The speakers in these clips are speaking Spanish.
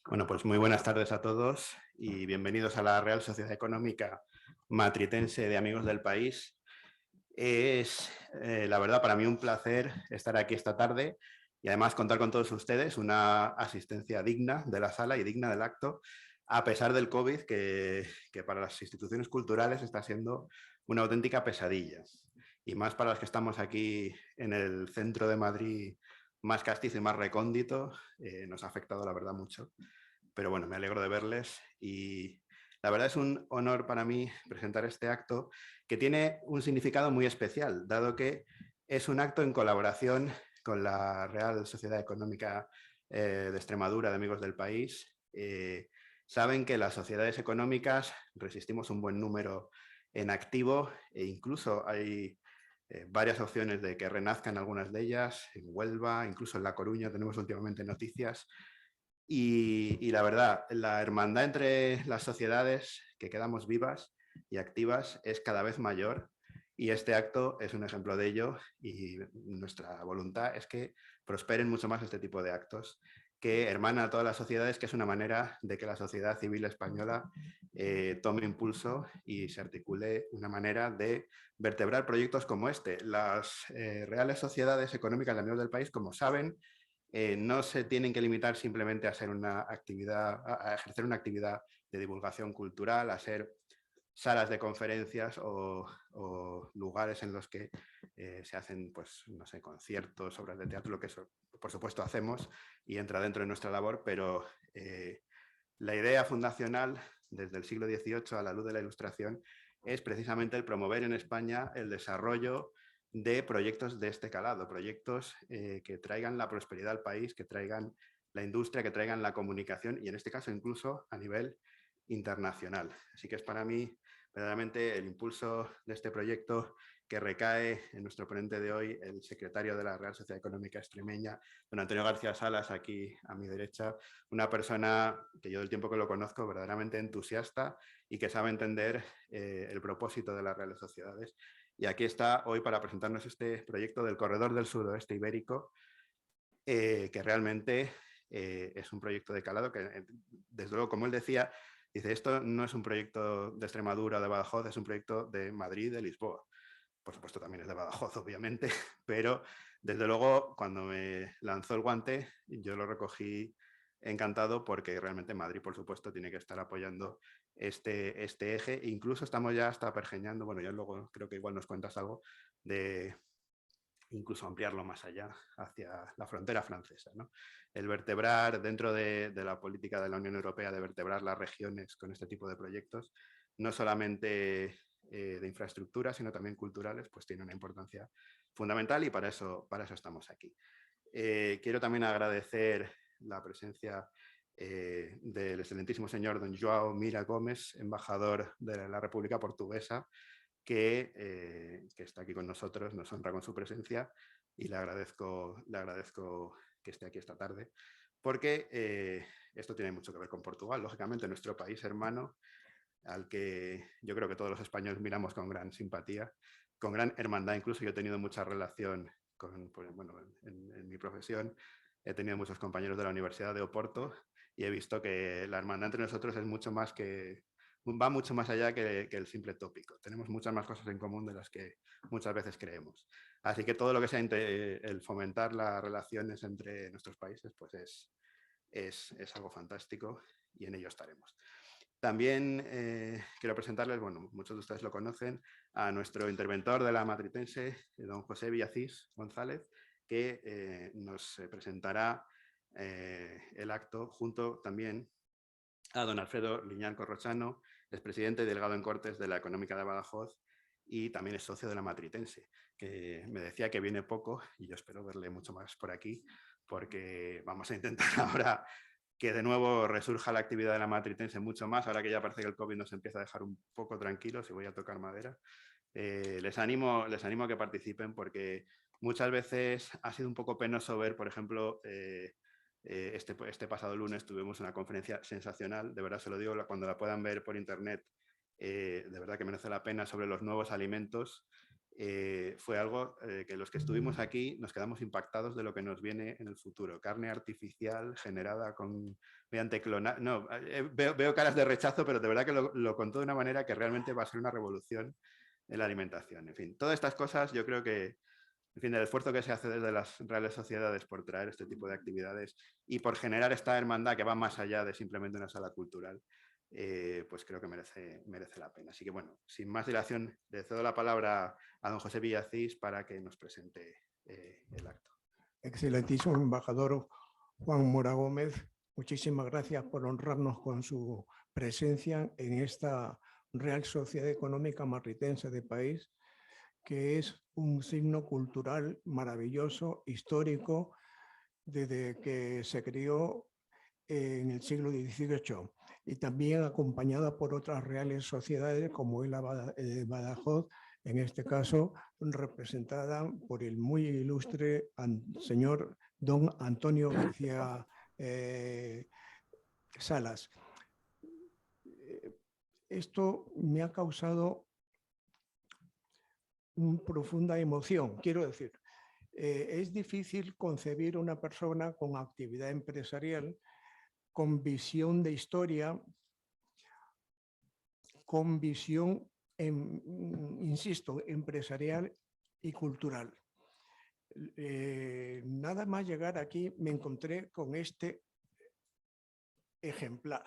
Bueno, pues muy buenas tardes a todos y bienvenidos a la Real Sociedad Económica Matritense de Amigos del País. Es, la verdad, para mí un placer estar aquí esta tarde y además contar con todos ustedes, una asistencia digna de la sala y digna del acto, a pesar del COVID, que para las instituciones culturales está siendo una auténtica pesadilla. Y más para los que estamos aquí en el centro de Madrid, más castizo y más recóndito, nos ha afectado, la verdad, mucho. Pero bueno, me alegro de verles y la verdad es un honor para mí presentar este acto que tiene un significado muy especial, dado que es un acto en colaboración con la Real Sociedad Económica de Extremadura de Amigos del País. Saben que las sociedades económicas resistimos un buen número en activo e incluso hay varias opciones de que renazcan algunas de ellas, en Huelva, incluso en La Coruña tenemos últimamente noticias y la verdad, la hermandad entre las sociedades que quedamos vivas y activas es cada vez mayor y este acto es un ejemplo de ello y nuestra voluntad es que prosperen mucho más este tipo de actos que hermanan a todas las sociedades, que es una manera de que la sociedad civil española tome impulso y se articule una manera de vertebrar proyectos como este. Las reales sociedades económicas de amigos del país, como saben, no se tienen que limitar simplemente a, ser una actividad, a ejercer una actividad de divulgación cultural, a ser salas de conferencias o lugares en los que se hacen, pues, no sé, conciertos, obras de teatro, lo que eso, por supuesto, hacemos y entra dentro de nuestra labor, pero la idea fundacional desde el siglo XVIII a la luz de la Ilustración es precisamente el promover en España el desarrollo de proyectos de este calado, proyectos que traigan la prosperidad al país, que traigan la industria, que traigan la comunicación y en este caso incluso a nivel internacional. Así que es para mí verdaderamente el impulso de este proyecto que recae en nuestro ponente de hoy, el secretario de la Real Sociedad Económica Extremeña, don Antonio García Salas, aquí a mi derecha, una persona que yo del tiempo que lo conozco verdaderamente entusiasta y que sabe entender el propósito de las reales sociedades. Y aquí está hoy para presentarnos este proyecto del Corredor del Sudoeste Ibérico, que realmente es un proyecto de calado que, desde luego, como él decía, dice, esto no es un proyecto de Extremadura o de Badajoz, es un proyecto de Madrid, de Lisboa. Por supuesto también es de Badajoz, obviamente, pero desde luego cuando me lanzó el guante yo lo recogí encantado porque realmente Madrid, por supuesto, tiene que estar apoyando este eje e incluso estamos ya hasta pergeñando, bueno, ya luego creo que igual nos cuentas algo de incluso ampliarlo más allá, hacia la frontera francesa, ¿no? El vertebrar dentro de la política de la Unión Europea, de vertebrar las regiones con este tipo de proyectos, no solamente de infraestructura, sino también culturales, pues tiene una importancia fundamental y para eso estamos aquí. Quiero también agradecer la presencia del excelentísimo señor don Joao Mira Gómez, embajador de la República Portuguesa, que está aquí con nosotros, nos honra con su presencia y le agradezco que esté aquí esta tarde, porque esto tiene mucho que ver con Portugal, lógicamente nuestro país hermano, al que yo creo que todos los españoles miramos con gran simpatía, con gran hermandad. Incluso yo he tenido mucha relación con, pues, bueno, en mi profesión, he tenido muchos compañeros de la Universidad de Oporto y he visto que la hermandad entre nosotros es mucho más que, va mucho más allá que el simple tópico. Tenemos muchas más cosas en común de las que muchas veces creemos. Así que todo lo que sea el fomentar las relaciones entre nuestros países, pues es algo fantástico y en ello estaremos. También quiero presentarles, bueno, muchos de ustedes lo conocen, a nuestro interventor de la Matritense, don José Villacís González, que nos presentará el acto junto también a don Alfredo Liñán Corrochano, expresidente y delegado en Cortes de la Económica de Badajoz y también es socio de la Matritense, que me decía que viene poco y yo espero verle mucho más por aquí, porque vamos a intentar ahora que de nuevo resurja la actividad de la Matritense mucho más, ahora que ya parece que el COVID nos empieza a dejar un poco tranquilos y voy a tocar madera. Les animo a que participen porque muchas veces ha sido un poco penoso ver, por ejemplo, este pasado lunes tuvimos una conferencia sensacional, de verdad se lo digo, cuando la puedan ver por internet, de verdad que merece la pena, sobre los nuevos alimentos. fue algo que los que estuvimos aquí nos quedamos impactados de lo que nos viene en el futuro. Carne artificial generada mediante clonar. No, veo caras de rechazo, pero de verdad que lo contó de una manera que realmente va a ser una revolución en la alimentación. En fin, todas estas cosas yo creo que, en fin, el esfuerzo que se hace desde las reales sociedades por traer este tipo de actividades y por generar esta hermandad que va más allá de simplemente una sala cultural, pues creo que merece la pena. Así que bueno, sin más dilación, le cedo la palabra a don José Villacís para que nos presente el acto. Excelentísimo embajador Juan Mora Gómez, muchísimas gracias por honrarnos con su presencia en esta Real Sociedad Económica Marritense de País, que es un signo cultural maravilloso, histórico, desde que se creó en el siglo XVIII y también acompañada por otras reales sociedades como es la Badajoz, en este caso representada por el muy ilustre señor don Antonio García Salas. Esto me ha causado una profunda emoción, quiero decir, es difícil concebir una persona con actividad empresarial, con visión de historia, con visión, insisto, empresarial y cultural. Nada más llegar aquí me encontré con este ejemplar.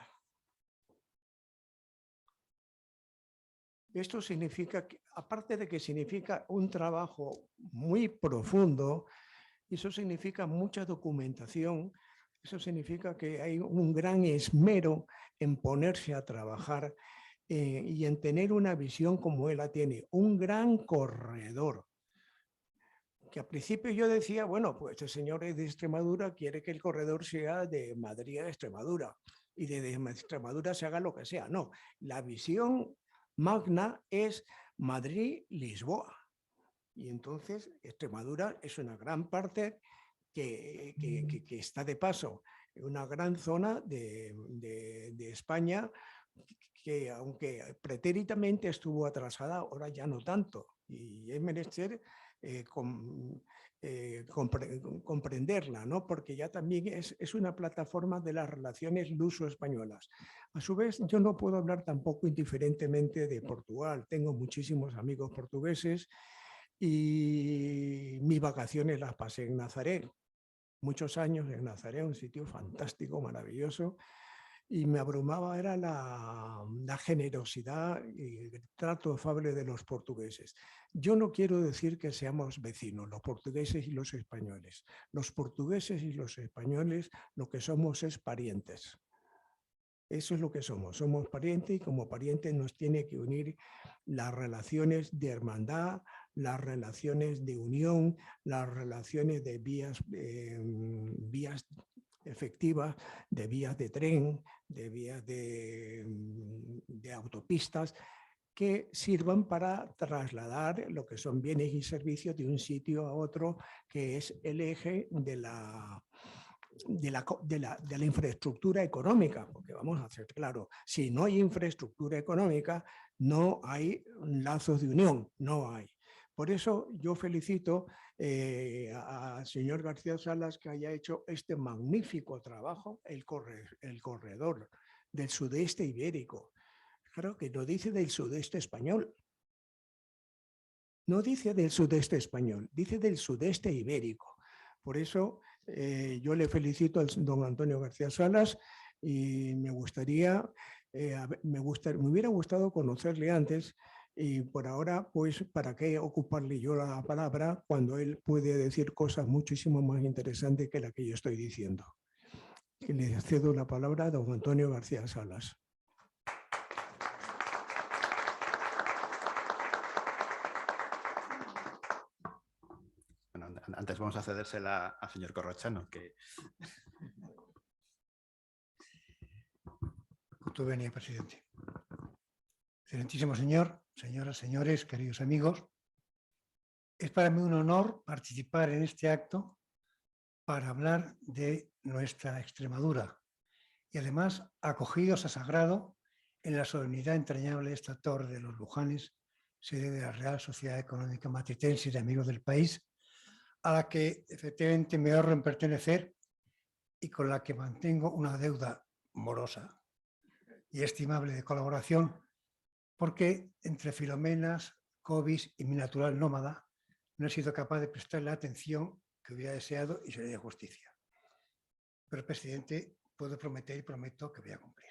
Esto significa, aparte de que significa un trabajo muy profundo, eso significa mucha documentación, eso significa que hay un gran esmero en ponerse a trabajar y en tener una visión como él la tiene, un gran corredor. Que al principio yo decía, bueno, pues este señor es de Extremadura, quiere que el corredor sea de Madrid a Extremadura y de Extremadura se haga lo que sea. No, la visión magna es Madrid-Lisboa. Y entonces Extremadura es una gran parte que está de paso, una gran zona de España que aunque pretérитamente estuvo atrasada, ahora ya no tanto. Y es menester comprenderla, ¿no? Porque ya también es una plataforma de las relaciones luso-españolas. A su vez, yo no puedo hablar tampoco indiferentemente de Portugal. Tengo muchísimos amigos portugueses y mis vacaciones las pasé en Nazaret. Muchos años en Nazaret, un sitio fantástico, maravilloso. Y me abrumaba era la generosidad y el trato afable de los portugueses. Yo no quiero decir que seamos vecinos, los portugueses y los españoles. Los portugueses y los españoles lo que somos es parientes. Eso es lo que somos parientes y como parientes nos tiene que unir las relaciones de hermandad, las relaciones de unión, las relaciones de vías efectivas, de vías de tren, de vías de autopistas, que sirvan para trasladar lo que son bienes y servicios de un sitio a otro, que es el eje de la infraestructura económica, porque vamos a hacer claro, si no hay infraestructura económica, no hay lazos de unión, no hay. Por eso yo felicito al señor García Salas que haya hecho este magnífico trabajo, el corredor del sudeste ibérico. Claro que no dice del sudeste español. No dice del sudeste español, dice del sudeste ibérico. Por eso yo le felicito al don Antonio García Salas y me hubiera gustado conocerle antes y por ahora, pues, ¿para qué ocuparle yo la palabra cuando él puede decir cosas muchísimo más interesantes que la que yo estoy diciendo? Le cedo la palabra a don Antonio García Salas. Antes vamos a cedérsela al señor Corrochano, que... Tú venía, presidente. Excelentísimo señor, señoras, señores, queridos amigos, es para mí un honor participar en este acto para hablar de nuestra Extremadura y además acogidos a sagrado en la solemnidad entrañable de esta Torre de los Lujanes sede de la Real Sociedad Económica Matritense de Amigos del País, a la que efectivamente me honro en pertenecer y con la que mantengo una deuda morosa y estimable de colaboración, porque entre Filomenas, Cobis y mi natural nómada no he sido capaz de prestarle la atención que hubiera deseado y sería de justicia. Pero, presidente, puedo prometer y prometo que voy a cumplir.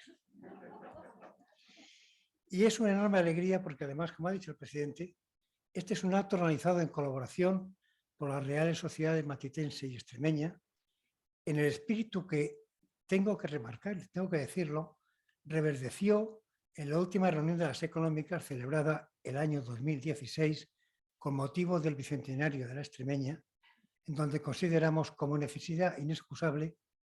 Y es una enorme alegría porque, además, como ha dicho el presidente, este es un acto organizado en colaboración por las Reales Sociedades Matritense y Extremeña, en el espíritu que tengo que remarcar, tengo que decirlo, reverdeció en la última reunión de las económicas celebrada el año 2016 con motivo del bicentenario de la Extremeña, en donde consideramos como necesidad inexcusable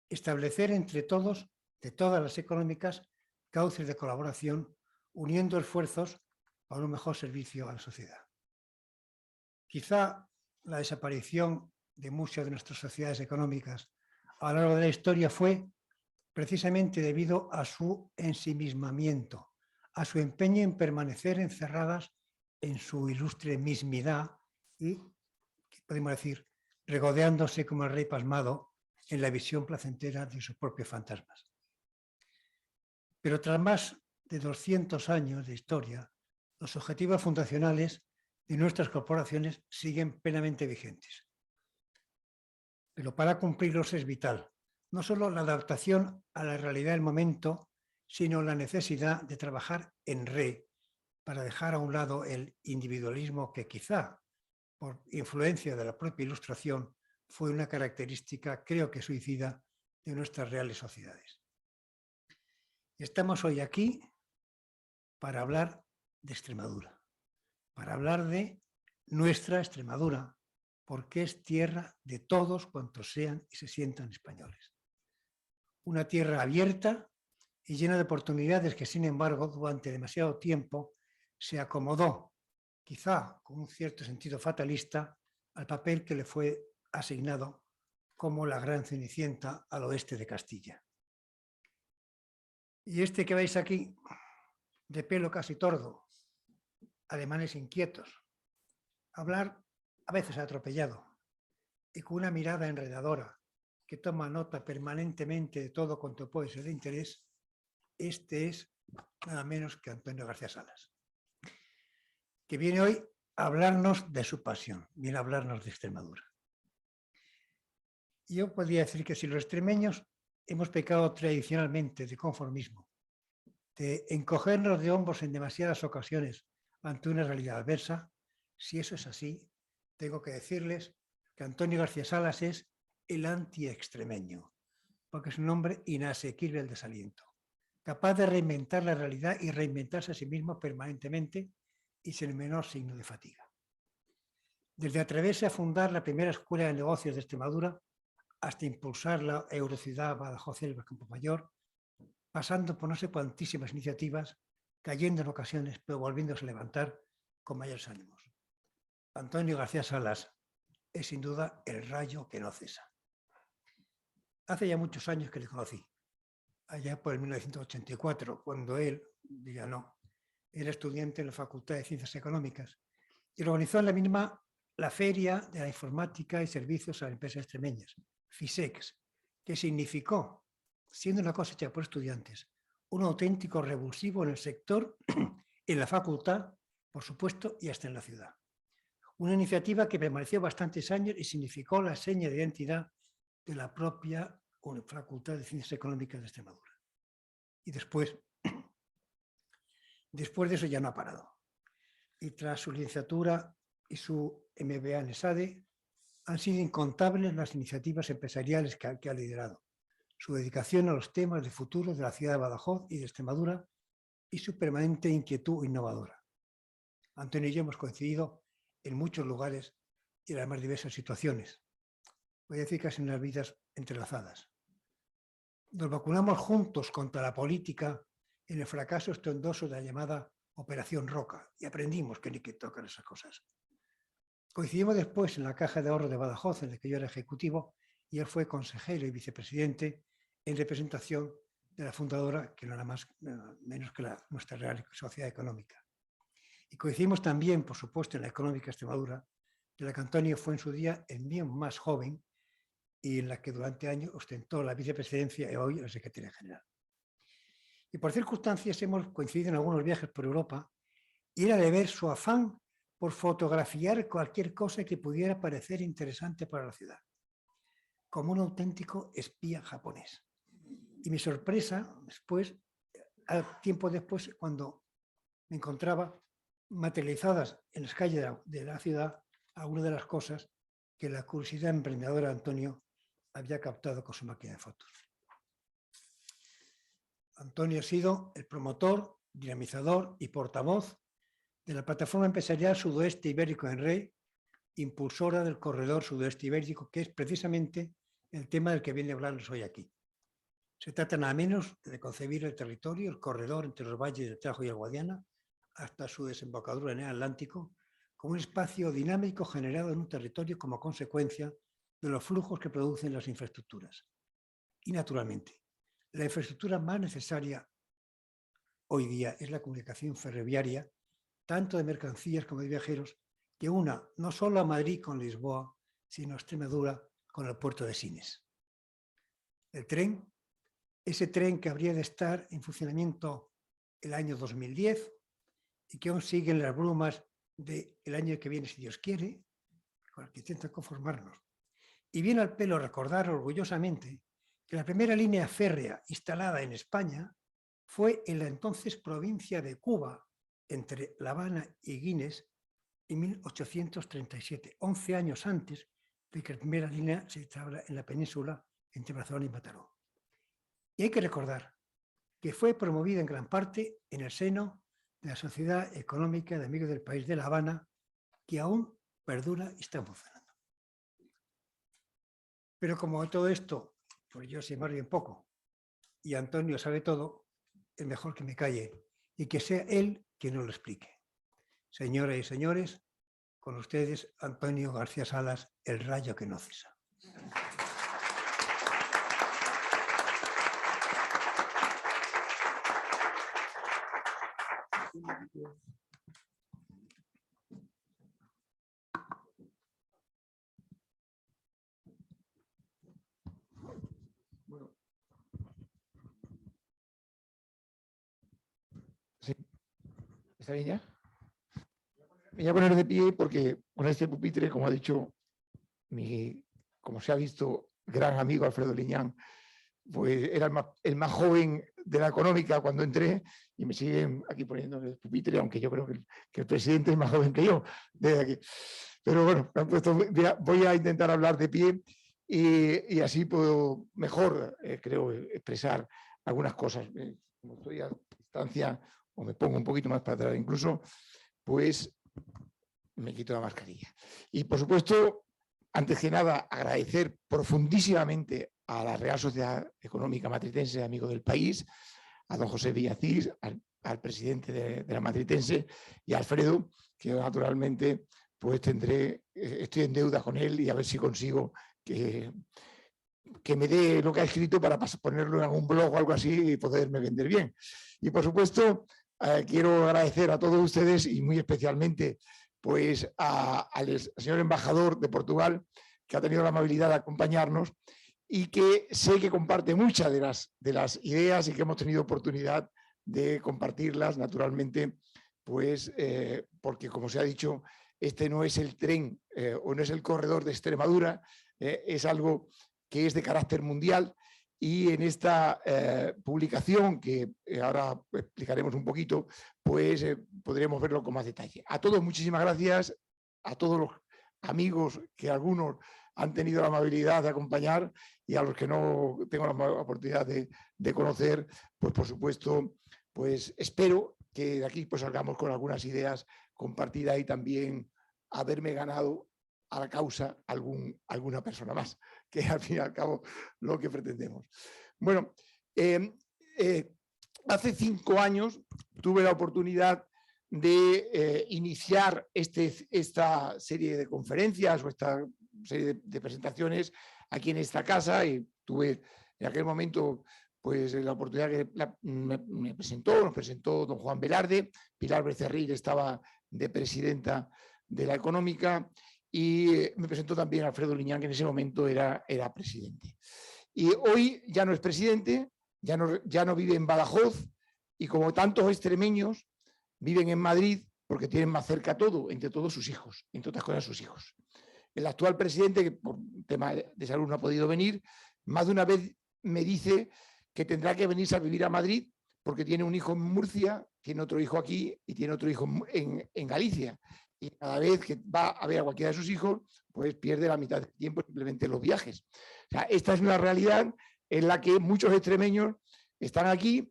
establecer entre todos, de todas las económicas, cauces de colaboración, uniendo esfuerzos para un mejor servicio a la sociedad. Quizá la desaparición de muchas de nuestras sociedades económicas a lo largo de la historia fue precisamente debido a su ensimismamiento, a su empeño en permanecer encerradas en su ilustre mismidad y, podemos decir, regodeándose como el rey pasmado en la visión placentera de sus propios fantasmas. Pero tras más de 200 años de historia, los objetivos fundacionales de nuestras corporaciones siguen plenamente vigentes. Pero para cumplirlos es vital no solo la adaptación a la realidad del momento, sino la necesidad de trabajar en red para dejar a un lado el individualismo que quizá, por influencia de la propia Ilustración, fue una característica, creo que suicida, de nuestras reales sociedades. Estamos hoy aquí para hablar de Extremadura, para hablar de nuestra Extremadura, porque es tierra de todos cuantos sean y se sientan españoles. Una tierra abierta y llena de oportunidades que, sin embargo, durante demasiado tiempo se acomodó, quizá con un cierto sentido fatalista, al papel que le fue asignado como la gran Cenicienta al oeste de Castilla. Y este que veis aquí, de pelo casi tordo, ademanes inquietos, hablar a veces atropellado y con una mirada enredadora que toma nota permanentemente de todo cuanto puede ser de interés, este es nada menos que Antonio García Salas, que viene hoy a hablarnos de su pasión, viene a hablarnos de Extremadura. Yo podría decir que si los extremeños hemos pecado tradicionalmente de conformismo, de encogernos de hombros en demasiadas ocasiones ante una realidad adversa, si eso es así, tengo que decirles que Antonio García Salas es el anti-extremeño, porque es un hombre inasequible al desaliento, capaz de reinventar la realidad y reinventarse a sí mismo permanentemente y sin el menor signo de fatiga. Desde atreverse a fundar la primera escuela de negocios de Extremadura hasta impulsar la Eurociudad Badajoz-Elba Campomayor, pasando por no sé cuantísimas iniciativas, cayendo en ocasiones, pero volviéndose a levantar con mayores ánimos. Antonio García Salas es sin duda el rayo que no cesa. Hace ya muchos años que le conocí, allá por el 1984, cuando él, ya no, era estudiante en la Facultad de Ciencias Económicas y organizó en la misma la Feria de la Informática y Servicios a las Empresas Extremeñas, FISEX, que significó, siendo una cosa hecha por estudiantes, un auténtico revulsivo en el sector, en la facultad, por supuesto, y hasta en la ciudad. Una iniciativa que permaneció bastantes años y significó la seña de identidad de la propia Facultad de Ciencias Económicas de Extremadura. Y después de eso ya no ha parado. Y tras su licenciatura y su MBA en ESADE, han sido incontables las iniciativas empresariales que ha liderado, su dedicación a los temas de futuro de la ciudad de Badajoz y de Extremadura y su permanente inquietud innovadora. Antonio y yo hemos coincidido en muchos lugares y en las más diversas situaciones. Voy a decir casi en las vidas entrelazadas. Nos vacunamos juntos contra la política en el fracaso estruendoso de la llamada Operación Roca y aprendimos que ni que tocar esas cosas. Coincidimos después en la Caja de Ahorro de Badajoz, en la que yo era ejecutivo, y él fue consejero y vicepresidente en representación de la fundadora, que no era más menos que nuestra Real Sociedad Económica. Y coincidimos también, por supuesto, en la económica Extremadura, de la que Antonio fue en su día el miembro más joven y en la que durante años ostentó la vicepresidencia y hoy la secretaria general. Y por circunstancias hemos coincidido en algunos viajes por Europa y era de ver su afán por fotografiar cualquier cosa que pudiera parecer interesante para la ciudad, como un auténtico espía japonés. Y mi sorpresa después, tiempo después, cuando me encontraba materializadas en las calles de la ciudad algunas de las cosas que la curiosidad emprendedora de Antonio había captado con su máquina de fotos. Antonio ha sido el promotor, dinamizador y portavoz de la plataforma empresarial Sudoeste Ibérico en Red, impulsora del corredor Sudoeste Ibérico, que es precisamente el tema del que viene a hablarnos hoy aquí. Se trata nada menos de concebir el territorio, el corredor entre los valles del Tajo y el Guadiana, hasta su desembocadura en el Atlántico, como un espacio dinámico generado en un territorio como consecuencia de los flujos que producen las infraestructuras. Y naturalmente, la infraestructura más necesaria hoy día es la comunicación ferroviaria, tanto de mercancías como de viajeros, que una no solo a Madrid con Lisboa, sino a Extremadura con el puerto de Sines. El tren, ese tren que habría de estar en funcionamiento el año 2010 y que aún sigue en las brumas del año que viene, si Dios quiere, con el que intentan conformarnos. Y viene al pelo recordar orgullosamente que la primera línea férrea instalada en España fue en la entonces provincia de Cuba, entre La Habana y Guinness, en 1837, 11 años antes de que la primera línea se instalara en la península entre Barcelona y Mataró. Y hay que recordar que fue promovida en gran parte en el seno de la Sociedad Económica de Amigos del País de La Habana, que aún perdura y está funcionando. Pero como todo esto, pues yo sé más bien poco, y Antonio sabe todo, es mejor que me calle y que sea él quien nos lo explique. Señoras y señores, con ustedes, Antonio García Salas, el rayo que no cesa. Sí. ¿Está bien ya? Me voy a poner de pie porque con este pupitre, como ha dicho como se ha visto, gran amigo Alfredo Liñán, pues era el más joven de la económica cuando entré y me siguen aquí poniendo el pupitre, aunque yo creo que el presidente es más joven que yo desde aquí. Pero bueno, voy a intentar hablar de pie y así puedo mejor, creo, expresar algunas cosas. Como estoy a distancia o me pongo un poquito más para atrás incluso, pues me quito la mascarilla. Y por supuesto, antes que nada, agradecer profundísimamente a la Real Sociedad Económica Matritense, amigo del país, a don José Villacís, al presidente de la Matritense y a Alfredo, que naturalmente pues estoy en deuda con él y a ver si consigo que me dé lo que ha escrito para ponerlo en algún blog o algo así y poderme vender bien. Y por supuesto, quiero agradecer a todos ustedes y muy especialmente pues al señor embajador de Portugal, que ha tenido la amabilidad de acompañarnos y que sé que comparte muchas de las ideas y que hemos tenido oportunidad de compartirlas naturalmente, pues porque como se ha dicho, este no es el tren o no es el corredor de Extremadura, es algo que es de carácter mundial y en esta publicación, que ahora explicaremos un poquito, pues podremos verlo con más detalle. A todos muchísimas gracias, a todos los amigos que algunos han tenido la amabilidad de acompañar y a los que no tengo la oportunidad de conocer, pues por supuesto, pues espero que de aquí pues salgamos con algunas ideas compartidas y también haberme ganado a la causa alguna persona más, que al fin y al cabo lo que pretendemos. Bueno, hace 5 años tuve la oportunidad de iniciar esta serie de conferencias o esta serie de presentaciones aquí en esta casa y tuve en aquel momento pues la oportunidad que nos presentó don Juan Velarde, Pilar Becerril estaba de presidenta de la Económica, y me presentó también Alfredo Liñán, que en ese momento era presidente. Y hoy ya no es presidente, ya no vive en Badajoz, y como tantos extremeños viven en Madrid porque tienen más cerca todo, entre todos sus hijos, entre otras cosas sus hijos. El actual presidente, que por tema de salud no ha podido venir, más de una vez me dice que tendrá que venirse a vivir a Madrid porque tiene un hijo en Murcia, tiene otro hijo aquí y tiene otro hijo en Galicia. Y cada vez que va a ver a cualquiera de sus hijos, pues pierde la mitad del tiempo simplemente en los viajes. O sea, esta es una realidad en la que muchos extremeños están aquí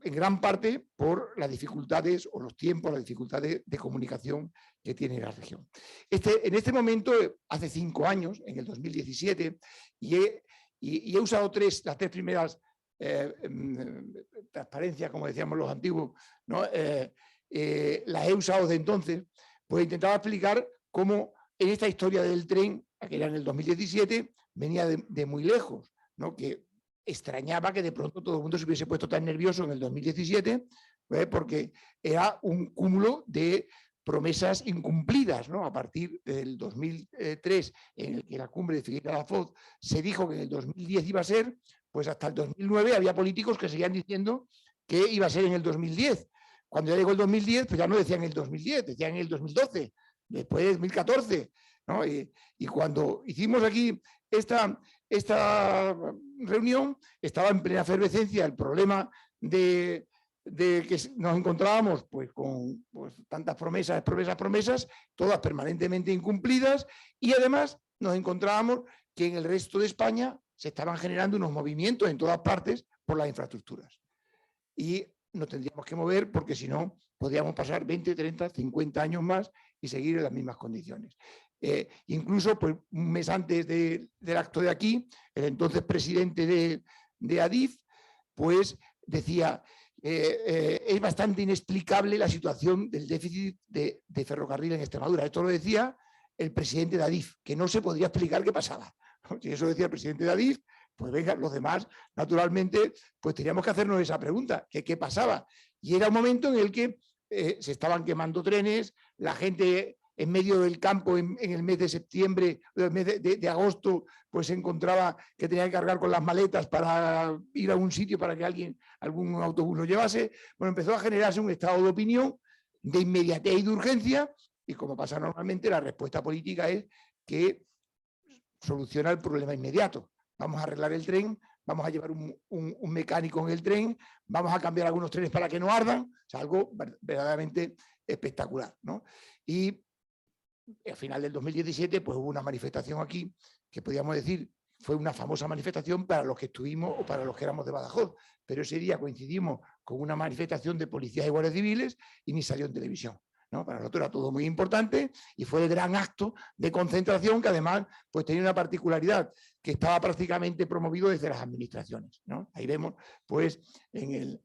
en gran parte por las dificultades o los tiempos, las dificultades de comunicación que tiene la región. En este momento, hace 5 años, en el 2017, y he usado las tres primeras transparencias, como decíamos los antiguos, ¿no? Las he usado desde entonces, pues intentaba explicar cómo en esta historia del tren, que era en el 2017, venía de muy lejos, ¿no? Que extrañaba que de pronto todo el mundo se hubiese puesto tan nervioso en el 2017, porque era un cúmulo de promesas incumplidas, ¿no? A partir del 2003, en el que la cumbre de Figueira da Foz se dijo que en el 2010 iba a ser, pues hasta el 2009 había políticos que seguían diciendo que iba a ser en el 2010. Cuando ya llegó el 2010, pues ya no decían en el 2010, decían en el 2012, después de 2014, ¿no? Y cuando hicimos aquí esta reunión, estaba en plena efervescencia el problema de que nos encontrábamos pues, con tantas promesas, todas permanentemente incumplidas, y además nos encontrábamos que en el resto de España se estaban generando unos movimientos en todas partes por las infraestructuras. Y nos tendríamos que mover porque si no podríamos pasar 20, 30, 50 años más y seguir en las mismas condiciones. Incluso pues, un mes antes del acto de aquí, el entonces presidente de Adif pues decía es bastante inexplicable la situación del déficit de ferrocarril en Extremadura. Esto lo decía el presidente de Adif, que no se podría explicar qué pasaba. Si eso decía el presidente de Adif, pues venga, los demás, naturalmente, pues teníamos que hacernos esa pregunta, qué pasaba. Y era un momento en el que se estaban quemando trenes, la gente en medio del campo en el mes de septiembre, el mes de agosto, pues se encontraba que tenía que cargar con las maletas para ir a un sitio para que algún autobús lo llevase. Bueno, empezó a generarse un estado de opinión de inmediatez y de urgencia, y como pasa normalmente, la respuesta política es que soluciona el problema inmediato. Vamos a arreglar el tren, vamos a llevar un mecánico en el tren, vamos a cambiar algunos trenes para que no ardan, o sea, algo verdaderamente espectacular, ¿no? Y al final del 2017 pues hubo una manifestación aquí que podríamos decir fue una famosa manifestación para los que estuvimos o para los que éramos de Badajoz, pero ese día coincidimos con una manifestación de policías y guardias civiles y ni salió en televisión, ¿no? Para nosotros era todo muy importante y fue el gran acto de concentración que además pues tenía una particularidad, que estaba prácticamente promovido desde las administraciones, ¿no? Ahí vemos pues en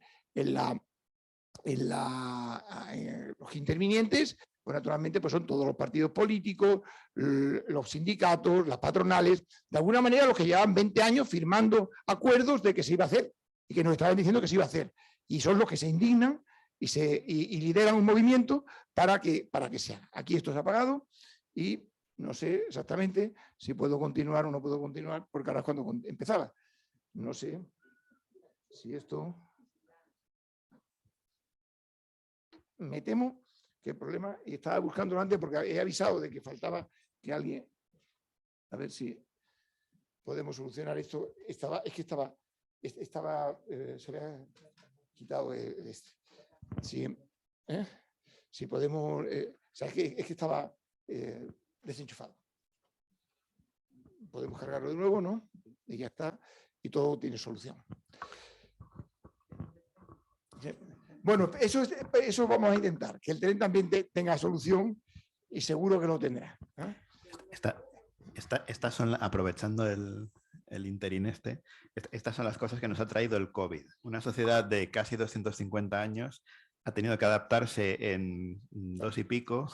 los intervinientes, pues naturalmente pues son todos los partidos políticos, los sindicatos, las patronales, de alguna manera los que llevaban 20 años firmando acuerdos de que se iba a hacer y que nos estaban diciendo que se iba a hacer. Y son los que se indignan y lideran un movimiento para que se haga. Aquí esto se ha apagado y no sé exactamente si puedo continuar o no puedo continuar, porque ahora es cuando empezaba. No sé si esto... Me temo que el problema, y estaba buscando antes porque he avisado de que faltaba que alguien, a ver si podemos solucionar esto, se había quitado este. Si podemos, o sea, es que estaba desenchufado. Podemos cargarlo de nuevo, ¿no? Y ya está, y todo tiene solución. Bueno, eso vamos a intentar, que el tren también tenga solución y seguro que lo tendrá. Estas son, aprovechando el interín estas son las cosas que nos ha traído el COVID. Una sociedad de casi 250 años ha tenido que adaptarse en 2 y pico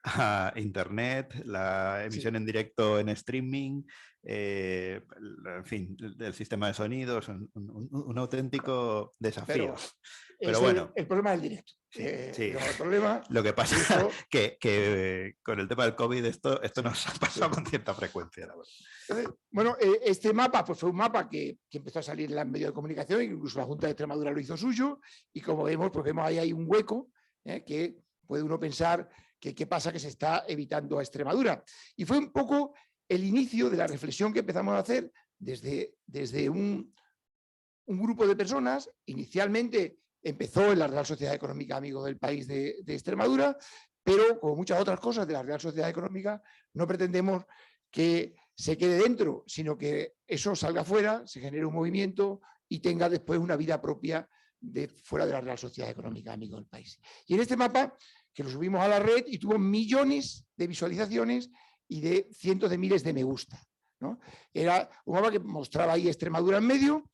a Internet, la emisión en directo en streaming, en fin, el sistema de sonidos, un auténtico desafío. Pero bueno. El problema del directo. Sí. no hay problema. Lo que pasa Eso- es que con el tema del COVID esto nos ha pasado con cierta frecuencia, la verdad. Entonces, bueno, este mapa pues fue un mapa que empezó a salir en los medios de comunicación, incluso la Junta de Extremadura lo hizo suyo, y como vemos, pues vemos ahí hay un hueco que puede uno pensar que qué pasa que se está evitando a Extremadura. Y fue un poco el inicio de la reflexión que empezamos a hacer desde un grupo de personas. Inicialmente empezó en la Real Sociedad Económica Amigos del País de Extremadura, pero como muchas otras cosas de la Real Sociedad Económica, no pretendemos que se quede dentro, sino que eso salga fuera, se genere un movimiento y tenga después una vida propia fuera de la Real Sociedad Económica Amigos del País. Y en este mapa, que lo subimos a la red y tuvo millones de visualizaciones y de cientos de miles de me gusta, ¿no? Era un mapa que mostraba ahí Extremadura en medio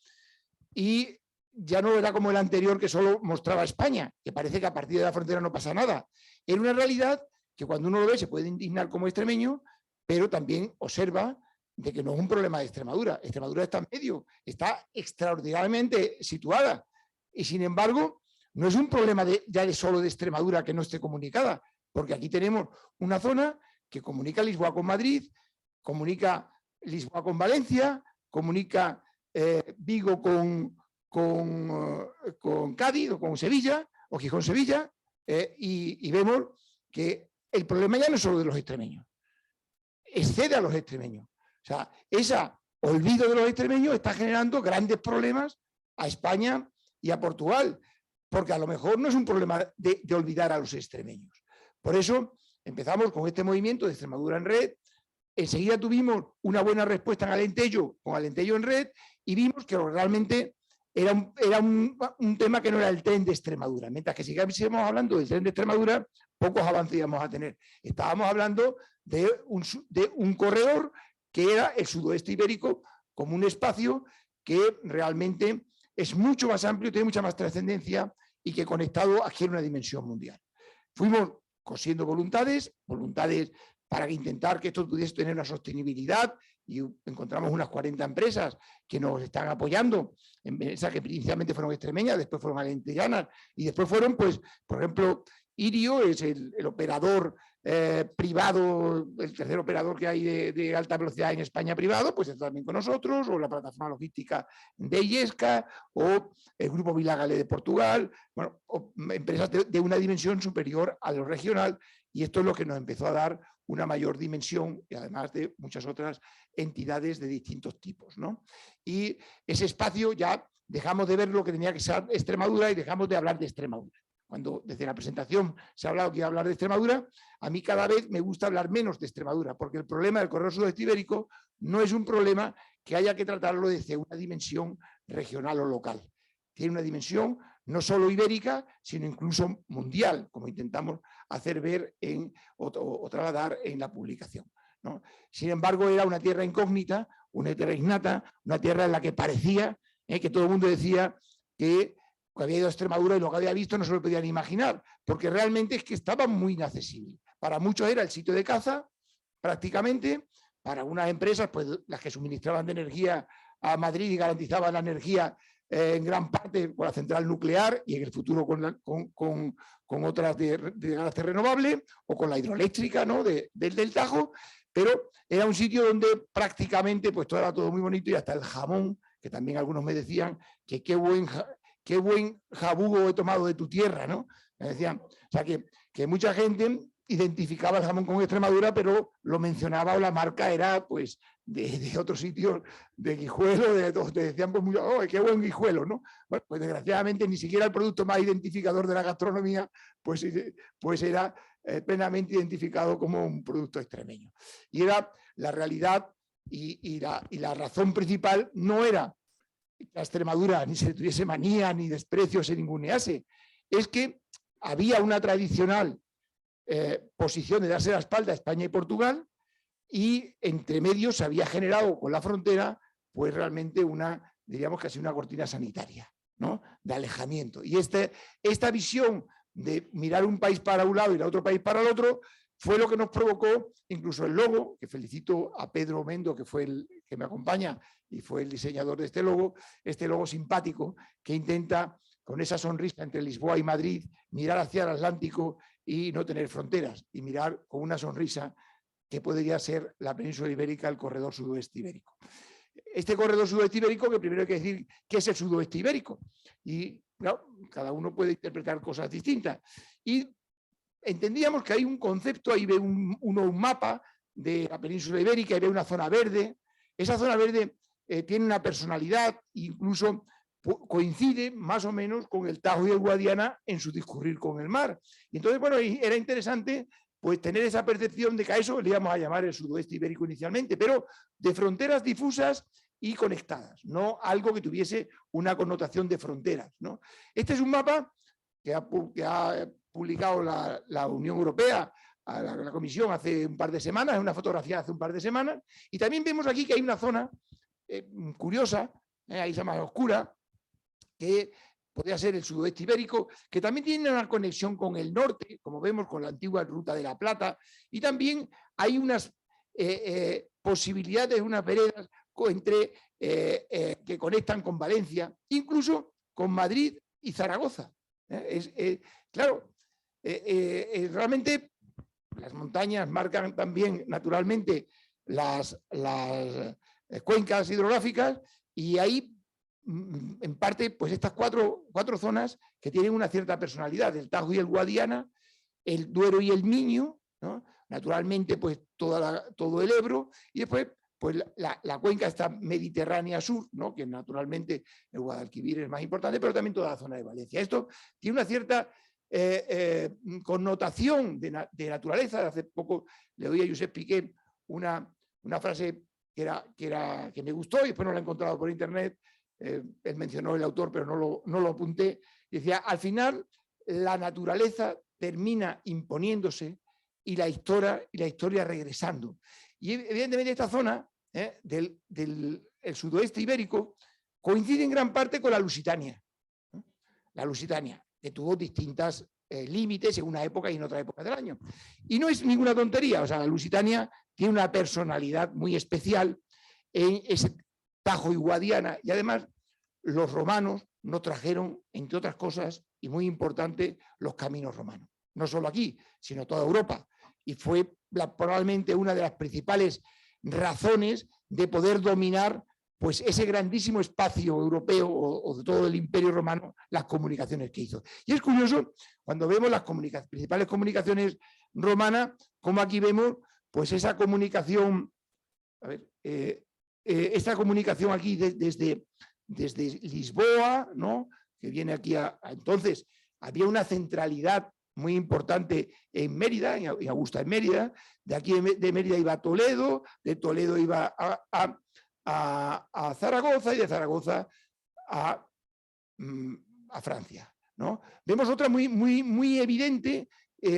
y ya no era como el anterior que solo mostraba España, que parece que a partir de la frontera no pasa nada. Era una realidad que cuando uno lo ve se puede indignar como extremeño, pero también observa de que no es un problema de Extremadura. Extremadura está en medio, está extraordinariamente situada y sin embargo no es un problema ya de solo de Extremadura que no esté comunicada, porque aquí tenemos una zona que comunica Lisboa con Madrid, comunica Lisboa con Valencia, comunica Vigo con Cádiz o con Sevilla o Gijón-Sevilla, y vemos que el problema ya no es solo de los extremeños, excede a los extremeños. O sea, ese olvido de los extremeños está generando grandes problemas a España y a Portugal, porque a lo mejor no es un problema de olvidar a los extremeños. Por eso empezamos con este movimiento de Extremadura en Red. Enseguida tuvimos una buena respuesta en Alentejo, con Alentejo en Red, y vimos que realmente era un tema que no era el tren de Extremadura. Mientras que sigamos hablando del tren de Extremadura, pocos avances íbamos a tener. Estábamos hablando de un corredor que era el sudoeste ibérico, como un espacio que realmente es mucho más amplio, tiene mucha más trascendencia y que conectado adquiere una dimensión mundial. Fuimos cosiendo voluntades para intentar que esto pudiese tener una sostenibilidad, y encontramos unas 40 empresas que nos están apoyando, empresas que inicialmente fueron extremeñas, después fueron alentejanas y después fueron, pues, por ejemplo, Irio es el operador privado, el tercer operador que hay de alta velocidad en España privado, pues está también con nosotros, o la plataforma logística de Illesca, o el Grupo Vilagale de Portugal, bueno, empresas de una dimensión superior a lo regional, y esto es lo que nos empezó a dar una mayor dimensión, y además de muchas otras entidades de distintos tipos, ¿no? Y ese espacio ya dejamos de ver lo que tenía que ser Extremadura y dejamos de hablar de Extremadura. Cuando desde la presentación se ha hablado que iba a hablar de Extremadura, a mí cada vez me gusta hablar menos de Extremadura, porque el problema del corredor sudoeste ibérico no es un problema que haya que tratarlo desde una dimensión regional o local. Tiene una dimensión no solo ibérica, sino incluso mundial, como intentamos hacer ver o trasladar en la publicación, ¿no? Sin embargo, era una tierra incógnita, una tierra ignata, una tierra en la que parecía que todo el mundo decía que había ido a Extremadura y lo que había visto no se lo podían imaginar, porque realmente es que estaba muy inaccesible. Para muchos era el sitio de caza, prácticamente, para algunas empresas, pues las que suministraban de energía a Madrid y garantizaban la energía en gran parte con la central nuclear y en el futuro con otras de carácter renovable o con la hidroeléctrica, ¿no? del Tajo, pero era un sitio donde prácticamente pues todo era todo muy bonito, y hasta el jamón, que también algunos me decían que qué buen jabugo he tomado de tu tierra, ¿no? Me decían, o sea que mucha gente identificaba el jamón con Extremadura, pero lo mencionaba o la marca era pues de otros sitios, de Guijuelo, te decían pues oh, qué buen Guijuelo, ¿no? Bueno, pues desgraciadamente ni siquiera el producto más identificador de la gastronomía pues era plenamente identificado como un producto extremeño. Y era la realidad y la razón principal no era que a Extremadura ni se le tuviese manía ni desprecio, se ningunease, es que había una tradicional posición de darse la espalda a España y Portugal, y entre medios se había generado con la frontera pues realmente diríamos casi una cortina sanitaria, ¿no? De alejamiento. Y esta visión de mirar un país para un lado y el otro país para el otro fue lo que nos provocó incluso el logo, que felicito a Pedro Mendo, que fue el que me acompaña y fue el diseñador de este logo simpático que intenta con esa sonrisa entre Lisboa y Madrid, mirar hacia el Atlántico y no tener fronteras, y mirar con una sonrisa que podría ser la península ibérica, el corredor sudoeste ibérico. Este corredor sudoeste ibérico, que primero hay que decir qué es el sudoeste ibérico, y claro, cada uno puede interpretar cosas distintas. Y entendíamos que hay un concepto, ahí ve uno un mapa de la península ibérica, y ve una zona verde. Esa zona verde tiene una personalidad, incluso coincide más o menos con el Tajo y el Guadiana en su discurrir con el mar. Y entonces, bueno, era interesante pues tener esa percepción de que a eso le íbamos a llamar el sudoeste ibérico inicialmente, pero de fronteras difusas y conectadas, no algo que tuviese una connotación de fronteras, ¿no? Este es un mapa que ha publicado la Unión Europea, a la Comisión hace un par de semanas, es una fotografía hace un par de semanas, y también vemos aquí que hay una zona curiosa, ahí se llama oscura, que podría ser el sudoeste ibérico, que también tiene una conexión con el norte, como vemos con la antigua Ruta de la Plata, y también hay unas posibilidades, unas veredas entre, que conectan con Valencia, incluso con Madrid y Zaragoza. Claro, realmente las montañas marcan también naturalmente las cuencas hidrográficas, y hay en parte pues estas cuatro zonas que tienen una cierta personalidad: el Tajo y el Guadiana, el Duero y el Miño, ¿no? Naturalmente pues todo el Ebro, y después pues la cuenca está mediterránea sur, ¿no? Que naturalmente el Guadalquivir es más importante, pero también toda la zona de Valencia. Esto tiene una cierta connotación de naturaleza. Hace poco le oí a Josep Piqué una frase que me gustó, y después no la he encontrado por internet. Él mencionó el autor, pero no lo apunté. Decía: al final la naturaleza termina imponiéndose y la historia regresando. Y evidentemente esta zona del sudoeste ibérico coincide en gran parte con la Lusitania. La Lusitania, que tuvo distintos límites en una época y en otra época del año. Y no es ninguna tontería, o sea, la Lusitania tiene una personalidad muy especial en ese Tajo y Guadiana, y además los romanos nos trajeron, entre otras cosas, y muy importante, los caminos romanos. No solo aquí, sino toda Europa. Y fue probablemente una de las principales razones de poder dominar pues ese grandísimo espacio europeo o de todo el Imperio Romano, las comunicaciones que hizo. Y es curioso, cuando vemos las principales comunicaciones romanas, como aquí vemos pues esa comunicación, esta comunicación aquí desde Lisboa, ¿no? Que viene aquí entonces había una centralidad muy importante en Mérida, en Augusta en Mérida. De aquí de Mérida iba a Toledo, de Toledo iba a Zaragoza, y de Zaragoza a Francia, ¿no? Vemos otra muy evidente,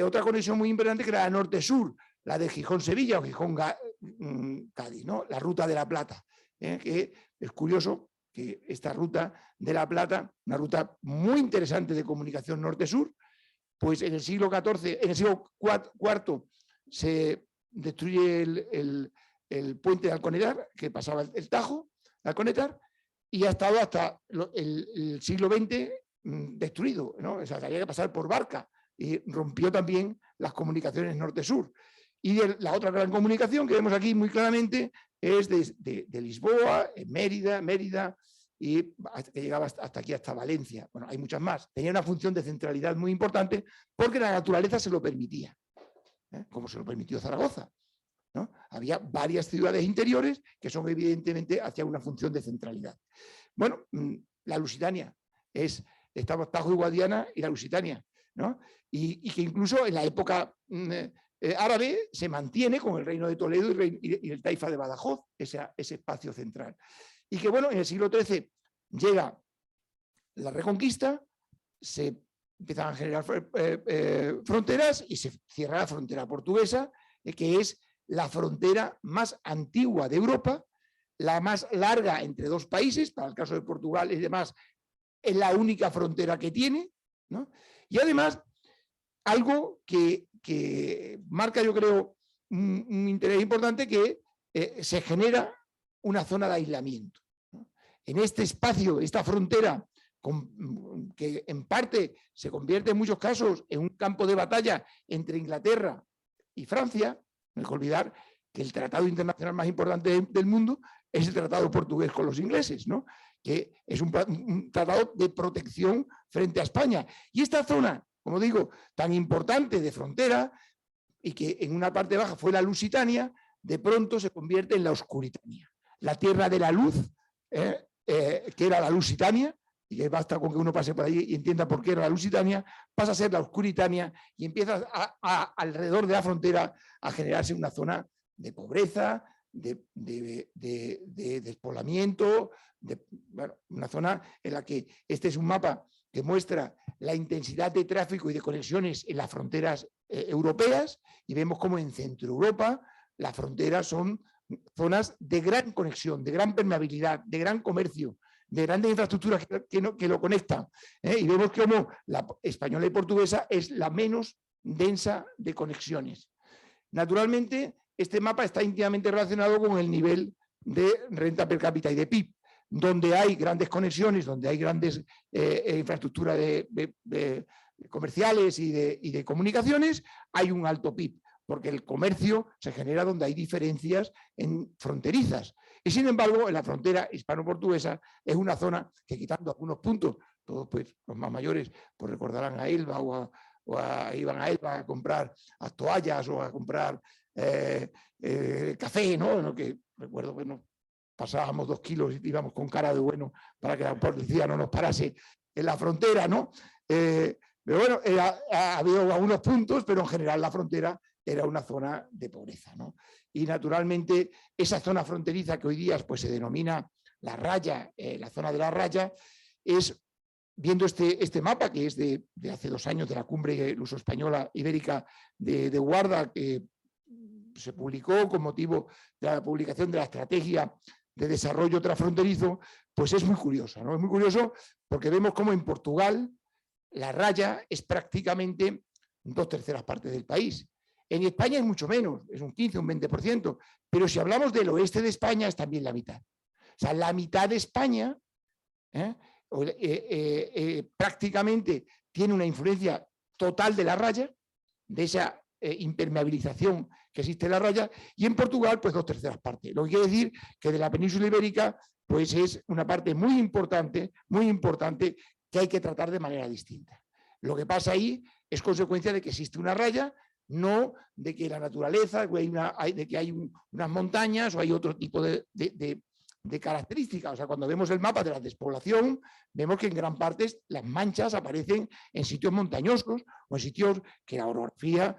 otra conexión muy importante, que era la norte-sur, la de Gijón-Sevilla o Gijón-Cádiz, ¿no? La Ruta de la Plata, que es curioso que esta Ruta de la Plata, una ruta muy interesante de comunicación norte-sur, pues en el siglo XIV, en el siglo IV se destruye el puente de Alconetar, que pasaba el Tajo, de Alconetar, y ha estado hasta el siglo XX destruido, ¿no? O sea, había que pasar por barca, y rompió también las comunicaciones norte-sur. Y la otra gran comunicación que vemos aquí muy claramente es de Lisboa, Mérida, y que llegaba hasta aquí, hasta Valencia. Bueno, hay muchas más. Tenía una función de centralidad muy importante porque la naturaleza se lo permitía, como se lo permitió Zaragoza, ¿no? Había varias ciudades interiores que son evidentemente hacia una función de centralidad. Bueno, la Lusitania estaba Tajo y Guadiana y la Lusitania, ¿no? Y que incluso en la época árabe se mantiene con el reino de Toledo y el Taifa de Badajoz, ese espacio central. Y que bueno, en el siglo XIII llega la Reconquista, se empiezan a generar fronteras y se cierra la frontera portuguesa, que es la frontera más antigua de Europa, la más larga entre dos países. Para el caso de Portugal y demás, es la única frontera que tiene, ¿no? Y además, algo que marca, yo creo, un interés importante, que se genera una zona de aislamiento, ¿no? En este espacio, esta frontera que en parte se convierte en muchos casos en un campo de batalla entre Inglaterra y Francia. No hay que olvidar que el tratado internacional más importante del mundo es el tratado portugués con los ingleses, ¿no? Que es un tratado de protección frente a España. Y esta zona, como digo, tan importante de frontera y que en una parte baja fue la Lusitania, de pronto se convierte en la Oscuritania. La tierra de la luz, que era la Lusitania, y que basta con que uno pase por allí y entienda por qué era la Lusitania, pasa a ser la Oscuritania y empieza alrededor de la frontera a generarse una zona de pobreza, de despoblamiento, bueno, una zona en la que este es un mapa que muestra la intensidad de tráfico y de conexiones en las fronteras europeas, y vemos cómo en Centro Europa las fronteras son zonas de gran conexión, de gran permeabilidad, de gran comercio, de grandes infraestructuras que lo conectan. Y vemos cómo la española y portuguesa es la menos densa de conexiones. Naturalmente, este mapa está íntimamente relacionado con el nivel de renta per cápita y de PIB, donde hay grandes conexiones, donde hay grandes infraestructuras comerciales y de comunicaciones, hay un alto PIB, porque el comercio se genera donde hay diferencias fronterizas. Y sin embargo, en la frontera hispano-portuguesa es una zona que, quitando algunos puntos, todos pues los más mayores pues recordarán a Elba iban a Elba a comprar a toallas o a comprar café, ¿no? En lo que recuerdo que nos pasábamos 2 kilos y íbamos con cara de bueno para que la policía no nos parase en la frontera, ¿no? Pero bueno, ha habido algunos puntos, pero en general la frontera era una zona de pobreza, ¿no? Y naturalmente esa zona fronteriza que hoy día pues, se denomina la raya, la zona de la raya, es, viendo este mapa que es de hace 2 años de la cumbre luso-española ibérica de Guarda, que se publicó con motivo de la publicación de la estrategia de desarrollo transfronterizo, pues es muy curiosa, ¿no? Es muy curioso porque vemos cómo en Portugal la raya es prácticamente 2/3 partes del país. En España es mucho menos, es un 15, un 20%, pero si hablamos del oeste de España es también la mitad. O sea, la mitad de España prácticamente tiene una influencia total de la raya, de esa impermeabilización que existe en la raya, y en Portugal pues 2/3 partes. Lo que quiere decir que de la península ibérica pues es una parte muy importante que hay que tratar de manera distinta. Lo que pasa ahí es consecuencia de que existe una raya, no de que la naturaleza, de que hay unas montañas o hay otro tipo de características. O sea, cuando vemos el mapa de la despoblación, vemos que en gran parte las manchas aparecen en sitios montañosos o en sitios que la orografía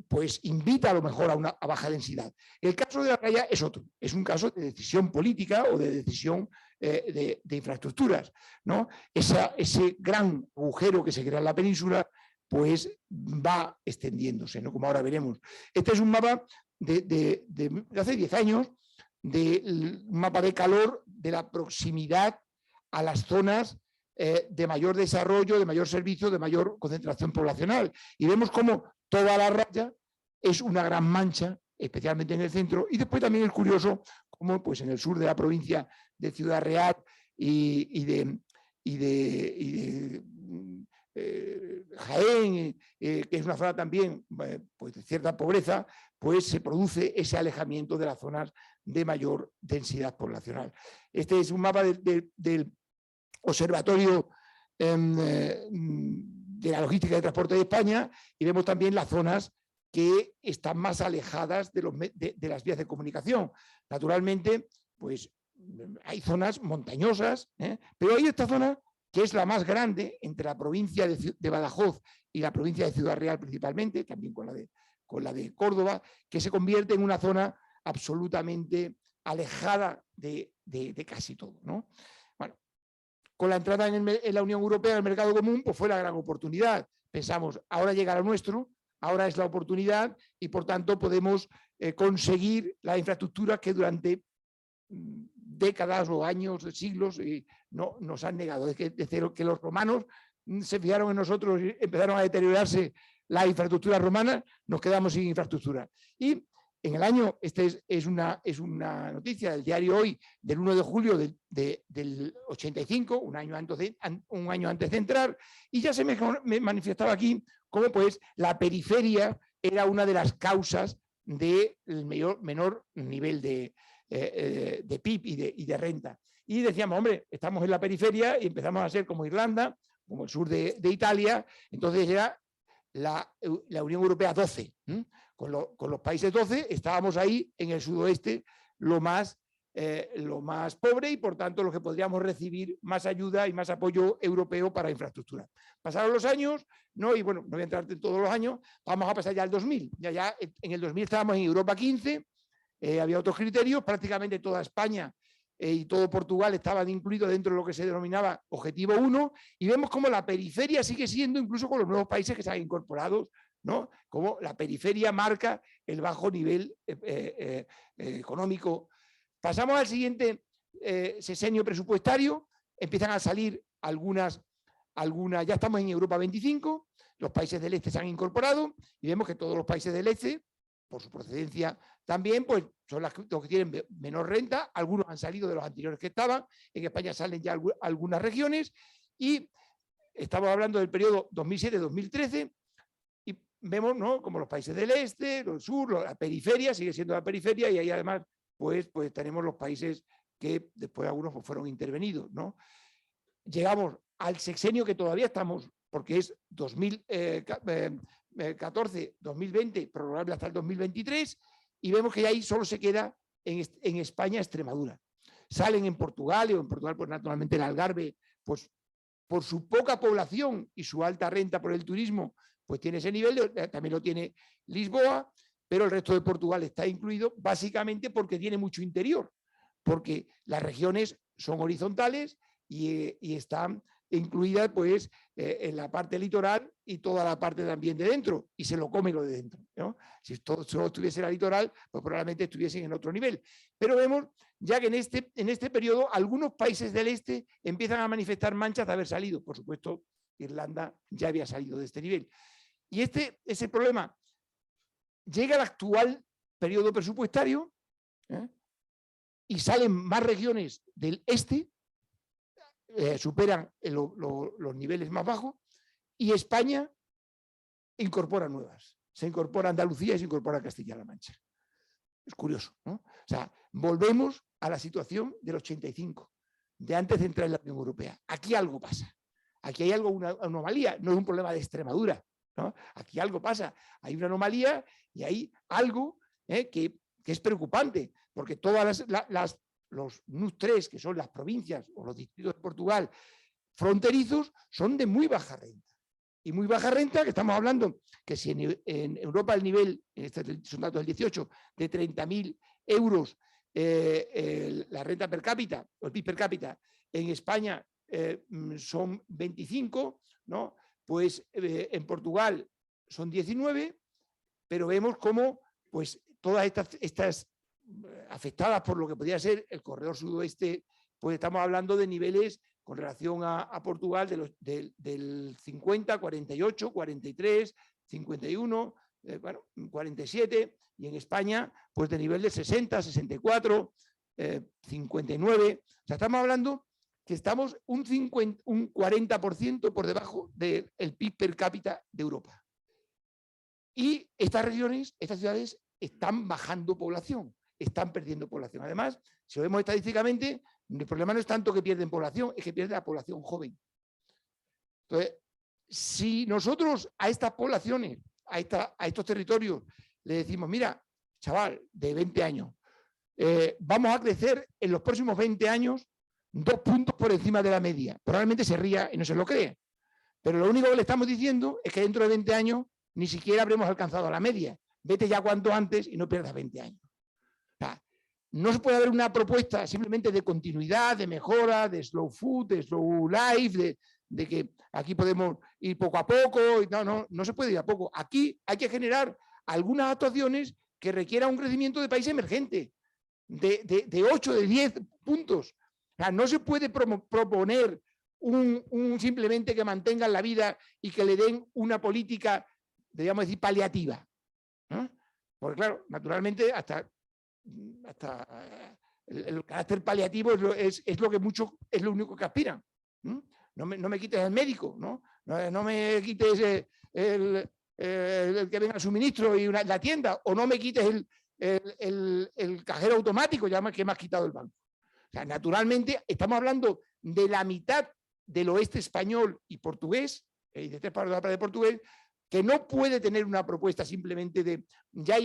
pues invita a lo mejor a baja densidad. El caso de la raya es otro, es un caso de decisión política o de decisión de infraestructuras, ¿no? Ese gran agujero que se crea en la península pues va extendiéndose, ¿no? Como ahora veremos. Este es un mapa de hace 10 años, un mapa de calor de la proximidad a las zonas de mayor desarrollo, de mayor servicio, de mayor concentración poblacional. Y vemos cómo toda la raya es una gran mancha, especialmente en el centro, y después también es curioso cómo pues, en el sur de la provincia de Ciudad Real y de Jaén, que es una zona también pues, de cierta pobreza, pues se produce ese alejamiento de las zonas de mayor densidad poblacional. Este es un mapa del Observatorio de la Logística y Transporte de España, y vemos también las zonas que están más alejadas de las vías de comunicación. Naturalmente, pues hay zonas montañosas, pero hay esta zona que es la más grande entre la provincia de Badajoz y la provincia de Ciudad Real principalmente, también con la de Córdoba, que se convierte en una zona absolutamente alejada de casi todo, ¿no? Bueno, con la entrada en la Unión Europea, en el mercado común, pues fue la gran oportunidad. Pensamos, ahora llega lo nuestro, ahora es la oportunidad y por tanto podemos conseguir la infraestructura que durante décadas o años, siglos, no nos han negado. Desde que los romanos se fijaron en nosotros y empezaron a deteriorarse la infraestructura romana, nos quedamos sin infraestructura. Y en el año, es una noticia del diario Hoy, del 1 de julio del 85, un año antes de entrar, y ya se me manifestaba aquí cómo pues la periferia era una de las causas del menor nivel de PIB y de renta. Y decíamos, hombre, estamos en la periferia y empezamos a ser como Irlanda, como el sur de Italia, entonces era la Unión Europea 12. Con los países 12 estábamos ahí en el sudoeste lo más pobre y por tanto los que podríamos recibir más ayuda y más apoyo europeo para infraestructura. Pasaron los años, ¿no? Y bueno, no voy a entrar en todos los años, vamos a pasar ya al 2000. Ya en el 2000 estábamos en Europa 15, había otros criterios, prácticamente toda España y todo Portugal estaban incluidos dentro de lo que se denominaba Objetivo 1, y vemos cómo la periferia sigue siendo, incluso con los nuevos países que se han incorporado, ¿no? Como la periferia marca el bajo nivel económico. Pasamos al siguiente sexenio presupuestario, empiezan a salir algunas, ya estamos en Europa 25, los países del este se han incorporado y vemos que todos los países del este, por su procedencia también, pues son los que tienen menor renta, algunos han salido de los anteriores que estaban, en España salen ya algunas regiones y estamos hablando del periodo 2007-2013 y vemos, ¿no?, como los países del este, del sur, la periferia, sigue siendo la periferia y ahí además pues tenemos los países que después algunos pues, fueron intervenidos, ¿no? Llegamos al sexenio que todavía estamos, porque es 2014-2020, prorrogable hasta el 2023, y vemos que ahí solo se queda en España Extremadura. Salen en Portugal, y en Portugal pues naturalmente el Algarve, pues por su poca población y su alta renta por el turismo, pues tiene ese nivel, también lo tiene Lisboa, pero el resto de Portugal está incluido básicamente porque tiene mucho interior, porque las regiones son horizontales y están incluidas pues en la parte litoral y toda la parte también de dentro, y se lo come lo de dentro, ¿no? Si todo solo estuviese la litoral, pues probablemente estuviesen en otro nivel. Pero vemos ya que en este periodo algunos países del este empiezan a manifestar manchas de haber salido. Por supuesto, Irlanda ya había salido de este nivel. Y ese problema llega al actual periodo presupuestario y salen más regiones del este, superan los niveles más bajos, y España incorpora nuevas. Se incorpora Andalucía y se incorpora Castilla-La Mancha. Es curioso, ¿no? O sea, volvemos a la situación del 85, de antes de entrar en la Unión Europea. Aquí algo pasa. Aquí hay algo, una anomalía. No es un problema de Extremadura, ¿no? Aquí algo pasa. Hay una anomalía y hay algo que es preocupante, porque todas los NUTS 3, que son las provincias o los distritos de Portugal fronterizos, son de muy baja renta. Y muy baja renta, que estamos hablando que si en Europa el nivel, son datos del 18, de 30.000 euros la renta per cápita, o el PIB per cápita, en España son 25, ¿no? Pues en Portugal son 19, pero vemos cómo pues, todas estas afectadas por lo que podría ser el corredor sudoeste, pues estamos hablando de niveles con relación a Portugal del 50, 48, 43, 51, bueno, 47, y en España pues de nivel de 60, 64, 59. O sea, estamos hablando que estamos un 40% por debajo del PIB per cápita de Europa. Y estas regiones, estas ciudades están bajando población, están perdiendo población. Además, si lo vemos estadísticamente, el problema no es tanto que pierden población, es que pierde la población joven. Entonces, si nosotros a estas poblaciones, a estos territorios, le decimos, mira, chaval, de 20 años, vamos a crecer en los próximos 20 años 2 puntos por encima de la media. Probablemente se ría y no se lo cree. Pero lo único que le estamos diciendo es que dentro de 20 años ni siquiera habremos alcanzado la media. Vete ya cuanto antes y no pierdas 20 años. O sea, no se puede haber una propuesta simplemente de continuidad, de mejora, de slow food, de slow life, de que aquí podemos ir poco a poco. No se puede ir a poco. Aquí hay que generar algunas actuaciones que requieran un crecimiento de país emergente de 8, de 10 puntos. O sea, no se puede proponer simplemente que mantengan la vida y que le den una política, digamos decir, paliativa, ¿no? Porque claro, naturalmente hasta el carácter paliativo es lo que muchos, es lo único que aspiran. No me quites el médico, no me quites el que venga el suministro y la tienda, o no me quites el cajero automático ya que me has quitado el banco. O sea, naturalmente estamos hablando de la mitad del oeste español y portugués, y de 3 partes de portugués, que no puede tener una propuesta simplemente de, ya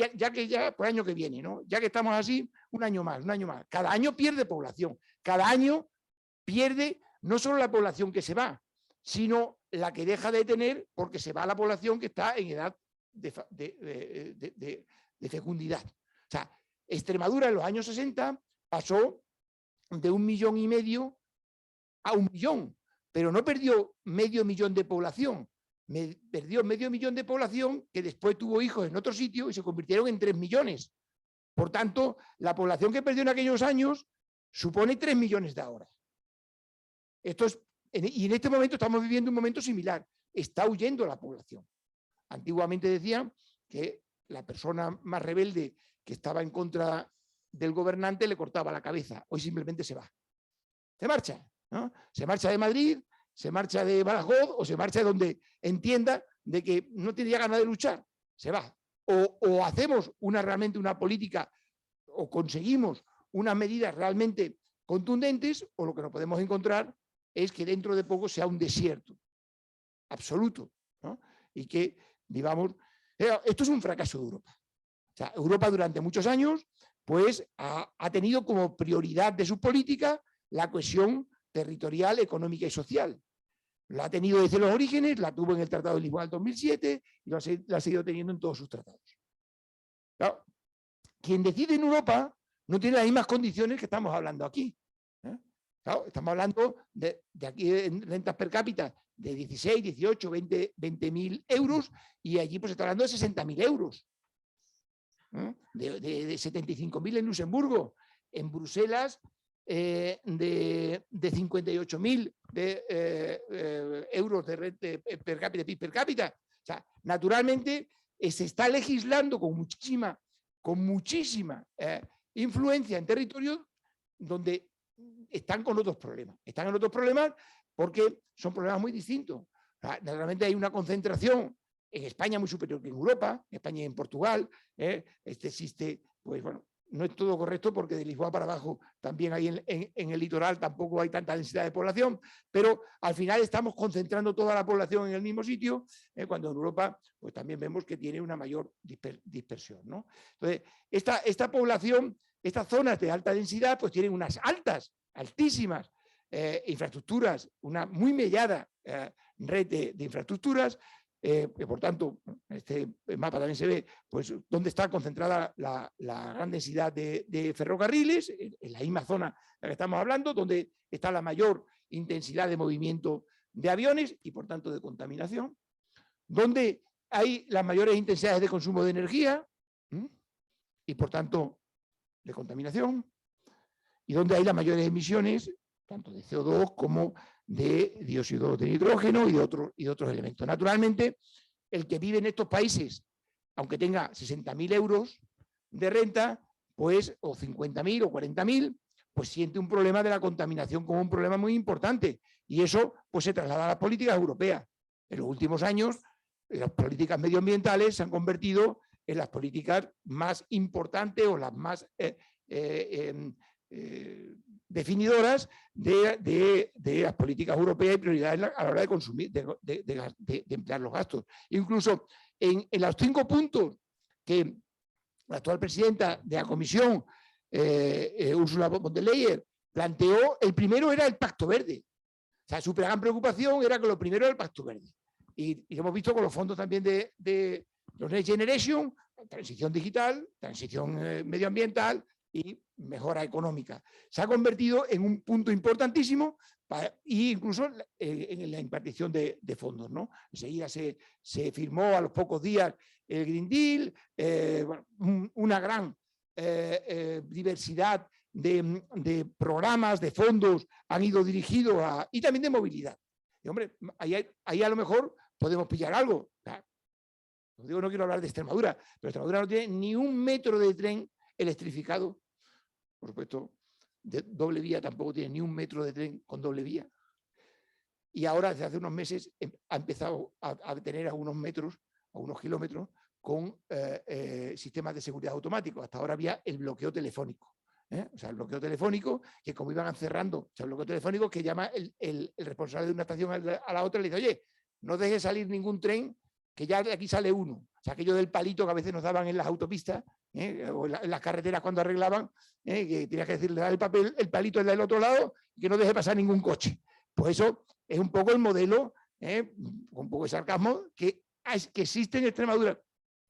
por el año que viene, ¿no? Ya que estamos así, un año más. Cada año pierde población, cada año pierde no solo la población que se va, sino la que deja de tener porque se va la población que está en edad de fecundidad. O sea, Extremadura en los años 60 pasó de 1,5 millones a 1 millón, pero no perdió medio millón de población, perdió medio millón de población que después tuvo hijos en otro sitio y se convirtieron en 3 millones. Por tanto, la población que perdió en aquellos años supone 3 millones de ahora. Y en este momento estamos viviendo un momento similar. Está huyendo la población. Antiguamente decían que la persona más rebelde que estaba en contra del gobernante le cortaba la cabeza. Hoy simplemente se va. Se marcha, ¿no? Se marcha de Madrid, se marcha de Badajoz o se marcha de donde entienda de que no tiene ya ganas de luchar. Se va. O hacemos realmente una política o conseguimos unas medidas realmente contundentes, o lo que nos podemos encontrar es que dentro de poco sea un desierto absoluto, ¿no? Y que vivamos... Esto es un fracaso de Europa. O sea, Europa durante muchos años pues, ha tenido como prioridad de su política la cohesión territorial, económica y social. La ha tenido desde los orígenes, la tuvo en el Tratado de Lisboa del 2007 y la ha seguido teniendo en todos sus tratados. Claro, quien decide en Europa no tiene las mismas condiciones que estamos hablando aquí. Claro, estamos hablando de aquí en rentas per cápita de 16, 18, 20.000 euros y allí pues está hablando de 60.000 euros. De 75.000 en Luxemburgo, en Bruselas de 58.000 euros de renta per cápita, PIB per cápita. O sea, naturalmente se está legislando con muchísima influencia en territorios donde están con otros problemas. Están en otros problemas porque son problemas muy distintos. O sea, naturalmente hay una concentración en España muy superior que en Europa, en España y en Portugal. Existe, pues bueno, no es todo correcto porque de Lisboa para abajo también hay en el litoral tampoco hay tanta densidad de población, pero al final estamos concentrando toda la población en el mismo sitio, cuando en Europa pues también vemos que tiene una mayor dispersión, ¿no? Entonces, esta población, estas zonas de alta densidad pues tienen unas altísimas infraestructuras, una muy mellada red de infraestructuras. Por tanto, en este mapa también se ve pues, dónde está concentrada la gran densidad de ferrocarriles, en la misma zona de la que estamos hablando, donde está la mayor intensidad de movimiento de aviones y, por tanto, de contaminación, donde hay las mayores intensidades de consumo de energía y, por tanto, de contaminación, y donde hay las mayores emisiones, tanto de CO2 como de dióxido de nitrógeno y de otros elementos. Naturalmente, el que vive en estos países, aunque tenga 60.000 euros de renta, pues, o 50.000 o 40.000, pues siente un problema de la contaminación como un problema muy importante. Y eso pues, se traslada a las políticas europeas. En los últimos años, las políticas medioambientales se han convertido en las políticas más importantes o las más definidoras de las políticas europeas y prioridades a la hora de consumir, de emplear los gastos. Incluso en los 5 puntos que la actual presidenta de la Comisión, Ursula von der Leyen, planteó, el primero era el Pacto Verde. O sea, su gran preocupación era que lo primero era el Pacto Verde. Y lo hemos visto con los fondos también de los Next Generation, transición digital, transición medioambiental y mejora económica. Se ha convertido en un punto importantísimo e incluso en la impartición de fondos, ¿no? Enseguida se firmó a los pocos días el Green Deal, una gran diversidad de programas, de fondos han ido dirigidos y también de movilidad. Y hombre, ahí a lo mejor podemos pillar algo. no quiero hablar de Extremadura, pero Extremadura no tiene ni un metro de tren electrificado. Por supuesto, de doble vía tampoco tiene ni un metro de tren con doble vía. Y ahora, desde hace unos meses, ha empezado a tener algunos metros, algunos kilómetros, con sistemas de seguridad automáticos. Hasta ahora había el bloqueo telefónico. O sea, el bloqueo telefónico, que como iban cerrando, o sea, el bloqueo telefónico que llama el responsable de una estación a la otra y le dice, oye, no dejes salir ningún tren, que ya de aquí sale uno. O sea, aquello del palito que a veces nos daban en las autopistas, o en las carreteras cuando arreglaban, que tenías que decirle, dale el palito es del otro lado y que no deje pasar ningún coche. Pues eso es un poco el modelo, un poco de sarcasmo, que existe en Extremadura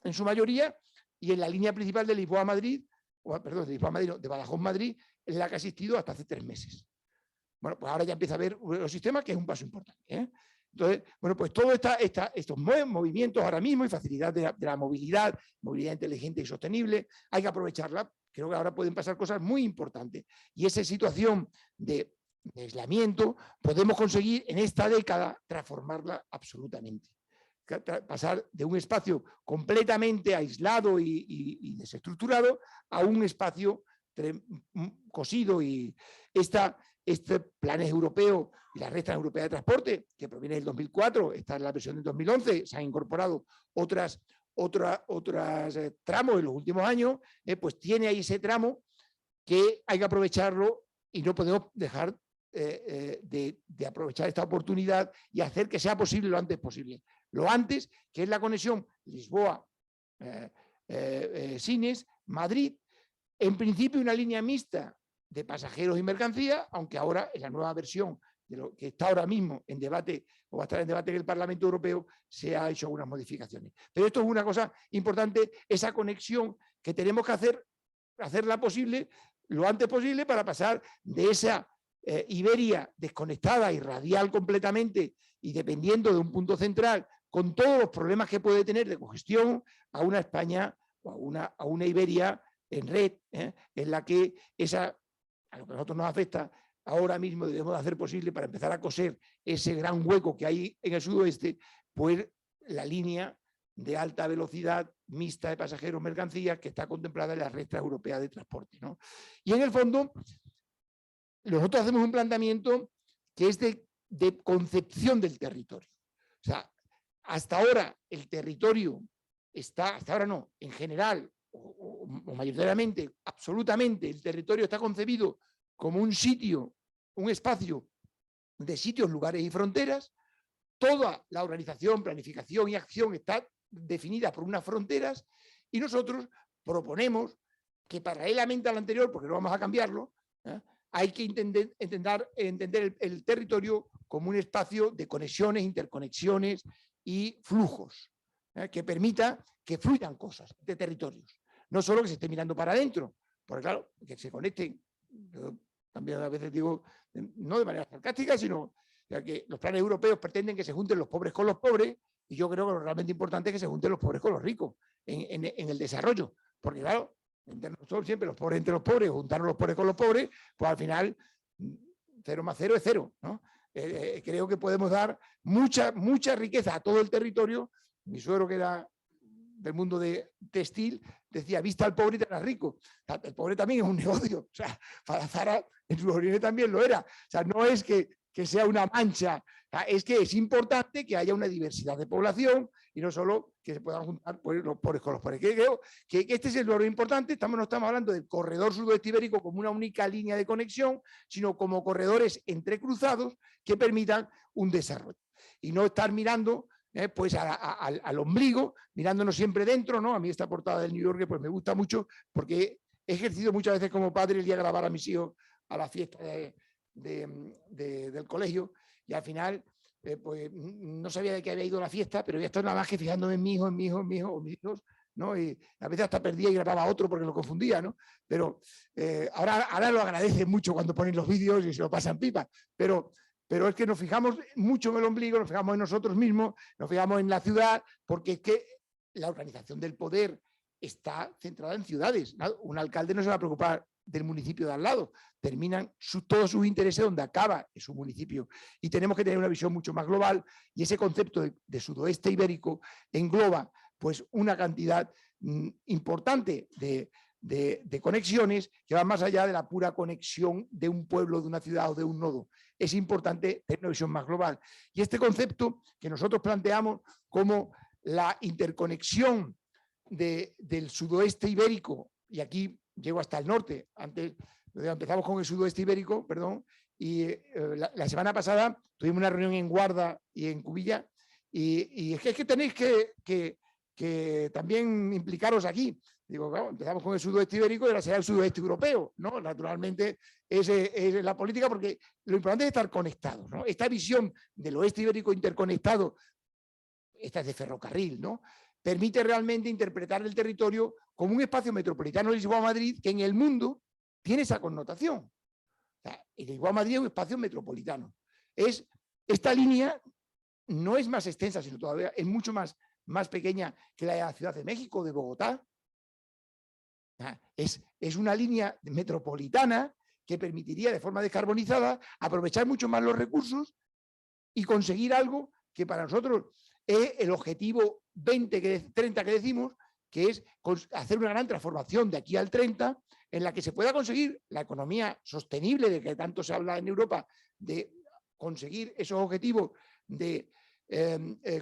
en su mayoría y en la línea principal de Lisboa a Madrid, perdón, de Lisboa a Madrid, no, de Badajoz a Madrid, es la que ha existido hasta hace 3 meses. Bueno, pues ahora ya empieza a haber los sistemas, que es un paso importante. Entonces, bueno, pues todos estos movimientos ahora mismo y facilidad de la movilidad inteligente y sostenible, hay que aprovecharla. Creo que ahora pueden pasar cosas muy importantes. Y esa situación de aislamiento podemos conseguir en esta década transformarla absolutamente. Pasar de un espacio completamente aislado y desestructurado a un espacio cosido. Y este plan europeo y la red transeuropea de transporte, que proviene del 2004, está en la versión del 2011, se han incorporado otras tramos en los últimos años, pues tiene ahí ese tramo que hay que aprovecharlo y no podemos dejar de aprovechar esta oportunidad y hacer que sea posible lo antes posible. Lo antes, que es la conexión Lisboa, Sines, Madrid, en principio una línea mixta de pasajeros y mercancías, aunque ahora en la nueva versión de lo que está ahora mismo en debate o va a estar en debate en el Parlamento Europeo, se ha hecho algunas modificaciones. Pero esto es una cosa importante, esa conexión que tenemos que hacerla posible lo antes posible para pasar de esa Iberia desconectada y radial completamente y dependiendo de un punto central con todos los problemas que puede tener de congestión a una España o a una Iberia en red, en la que a lo que a nosotros nos afecta, ahora mismo debemos hacer posible para empezar a coser ese gran hueco que hay en el sudoeste, pues la línea de alta velocidad mixta de pasajeros mercancías que está contemplada en la red transeuropea de transporte, ¿no? Y en el fondo, nosotros hacemos un planteamiento que es de concepción del territorio. O sea, hasta ahora el territorio está, hasta ahora no, en general, o mayoritariamente, absolutamente, el territorio está concebido como un sitio, un espacio de sitios, lugares y fronteras. Toda la organización, planificación y acción está definida por unas fronteras y nosotros proponemos que paralelamente al anterior, porque no vamos a cambiarlo, hay que entender el territorio como un espacio de conexiones, interconexiones y flujos, que permita que fluyan cosas de territorios. No solo que se esté mirando para adentro, porque claro, que se conecten. Yo también a veces digo, no de manera sarcástica, sino que los planes europeos pretenden que se junten los pobres con los pobres, y yo creo que lo realmente importante es que se junten los pobres con los ricos en el desarrollo. Porque claro, nosotros siempre los pobres entre los pobres, juntarnos los pobres con los pobres, pues al final 0 más 0 es 0, ¿no? Creo que podemos dar mucha riqueza a todo el territorio. Mi suegro, que era del mundo de textil, decía, vista al pobre y te harás rico. El pobre también es un negocio. O sea, para Zara en su origen también lo era. O sea, no es que sea una mancha, es que es importante que haya una diversidad de población y no solo que se puedan juntar los pobres con los pobres. Creo que este es el valor importante. No estamos hablando del corredor sudoeste ibérico como una única línea de conexión, sino como corredores entrecruzados que permitan un desarrollo. Y no estar mirando pues al ombligo, mirándonos siempre dentro, ¿no? A mí esta portada del New Yorker pues me gusta mucho porque he ejercido muchas veces como padre el día de grabar a mis hijos a la fiesta del colegio y al final pues no sabía de qué había ido la fiesta, pero ya estoy nada más que fijándome en mi hijo, o mis hijos, ¿no? Y a veces hasta perdía y grababa otro porque lo confundía, ¿no? Pero ahora lo agradecen mucho cuando ponen los vídeos y se lo pasan pipa, pero es que nos fijamos mucho en el ombligo, nos fijamos en nosotros mismos, nos fijamos en la ciudad, porque es que la organización del poder está centrada en ciudades. Un alcalde no se va a preocupar del municipio de al lado, terminan todos sus intereses donde acaba en su municipio. Y tenemos que tener una visión mucho más global y ese concepto de sudoeste ibérico engloba pues una cantidad importante de conexiones que van más allá de la pura conexión de un pueblo, de una ciudad o de un nodo. Es importante tener una visión más global. Y este concepto que nosotros planteamos como la interconexión del sudoeste ibérico, y aquí llego hasta el norte, antes empezamos con el sudoeste ibérico, perdón, y la semana pasada tuvimos una reunión en Guarda y en Cubilla, y es que tenéis que también implicaros aquí. Digo, claro, empezamos con el sudoeste ibérico y ahora será el sudoeste europeo, ¿no? Naturalmente es la política, porque lo importante es estar conectados, ¿no? Esta visión del oeste ibérico interconectado, esta es de ferrocarril, ¿no? Permite realmente interpretar el territorio como un espacio metropolitano de Lisboa-Madrid que en el mundo tiene esa connotación. O sea, el Lisboa-Madrid es un espacio metropolitano. Esta línea no es más extensa, sino todavía es mucho más pequeña que la de la Ciudad de México o de Bogotá. Es una línea metropolitana que permitiría de forma descarbonizada aprovechar mucho más los recursos y conseguir algo que para nosotros es el objetivo 2030 que decimos, que es hacer una gran transformación de aquí al 30 en la que se pueda conseguir la economía sostenible de que tanto se habla en Europa, de conseguir esos objetivos de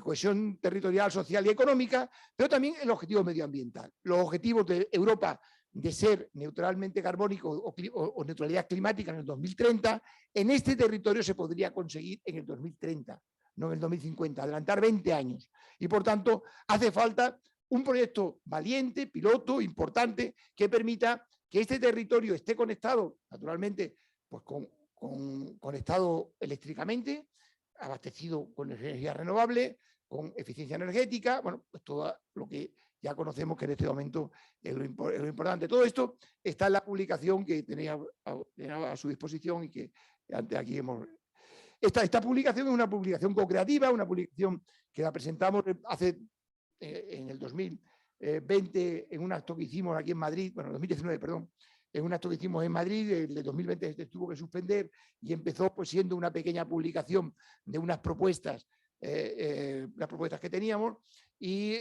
cohesión territorial, social y económica, pero también el objetivo medioambiental. Los objetivos de Europa de ser neutralmente carbónico o neutralidad climática en el 2030, en este territorio se podría conseguir en el 2030, no en el 2050, adelantar 20 años. Y por tanto, hace falta un proyecto valiente, piloto, importante, que permita que este territorio esté conectado, naturalmente, pues conectado eléctricamente, abastecido con energía renovable, con eficiencia energética, bueno, pues todo lo que ya conocemos que en este momento es lo importante. Todo esto está en la publicación que tenía a su disposición y que antes aquí hemos... Esta publicación es una publicación co-creativa, una publicación que la presentamos en el 2020 en un acto que hicimos aquí en Madrid, bueno, 2019, perdón, en un acto que hicimos en Madrid. El de 2020 se tuvo que suspender y empezó pues siendo una pequeña publicación de unas propuestas que teníamos, y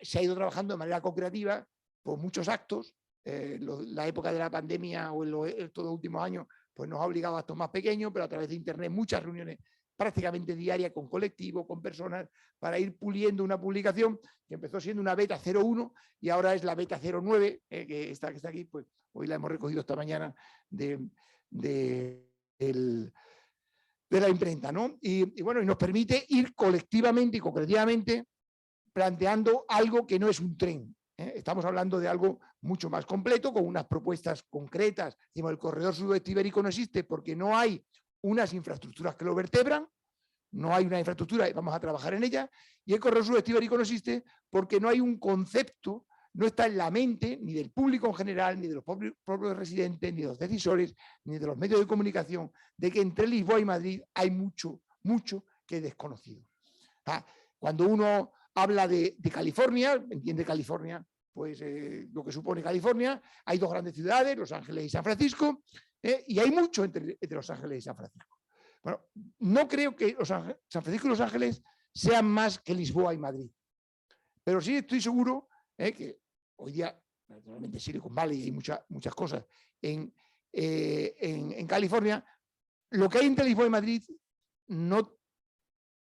se ha ido trabajando de manera co-creativa por muchos actos. La época de la pandemia o estos últimos años pues nos ha obligado a actos más pequeños, pero a través de internet muchas reuniones prácticamente diarias con colectivos, con personas, para ir puliendo una publicación que empezó siendo una beta 01 y ahora es la beta 09, que está aquí, pues hoy la hemos recogido esta mañana de la imprenta, ¿no? Y bueno, y nos permite ir colectivamente y concretivamente planteando algo que no es un tren. Estamos hablando de algo mucho más completo, con unas propuestas concretas. Decimos, el corredor sudoeste ibérico no existe porque no hay unas infraestructuras que lo vertebran, no hay una infraestructura y vamos a trabajar en ella, y el corredor sudoeste ibérico no existe porque no hay un concepto, no está en la mente ni del público en general, ni de los propios residentes, ni de los decisores, ni de los medios de comunicación, de que entre Lisboa y Madrid hay mucho que es desconocido. Cuando uno habla de California, entiende California, pues lo que supone California, hay dos grandes ciudades, Los Ángeles y San Francisco, y hay mucho entre Los Ángeles y San Francisco. Bueno, no creo que San Francisco y Los Ángeles sean más que Lisboa y Madrid, pero sí estoy seguro que hoy día, naturalmente, Silicon Valley hay muchas cosas en California, lo que hay entre Lisboa y Madrid no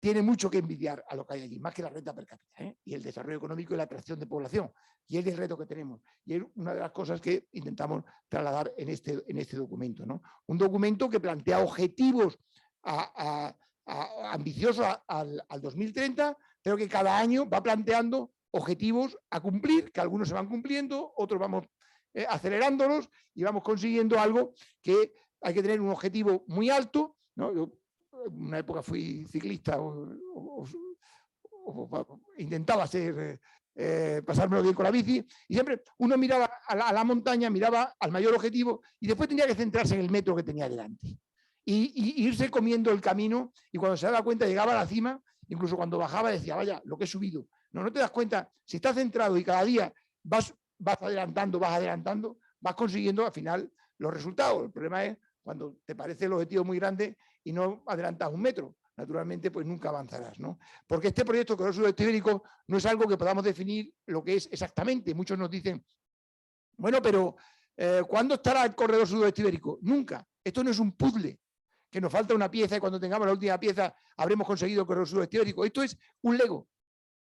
tiene mucho que envidiar a lo que hay allí, más que la renta per cápita, y el desarrollo económico y la atracción de población. Y es el reto que tenemos. Y es una de las cosas que intentamos trasladar en este documento, ¿no? Un documento que plantea objetivos ambiciosos al 2030, pero que cada año va planteando objetivos a cumplir, que algunos se van cumpliendo, otros vamos acelerándolos y vamos consiguiendo algo que hay que tener un objetivo muy alto, ¿no? Yo, en una época fui ciclista o intentaba pasármelo bien con la bici, y siempre uno miraba a la montaña, miraba al mayor objetivo y después tenía que centrarse en el metro que tenía delante y irse comiendo el camino, y cuando se daba cuenta llegaba a la cima, incluso cuando bajaba decía, vaya, lo que he subido. No te das cuenta, si estás centrado y cada día vas adelantando, vas consiguiendo al final los resultados. El problema es cuando te parece el objetivo muy grande y no adelantas un metro. naturalmente, pues nunca avanzarás, ¿no? Porque este proyecto corredor sudoeste ibérico no es algo que podamos definir lo que es exactamente. Muchos nos dicen, bueno, pero ¿cuándo estará el corredor sudoeste ibérico? Nunca. Esto no es un puzzle, que nos falta una pieza y cuando tengamos la última pieza habremos conseguido el corredor sudoeste ibérico. Esto es un Lego.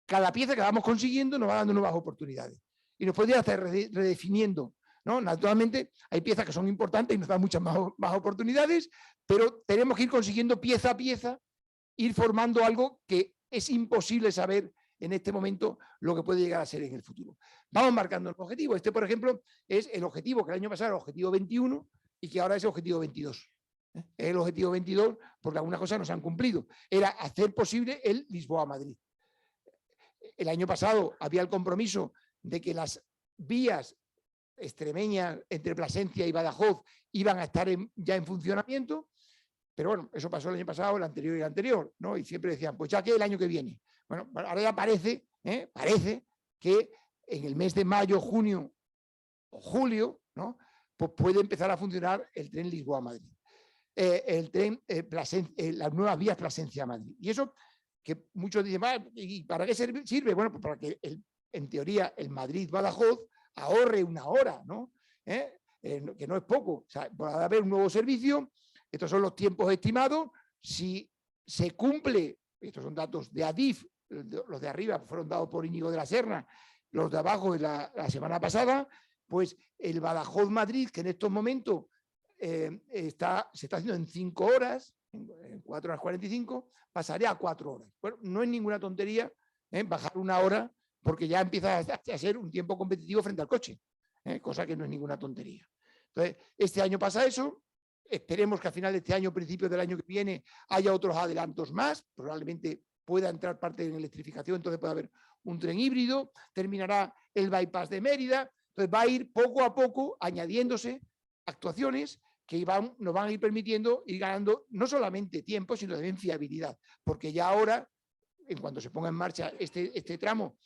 Cada pieza que vamos consiguiendo nos va dando nuevas oportunidades. Y nos podría estar redefiniendo, ¿no? Naturalmente, hay piezas que son importantes y nos dan muchas más oportunidades, pero tenemos que ir consiguiendo pieza a pieza, ir formando algo que es imposible saber en este momento lo que puede llegar a ser en el futuro. Vamos marcando el objetivo. Este, por ejemplo, es el objetivo que el año pasado era el objetivo 21 y que ahora es el objetivo 22. Es el objetivo 22 porque algunas cosas no se han cumplido. Era hacer posible el Lisboa-Madrid. El año pasado había el compromiso de que las vías extremeñas entre Plasencia y Badajoz iban a estar ya en funcionamiento, pero bueno, eso pasó el año pasado, el anterior y el anterior, ¿no? Y siempre decían, pues ya que el año que viene. Bueno, ahora ya parece que en el mes de mayo, junio o julio, ¿no? Pues puede empezar a funcionar el tren Lisboa-Madrid. El tren, las nuevas vías Plasencia-Madrid. Y eso que muchos dicen, ¿y para qué sirve? Bueno, pues para que en teoría el Madrid-Badajoz ahorre una hora, ¿no? Que no es poco. O sea, va a haber un nuevo servicio. Estos son los tiempos estimados. Si se cumple, estos son datos de Adif, los de arriba fueron dados por Íñigo de la Serna, los de abajo de la semana pasada, pues el Badajoz-Madrid, que en estos momentos se está haciendo en 5 horas, en 4 horas 45, pasaría a 4 horas. Bueno, no es ninguna tontería bajar una hora, porque ya empieza a ser un tiempo competitivo frente al coche, cosa que no es ninguna tontería. Entonces, este año pasa eso. Esperemos que a final de este año, principios del año que viene, haya otros adelantos más. Probablemente pueda entrar parte en electrificación, entonces puede haber un tren híbrido. Terminará el bypass de Mérida. Entonces va a ir poco a poco añadiéndose actuaciones que nos van a ir permitiendo ir ganando no solamente tiempo, sino también fiabilidad. Porque ya ahora, en cuanto se ponga en marcha este tramo,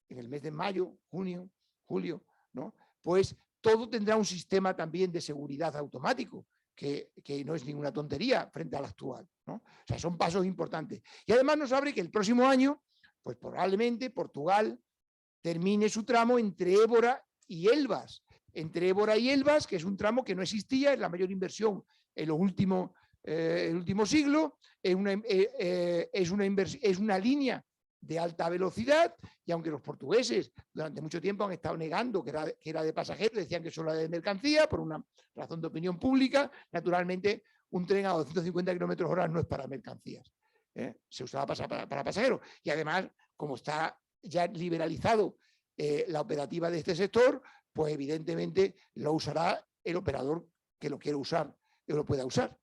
en el mes de mayo, junio, julio, ¿no? Pues todo tendrá un sistema también de seguridad automático, que no es ninguna tontería frente al actual, ¿no? O sea, son pasos importantes. Y además nos abre que el próximo año, pues probablemente Portugal termine su tramo entre Évora y Elvas. Entre Évora y Elvas, que es un tramo que no existía, es la mayor inversión en el último siglo, es una línea de alta velocidad, y aunque los portugueses durante mucho tiempo han estado negando que era de pasajeros, decían que solo era de mercancía, por una razón de opinión pública, naturalmente un tren a 250 km/h no es para mercancías, se usaba para pasajeros. Y además, como está ya liberalizado la operativa de este sector, pues evidentemente lo usará el operador que lo quiera usar, que lo pueda usar.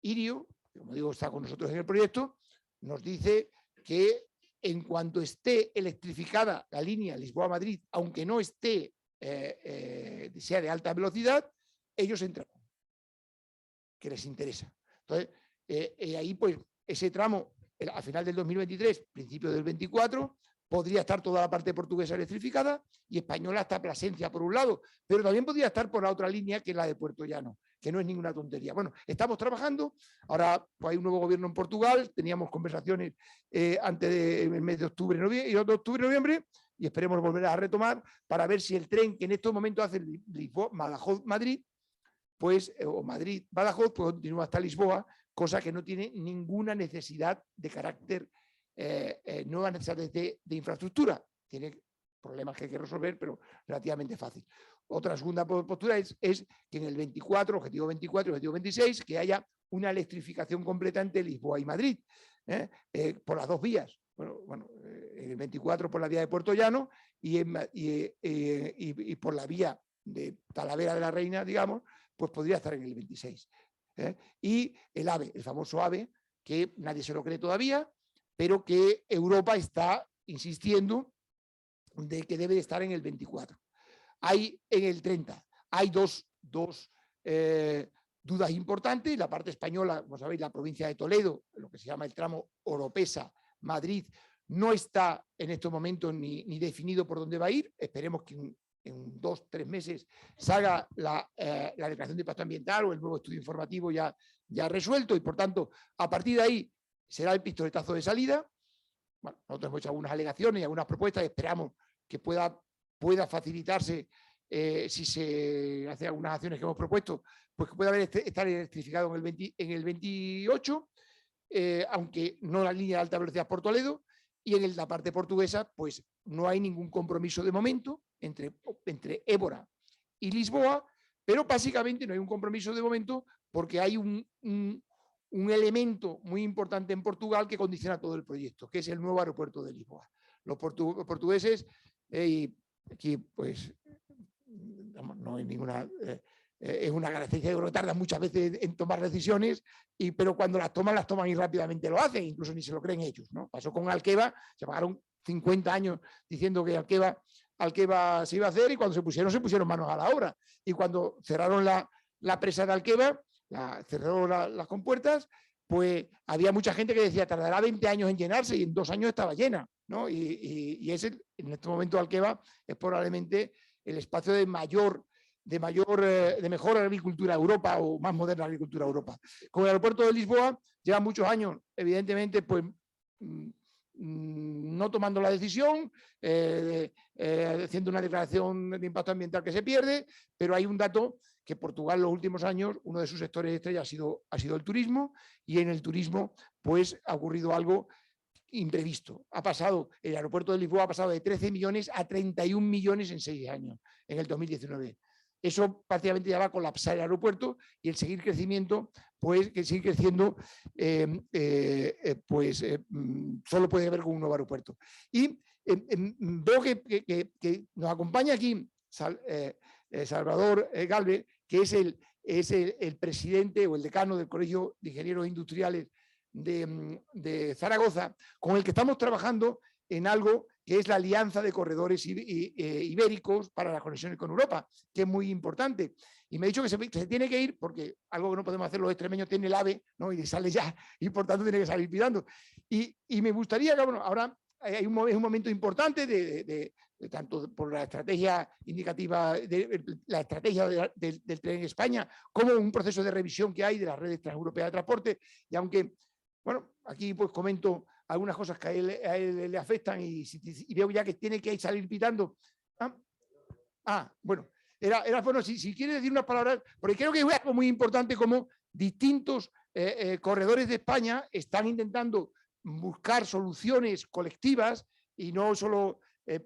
Irio, como digo, está con nosotros en el proyecto, nos dice que en cuanto esté electrificada la línea Lisboa-Madrid, aunque no esté, sea de alta velocidad, ellos entran, que les interesa. Entonces, ahí pues ese tramo, a final del 2023, principio del 24, podría estar toda la parte portuguesa electrificada y española hasta Plasencia por un lado, pero también podría estar por la otra línea, que es la de Puerto Llano, que no es ninguna tontería. Bueno, estamos trabajando, ahora pues, hay un nuevo gobierno en Portugal, teníamos conversaciones antes del mes de octubre, noviembre, y esperemos volver a retomar para ver si el tren que en estos momentos hace Badajoz-Madrid, pues, o Madrid-Badajoz, pues continúa hasta Lisboa, cosa que no tiene ninguna necesidad de carácter, nuevas necesidades de infraestructura. Tiene problemas que hay que resolver, pero relativamente fácil. Otra segunda postura es que en el 24, objetivo 24 y objetivo 26, que haya una electrificación completa entre Lisboa y Madrid, por las dos vías. Bueno, en el 24 por la vía de Puerto Llano y por la vía de Talavera de la Reina, digamos, pues podría estar en el 26. Y el AVE, el famoso AVE, que nadie se lo cree todavía, pero que Europa está insistiendo de que debe de estar en el 24. Hay en el 30, hay dos dudas importantes. La parte española, como sabéis, la provincia de Toledo, lo que se llama el tramo Oropesa-Madrid, no está en estos momentos ni definido por dónde va a ir. Esperemos que en 2 o 3 meses salga la declaración de impacto ambiental o el nuevo estudio informativo ya resuelto, y por tanto, a partir de ahí será el pistoletazo de salida. Bueno, nosotros hemos hecho algunas alegaciones y algunas propuestas y esperamos que pueda facilitarse si se hacen algunas acciones que hemos propuesto, pues que pueda estar electrificado en el 28, aunque no la línea de alta velocidad por Toledo, y en la parte portuguesa pues no hay ningún compromiso de momento entre Évora y Lisboa, pero básicamente no hay un compromiso de momento porque hay un elemento muy importante en Portugal que condiciona todo el proyecto, que es el nuevo aeropuerto de Lisboa. Los portugueses, y aquí pues no hay ninguna... es una característica que tardan muchas veces en tomar decisiones, pero cuando las toman y rápidamente lo hacen, incluso ni se lo creen ellos, ¿no? Pasó con Alqueva, se pagaron 50 años diciendo que Alqueva se iba a hacer y cuando se pusieron manos a la obra. Y cuando cerraron la presa de Alqueva, cerraron las compuertas, pues había mucha gente que decía tardará 20 años en llenarse y en 2 años estaba llena, ¿no? Y en este momento Alqueva es probablemente el espacio de mejor agricultura de Europa o más moderna agricultura de Europa. Con el aeropuerto de Lisboa lleva muchos años, evidentemente, pues no tomando la decisión, haciendo una declaración de impacto ambiental que se pierde, pero hay un dato que Portugal en los últimos años, uno de sus sectores estrella ha sido el turismo, y en el turismo pues ha ocurrido algo imprevisto. El aeropuerto de Lisboa ha pasado de 13 millones a 31 millones en 6 años, en el 2019. Eso prácticamente ya va a colapsar el aeropuerto y el seguir creciendo, solo puede haber con un nuevo aeropuerto. Y veo que nos acompaña aquí Salvador Galve, que es el presidente o el decano del Colegio de Ingenieros Industriales de Zaragoza, con el que estamos trabajando en algo que es la alianza de corredores ibéricos para las conexiones con Europa, que es muy importante. Y me ha dicho que se tiene que ir porque algo que no podemos hacer los extremeños tiene el AVE, ¿no? Y sale ya, y por tanto tiene que salir pitando. Y me gustaría que, bueno, ahora es un momento importante tanto por la estrategia indicativa, la estrategia del tren en España, como un proceso de revisión que hay de las redes transeuropeas de transporte. Y aunque, bueno, aquí pues comento algunas cosas que a él le afectan y veo ya que tiene que salir pitando. Bueno, era bueno, si quiere decir unas palabras, porque creo que es algo muy importante como distintos corredores de España están intentando buscar soluciones colectivas y no solo...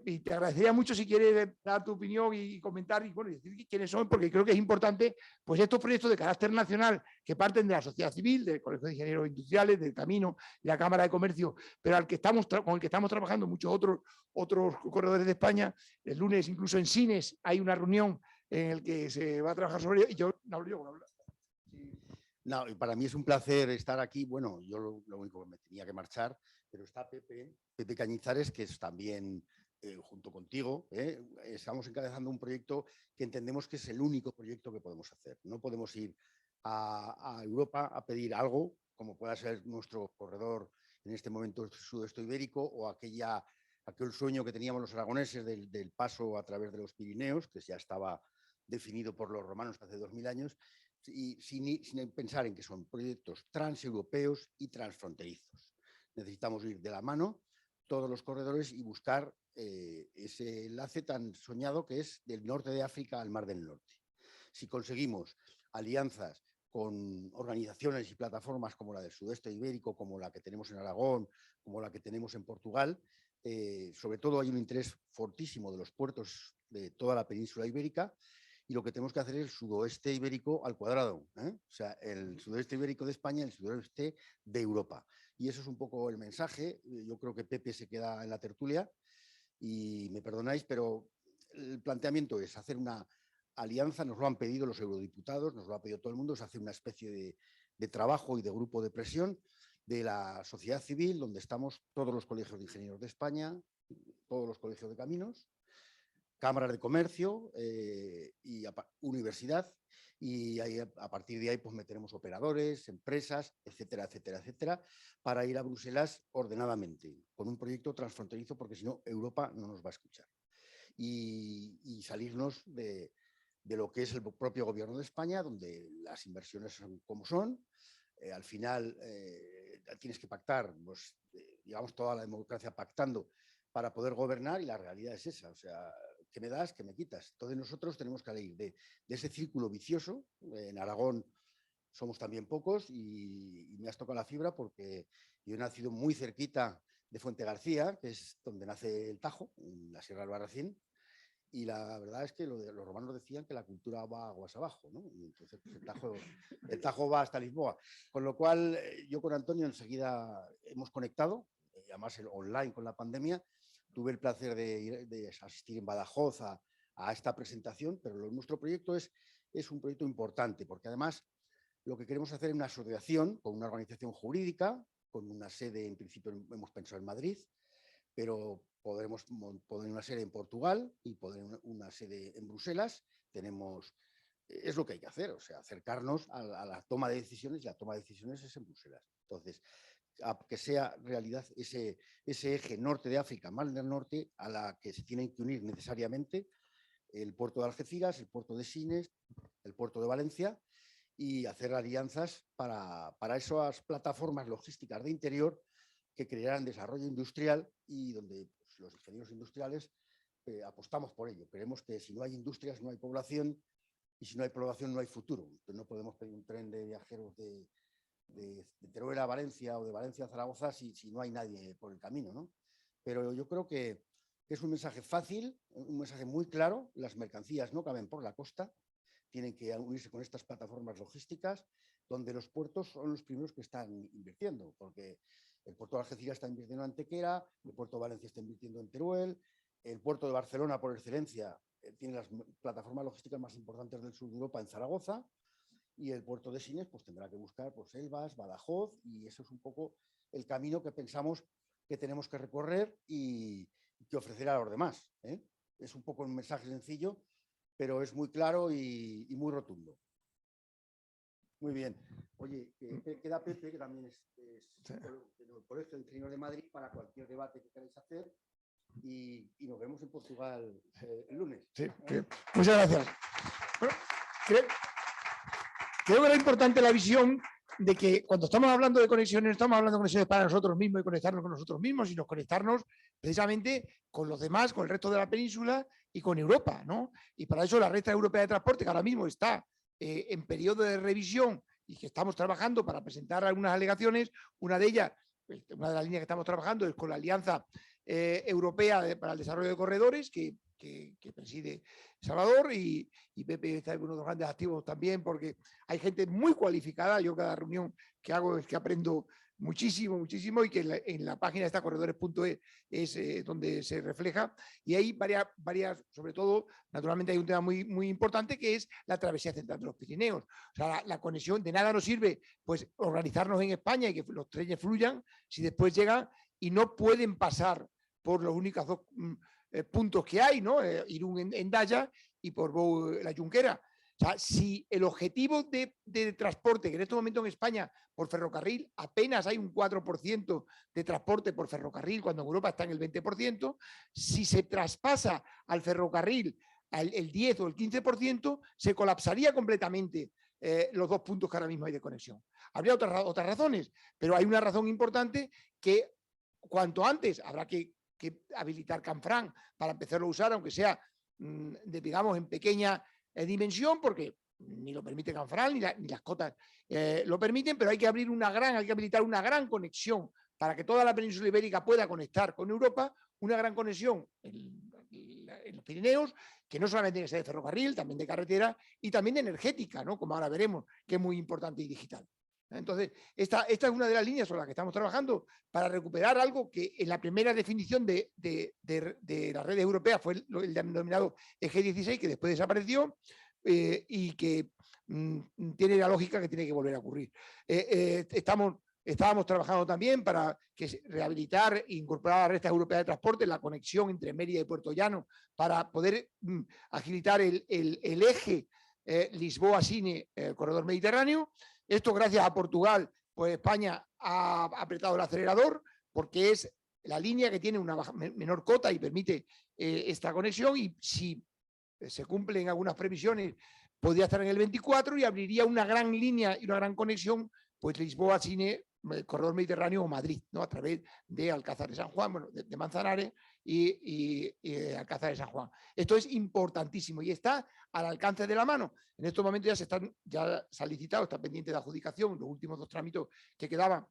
y te agradecería mucho si quieres dar tu opinión y comentar y decir quiénes son, porque creo que es importante pues estos proyectos de carácter nacional que parten de la sociedad civil, del Colegio de Ingenieros Industriales, del Camino, de la Cámara de Comercio, pero con el que estamos trabajando muchos otros corredores de España. El lunes incluso en Sines hay una reunión en la que se va a trabajar sobre ello y yo no hablo. No, y para mí es un placer estar aquí. Bueno, yo lo único que me tenía que marchar, pero está Pepe Cañizares, que es también junto contigo, estamos encabezando un proyecto que entendemos que es el único proyecto que podemos hacer. No podemos ir a Europa a pedir algo, como pueda ser nuestro corredor en este momento sudeste ibérico, o aquel sueño que teníamos los aragoneses del paso a través de los Pirineos, que ya estaba definido por los romanos hace 2000 años, y sin pensar en que son proyectos transeuropeos y transfronterizos. Necesitamos ir de la mano todos los corredores y buscar ese enlace tan soñado que es del norte de África al Mar del Norte. Si conseguimos alianzas con organizaciones y plataformas como la del sudeste ibérico, como la que tenemos en Aragón, como la que tenemos en Portugal, sobre todo hay un interés fortísimo de los puertos de toda la península ibérica, y lo que tenemos que hacer es el sudoeste ibérico al cuadrado, o sea, el sudeste ibérico de España y el sudoeste de Europa. Y eso es un poco el mensaje. Yo creo que Pepe se queda en la tertulia y me perdonáis, pero el planteamiento es hacer una alianza, nos lo han pedido los eurodiputados, nos lo ha pedido todo el mundo, es hacer una especie de trabajo y de grupo de presión de la sociedad civil, donde estamos todos los colegios de ingenieros de España, todos los colegios de caminos, cámaras de comercio y universidad, y ahí, a partir de ahí pues meteremos operadores, empresas, etcétera, etcétera, etcétera, para ir a Bruselas ordenadamente, con un proyecto transfronterizo, porque si no Europa no nos va a escuchar. Y salirnos de lo que es el propio gobierno de España, donde las inversiones son como son. Al final tienes que pactar, pues, digamos, toda la democracia pactando para poder gobernar, y la realidad es esa, o sea, ¿qué me das? ¿Qué me quitas? Entonces nosotros tenemos que salir de ese círculo vicioso. En Aragón somos también pocos y me has tocado la fibra porque yo he nacido muy cerquita de Fuente García, que es donde nace el Tajo, en la Sierra del Barracín, y la verdad es que los romanos decían que la cultura va aguas abajo, ¿no? Y entonces pues, el Tajo va hasta Lisboa. Con lo cual, yo con Antonio enseguida hemos conectado, además online con la pandemia. Tuve el placer de asistir en Badajoz a esta presentación, pero nuestro proyecto es un proyecto importante, porque además lo que queremos hacer es una asociación con una organización jurídica, con una sede, en principio hemos pensado en Madrid, pero podremos poner una sede en Portugal y poner una sede en Bruselas. Es lo que hay que hacer, o sea, acercarnos a la toma de decisiones, y la toma de decisiones es en Bruselas. Entonces, a que sea realidad ese eje norte de África, más del norte, a la que se tienen que unir necesariamente el puerto de Algeciras, el puerto de Sines, el puerto de Valencia, y hacer alianzas para esas plataformas logísticas de interior que crearán desarrollo industrial, y donde pues, los ingenieros industriales apostamos por ello. Creemos que si no hay industrias no hay población, y si no hay población no hay futuro. Entonces no podemos pedir un tren de viajeros de Teruel a Valencia o de Valencia a Zaragoza si no hay nadie por el camino, ¿no? Pero yo creo que es un mensaje fácil, un mensaje muy claro. Las mercancías no caben por la costa, tienen que unirse con estas plataformas logísticas, donde los puertos son los primeros que están invirtiendo, porque el puerto de Algeciras está invirtiendo en Antequera, el puerto de Valencia está invirtiendo en Teruel, el puerto de Barcelona, por excelencia, tiene las plataformas logísticas más importantes del sur de Europa en Zaragoza, y el puerto de Sines pues, tendrá que buscar pues, Elvas, Badajoz, y eso es un poco el camino que pensamos que tenemos que recorrer y que ofrecer a los demás, ¿eh? Es un poco un mensaje sencillo, pero es muy claro y muy rotundo. Muy bien. Oye, queda Pepe, que también es del Colegio de Ingenieros de Madrid, para cualquier debate que queráis hacer, y nos vemos en Portugal el lunes. Sí, muchas gracias. Bueno, creo que era importante la visión de que cuando estamos hablando de conexiones, no estamos hablando de conexiones para nosotros mismos y conectarnos con nosotros mismos, sino conectarnos precisamente con los demás, con el resto de la península y con Europa, ¿no? Y para eso la Red Europea de Transporte, que ahora mismo está en periodo de revisión y que estamos trabajando para presentar algunas alegaciones, una de ellas, una de las líneas que estamos trabajando es con la Alianza Europea para el Desarrollo de Corredores, que preside Salvador, y Pepe está en uno de los grandes activos también, porque hay gente muy cualificada. Yo cada reunión que hago es que aprendo muchísimo, muchísimo, y que en la página esta corredores.es es donde se refleja, y hay varias, sobre todo, naturalmente hay un tema muy, muy importante, que es la travesía central de los Pirineos. O sea, la conexión, de nada nos sirve pues organizarnos en España y que los trenes fluyan si después llegan y no pueden pasar por los únicos dos puntos que hay, ¿no? Irún en Daya y por la Junquera. O sea, si el objetivo de transporte, que en este momento en España por ferrocarril apenas hay un 4% de transporte por ferrocarril, cuando en Europa está en el 20%, si se traspasa al ferrocarril el 10 o el 15%, se colapsaría completamente los dos puntos que ahora mismo hay de conexión. Habría otras razones, pero hay una razón importante, que cuanto antes habrá que habilitar Canfranc para empezarlo a usar, aunque sea, digamos, en pequeña dimensión, porque ni lo permite Canfranc, ni las cotas lo permiten, pero hay que habilitar una gran conexión para que toda la península ibérica pueda conectar con Europa, una gran conexión en los Pirineos, que no solamente tiene que ser de ferrocarril, también de carretera y también de energética, ¿no? Como ahora veremos, que es muy importante, y digital. Entonces, esta es una de las líneas sobre las que estamos trabajando para recuperar algo que en la primera definición de las redes europeas fue el denominado eje 16, que después desapareció, y que tiene la lógica que tiene que volver a ocurrir. Estábamos trabajando también para rehabilitar e incorporar a la Red Europea de Transporte la conexión entre Mérida y Puerto Llano, para poder agilitar el eje Lisboa-Sine, corredor mediterráneo. Esto, gracias a Portugal, pues España ha apretado el acelerador, porque es la línea que tiene una menor cota y permite esta conexión, y si se cumplen algunas previsiones podría estar en el 24 y abriría una gran línea y una gran conexión, pues Lisboa-Sine corredor mediterráneo o Madrid, ¿no? A través de Alcázar de San Juan, bueno, de Manzanares y Alcázar de San Juan. Esto es importantísimo y está al alcance de la mano. En estos momentos ya se ha licitado, está pendiente de adjudicación los últimos 2 trámites que quedaban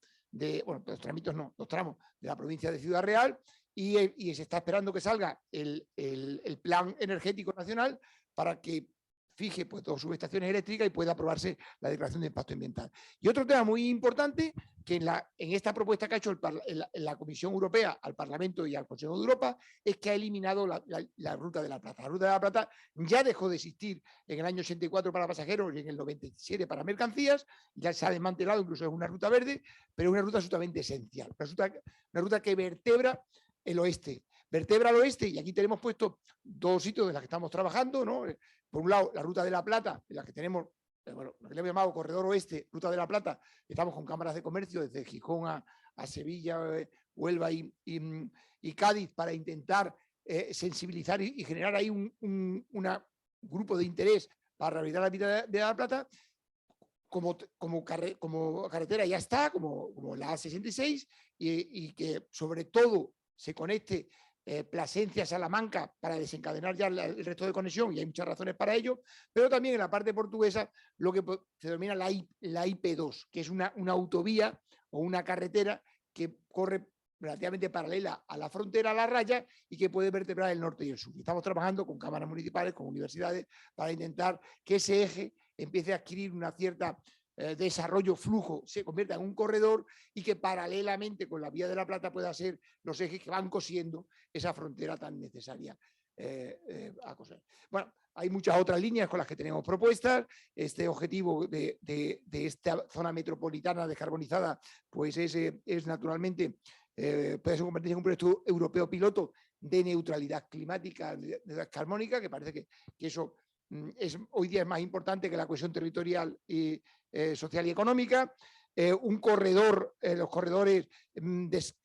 bueno, 2 trámites no, 2 tramos de la provincia de Ciudad Real y se está esperando que salga el plan energético nacional para que fije pues, 2 subestaciones eléctricas y pueda aprobarse la declaración de impacto ambiental. Y otro tema muy importante, que en esta propuesta que ha hecho la Comisión Europea al Parlamento y al Consejo de Europa, es que ha eliminado la Ruta de la Plata. La Ruta de la Plata ya dejó de existir en el año 84 para pasajeros y en el 97 para mercancías, ya se ha desmantelado, incluso es una ruta verde, pero es una ruta absolutamente esencial, una ruta que vertebra el oeste. Vertebra el oeste y aquí tenemos puesto 2 sitios en los que estamos trabajando, ¿no? Por un lado, la Ruta de la Plata, en la que tenemos, bueno, lo que le hemos llamado Corredor Oeste, Ruta de la Plata, estamos con cámaras de comercio desde Gijón a Sevilla, Huelva y Cádiz para intentar sensibilizar y generar ahí un grupo de interés para rehabilitar la vida de la Plata. Como carretera ya está, como la A66, y que sobre todo se conecte Plasencia-Salamanca para desencadenar ya el resto de conexión, y hay muchas razones para ello, pero también en la parte portuguesa lo que se denomina la IP2, que es una autovía o una carretera que corre relativamente paralela a la frontera, a la raya, y que puede vertebrar el norte y el sur. Y estamos trabajando con cámaras municipales, con universidades, para intentar que ese eje empiece a adquirir una cierta desarrollo, flujo, se convierta en un corredor y que paralelamente con la Vía de la Plata pueda ser los ejes que van cosiendo esa frontera tan necesaria a coser. Bueno, hay muchas otras líneas con las que tenemos propuestas. Este objetivo de esta zona metropolitana descarbonizada pues es naturalmente, puede convertirse en un proyecto europeo piloto de neutralidad climática, de descarbónica, que parece que eso hoy día es más importante que la cohesión territorial y social y económica. Un corredor, los corredores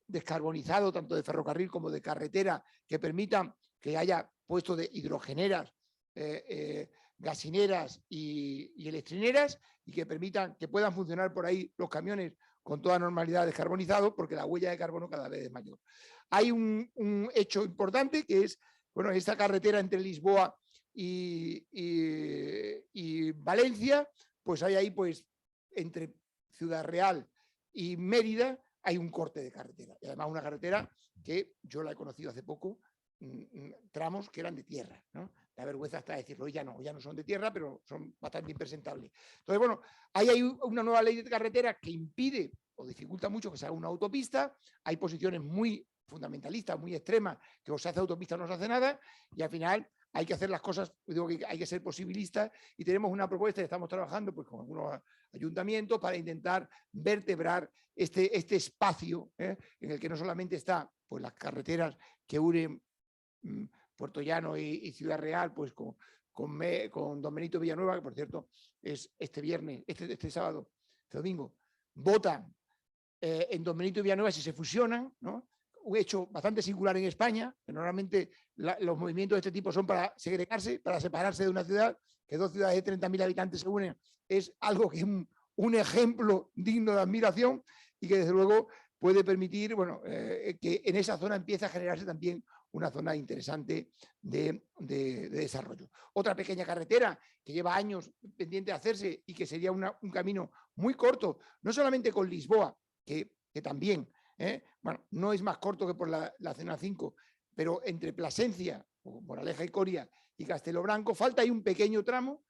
descarbonizados, tanto de ferrocarril como de carretera, que permitan que haya puestos de hidrogeneras, gasineras y electrineras, y que permitan que puedan funcionar por ahí los camiones con toda normalidad descarbonizados, porque la huella de carbono cada vez es mayor. Hay un hecho importante que es, bueno, esta carretera entre Lisboa y Valencia, pues hay ahí, pues, entre Ciudad Real y Mérida, hay un corte de carretera. Y además una carretera que yo la he conocido hace poco, tramos que eran de tierra, ¿no? Da vergüenza hasta decirlo, ya no son de tierra, pero son bastante impresentables. Entonces, bueno, hay una nueva ley de carretera que impide o dificulta mucho que se haga una autopista. Hay posiciones muy fundamentalistas, muy extremas, que o se hace autopista o no se hace nada, y al final hay que hacer las cosas, digo que hay que ser posibilistas, y tenemos una propuesta y estamos trabajando pues, con algunos ayuntamientos para intentar vertebrar este espacio en el que no solamente está pues, las carreteras que unen Puerto Llano y Ciudad Real, pues con Don Benito Villanueva, que por cierto es este viernes, este sábado, este domingo, votan en Don Benito Villanueva si se fusionan, ¿no? Un hecho bastante singular en España, que normalmente los movimientos de este tipo son para segregarse, para separarse de una ciudad, que 2 ciudades de 30.000 habitantes se unen, es algo que es un ejemplo digno de admiración y que desde luego puede permitir, bueno, que en esa zona empiece a generarse también una zona interesante de desarrollo. Otra pequeña carretera que lleva años pendiente de hacerse y que sería un camino muy corto, no solamente con Lisboa, que también, bueno, no es más corto que por la Nacional 5, pero entre Plasencia, Moraleja y Coria y Castelo Branco, falta ahí un pequeño tramo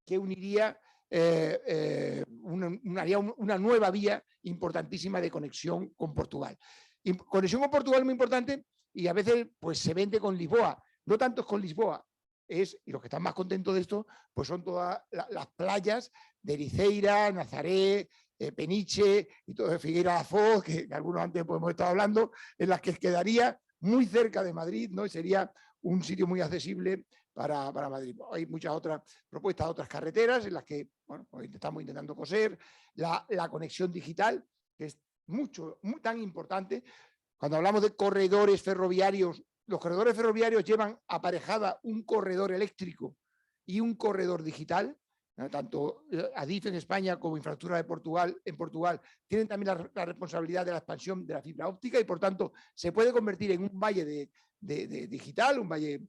que uniría, haría una nueva vía importantísima de conexión con Portugal. Y conexión con Portugal muy importante, y a veces pues se vende con Lisboa, no tanto es con Lisboa, y los que están más contentos de esto, pues son todas las playas de Ericeira, Nazaré, Peniche y todo de Figueira da Foz, que algunos antes pues, hemos estado hablando, en las que quedaría muy cerca de Madrid, ¿no? Y sería un sitio muy accesible para Madrid. Hay muchas otras propuestas, otras carreteras en las que bueno, pues estamos intentando coser, la conexión digital, que es tan importante. Cuando hablamos de corredores ferroviarios, los corredores ferroviarios llevan aparejada un corredor eléctrico y un corredor digital, Tanto Adif en España como Infraestructura de Portugal en Portugal tienen también la responsabilidad de la expansión de la fibra óptica y por tanto se puede convertir en un valle de digital, un valle,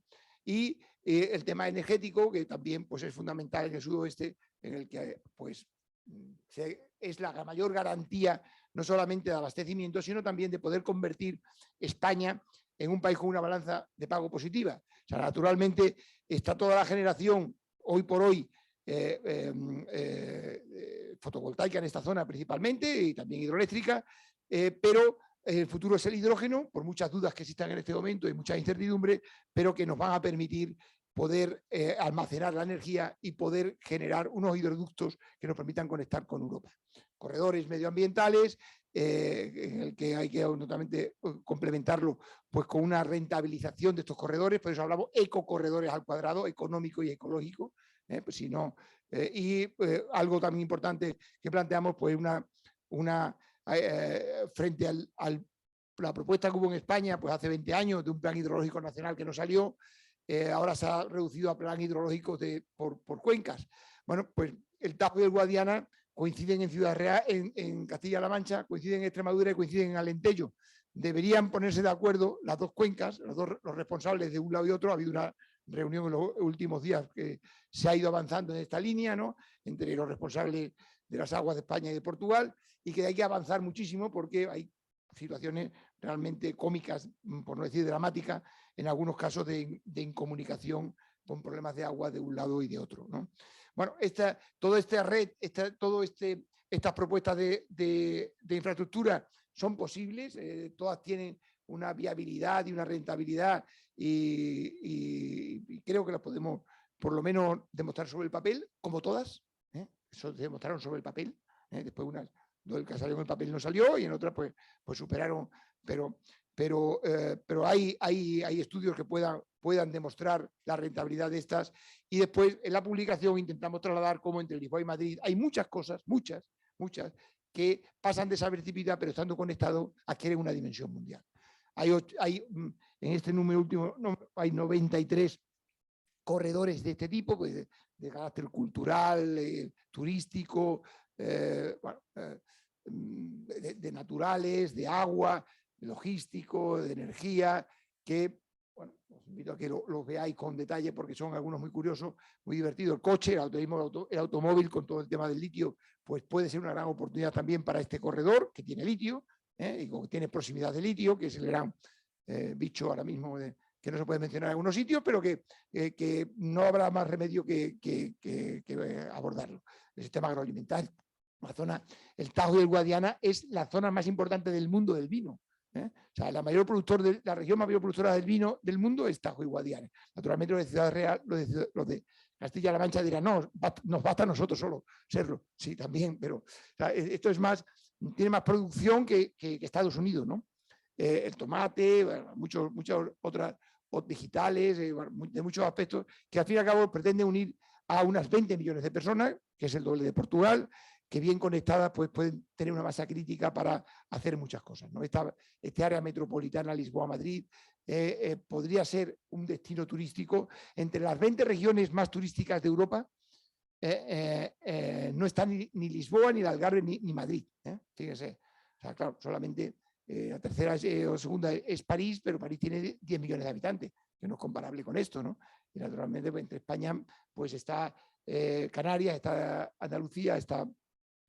y el tema energético que también pues, es fundamental en el sudoeste, en el que pues, es la mayor garantía no solamente de abastecimiento, sino también de poder convertir España en un país con una balanza de pago positiva. O sea, naturalmente está toda la generación hoy por hoy fotovoltaica en esta zona principalmente y también hidroeléctrica, pero el futuro es el hidrógeno, por muchas dudas que existan en este momento y mucha incertidumbre, pero que nos van a permitir poder almacenar la energía y poder generar unos hidroductos que nos permitan conectar con Europa. Corredores medioambientales, en el que hay que notablemente complementarlo pues, con una rentabilización de estos corredores, por eso hablamos ecocorredores al cuadrado, económico y ecológico, pues si no, algo también importante que planteamos, pues frente a la propuesta que hubo en España pues hace 20 años de un plan hidrológico nacional que no salió, ahora se ha reducido a plan hidrológico por cuencas. Bueno, pues el Tajo y el Guadiana coinciden en Ciudad Real, en Castilla-La Mancha, coinciden en Extremadura y coinciden en Alentejo. Deberían ponerse de acuerdo las dos cuencas, los responsables de un lado y otro. Ha habido una reunión en los últimos días que se ha ido avanzando en esta línea, ¿no? Entre los responsables de las aguas de España y de Portugal, y que hay que avanzar muchísimo porque hay situaciones realmente cómicas, por no decir dramáticas, en algunos casos de incomunicación con problemas de agua de un lado y de otro, ¿no? Bueno, toda esta red, estas propuestas de infraestructura son posibles, todas tienen una viabilidad y una rentabilidad y creo que las podemos por lo menos demostrar sobre el papel, como todas, eso se demostraron sobre el papel, después el que salió en el papel no salió y en otras pues superaron, pero hay estudios que puedan demostrar la rentabilidad de estas, y después en la publicación intentamos trasladar cómo entre Lisboa y Madrid hay muchas cosas, muchas, que pasan desapercibidas, pero estando conectados adquieren una dimensión mundial. En este número último hay 93 corredores de este tipo, pues, de carácter cultural, turístico, de naturales, de agua, logístico, de energía, que bueno, os invito a que los veáis con detalle porque son algunos muy curiosos, muy divertidos. El coche, el automóvil con todo el tema del litio, pues puede ser una gran oportunidad también para este corredor que tiene litio, y que tiene proximidad de litio, que es el gran bicho ahora mismo que no se puede mencionar en algunos sitios, pero que no habrá más remedio que abordarlo. El sistema agroalimentario, la zona, el Tajo y el Guadiana es la zona más importante del mundo del vino. O sea, la región mayor productora del vino del mundo es Tajo y Guadiana. Naturalmente los de Ciudad Real, los de Castilla-La Mancha dirán, no, nos basta a nosotros solo serlo. Sí, también, pero o sea, esto es más, tiene más producción que Estados Unidos, ¿no? El tomate, bueno, muchas otras digitales, de muchos aspectos, que al fin y al cabo pretende unir a unas 20 millones de personas, que es el doble de Portugal, que bien conectadas pues pueden tener una masa crítica para hacer muchas cosas, ¿no? Este área metropolitana Lisboa-Madrid podría ser un destino turístico. Entre las 20 regiones más turísticas de Europa no están ni Lisboa, ni el Algarve, ni Madrid. Fíjense, o sea, claro, solamente la tercera o segunda es París, pero París tiene 10 millones de habitantes, que no es comparable con esto, ¿no? Y naturalmente pues, entre España pues está Canarias, está Andalucía, está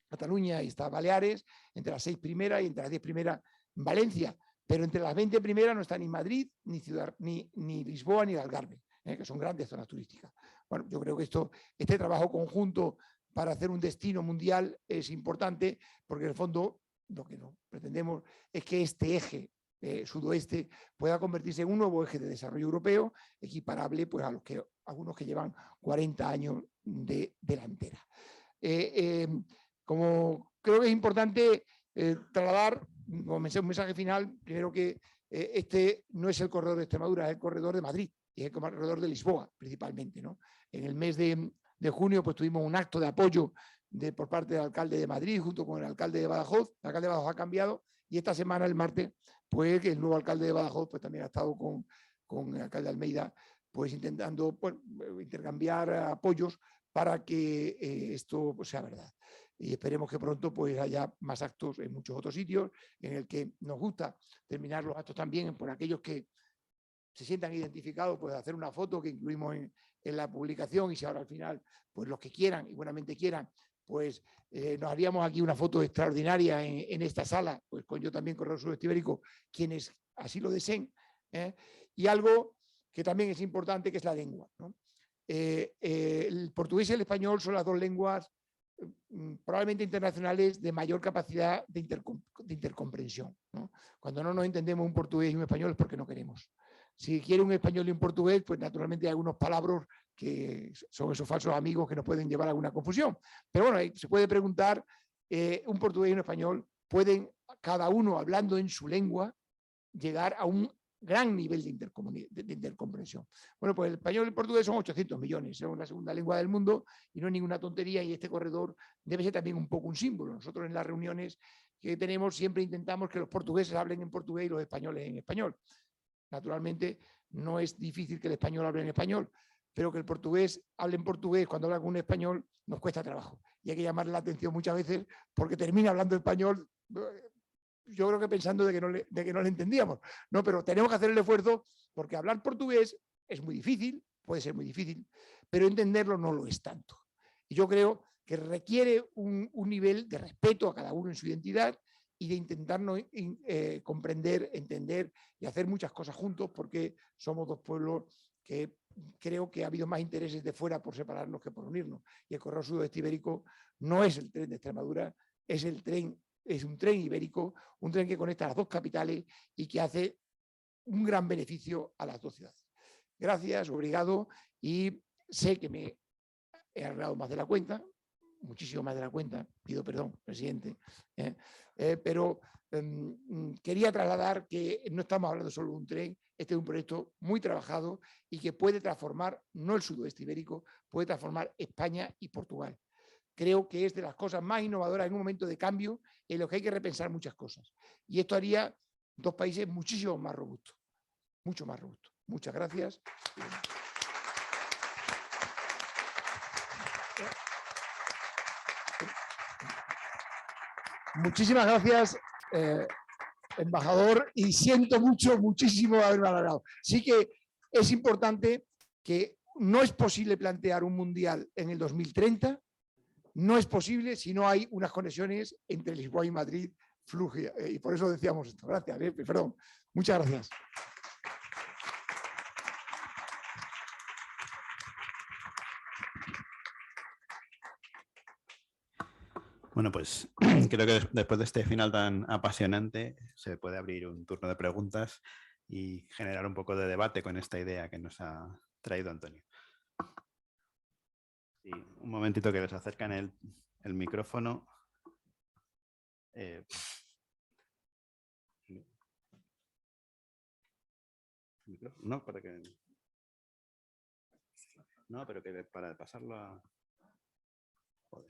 Cataluña y está Baleares, entre las 6 primeras y entre las 10 primeras Valencia, pero entre las 20 primeras no está ni Madrid, ni Lisboa, ni el Algarve, que son grandes zonas turísticas. Bueno, yo creo que este trabajo conjunto para hacer un destino mundial es importante, porque en el fondo lo que no pretendemos es que este eje sudoeste pueda convertirse en un nuevo eje de desarrollo europeo, equiparable pues, a algunos que llevan 40 años de delantera. Como creo que es importante trasladar, como un mensaje final, primero que este no es el corredor de Extremadura, es el corredor de Madrid y es el corredor de Lisboa, principalmente, ¿no? En el mes de junio pues, tuvimos un acto de apoyo por parte del alcalde de Madrid junto con el alcalde de Badajoz. El alcalde de Badajoz ha cambiado y esta semana, el martes, pues el nuevo alcalde de Badajoz pues, también ha estado con el alcalde de Almeida pues intentando pues, intercambiar apoyos para que esto pues, sea verdad. Y esperemos que pronto pues, haya más actos en muchos otros sitios, en el que nos gusta terminar los actos también por aquellos que se sientan identificados, pues hacer una foto que incluimos en la publicación, y si ahora al final, pues los que quieran y buenamente quieran, pues nos haríamos aquí una foto extraordinaria en esta sala, pues con yo también Correo Sudeste Ibérico, quienes así lo deseen. Y algo que también es importante, que es la lengua, ¿no? El portugués y el español son las dos lenguas probablemente internacionales de mayor capacidad de intercomprensión, ¿no? Cuando no nos entendemos un portugués y un español es porque no queremos. Si quiere un español y un portugués, pues naturalmente hay algunos palabras que son esos falsos amigos que nos pueden llevar a alguna confusión. Pero bueno, se puede preguntar, un portugués y un español pueden, cada uno hablando en su lengua, llegar a un gran nivel de intercomprensión. Bueno, pues el español y el portugués son 800 millones, son la segunda lengua del mundo y no es ninguna tontería, y este corredor debe ser también un poco un símbolo. Nosotros en las reuniones que tenemos siempre intentamos que los portugueses hablen en portugués y los españoles en español. Naturalmente no es difícil que el español hable en español, pero que el portugués hable en portugués cuando habla con un español nos cuesta trabajo. Y hay que llamarle la atención muchas veces porque termina hablando español, yo creo que pensando de que no le entendíamos, ¿no? Pero tenemos que hacer el esfuerzo, porque hablar portugués es muy difícil, puede ser muy difícil, pero entenderlo no lo es tanto. Y yo creo que requiere un nivel de respeto a cada uno en su identidad y de intentarnos comprender, entender y hacer muchas cosas juntos, porque somos dos pueblos que creo que ha habido más intereses de fuera por separarnos que por unirnos. Y el Correo Sudeste Ibérico no es el tren de Extremadura, es un tren ibérico, un tren que conecta las dos capitales y que hace un gran beneficio a las dos ciudades. Gracias, obrigado, y sé que me he alargado más de la cuenta, muchísimo más de la cuenta, pido perdón, presidente, pero quería trasladar que no estamos hablando solo de un tren, este es un proyecto muy trabajado y que puede transformar, no el sudoeste ibérico, puede transformar España y Portugal. Creo que es de las cosas más innovadoras en un momento de cambio en los que hay que repensar muchas cosas. Y esto haría dos países muchísimo más robustos, mucho más robustos. Muchas gracias. Muchísimas gracias, embajador, y siento muchísimo haberme alargado. Sí que es importante que no es posible plantear un mundial en el 2030, no es posible si no hay unas conexiones entre Lisboa y Madrid fluye, y por eso decíamos esto. Gracias, perdón. Muchas gracias. Bueno, pues creo que después de este final tan apasionante se puede abrir un turno de preguntas y generar un poco de debate con esta idea que nos ha traído Antonio. Sí, un momentito que les acercan el micrófono. No, para que... No, pero que para pasarlo a... Joder.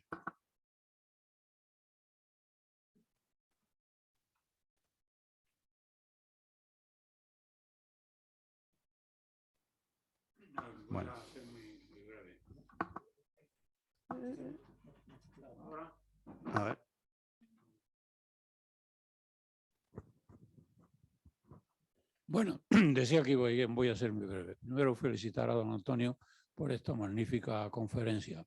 Bueno. A ver. Bueno, decía que voy a ser muy breve. Primero, felicitar a don Antonio por esta magnífica conferencia,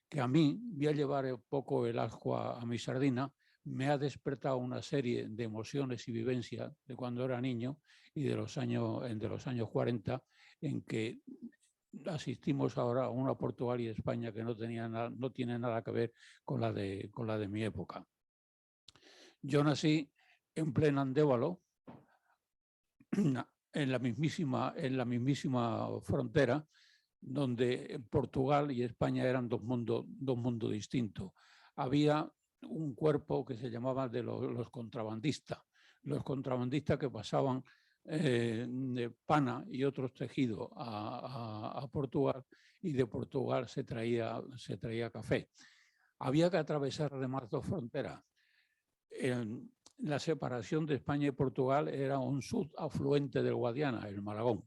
que a mí, voy a llevar un poco el ascua a mi sardina, me ha despertado una serie de emociones y vivencias de cuando era niño y de los años 40, en que asistimos ahora a una Portugal y España que no tiene nada que ver con la de mi época. Yo nací en pleno Andévalo, en la mismísima frontera, donde Portugal y España eran dos mundos distintos. Había un cuerpo que se llamaba de los contrabandistas que pasaban de pana y otros tejidos a Portugal, y de Portugal se traía café. Había que atravesar además dos fronteras. La separación de España y Portugal era un subafluente del Guadiana, el Malagón.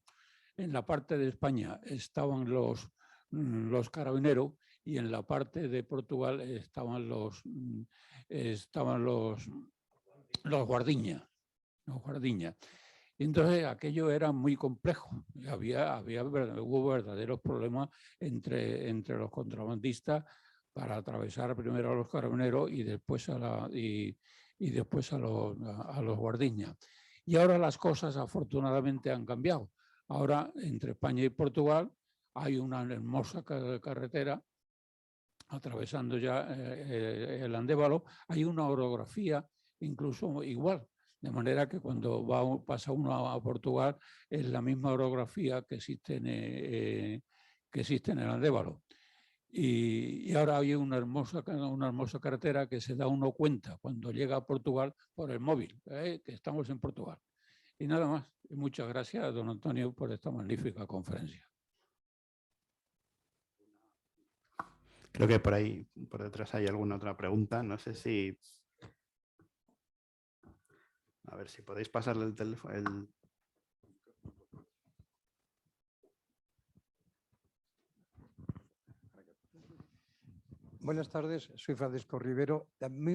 En la parte de España estaban los carabineros y en la parte de Portugal estaban los guardiñas. Los guardiñas. Y entonces aquello era muy complejo. Hubo verdaderos problemas entre los contrabandistas para atravesar primero a los carabineros y después después a los guardiñas. Y ahora las cosas afortunadamente han cambiado. Ahora entre España y Portugal hay una hermosa carretera atravesando ya el Andévalo. Hay una orografía incluso igual. De manera que cuando pasa uno a Portugal es la misma orografía que existe en el Andévalo. Y ahora hay una hermosa carretera que se da uno cuenta cuando llega a Portugal por el móvil, que estamos en Portugal. Y nada más. Y muchas gracias, don Antonio, por esta magnífica conferencia. Creo que por ahí, por detrás hay alguna otra pregunta. No sé si... A ver si podéis pasarle el teléfono. Buenas tardes, soy Francisco Rivero.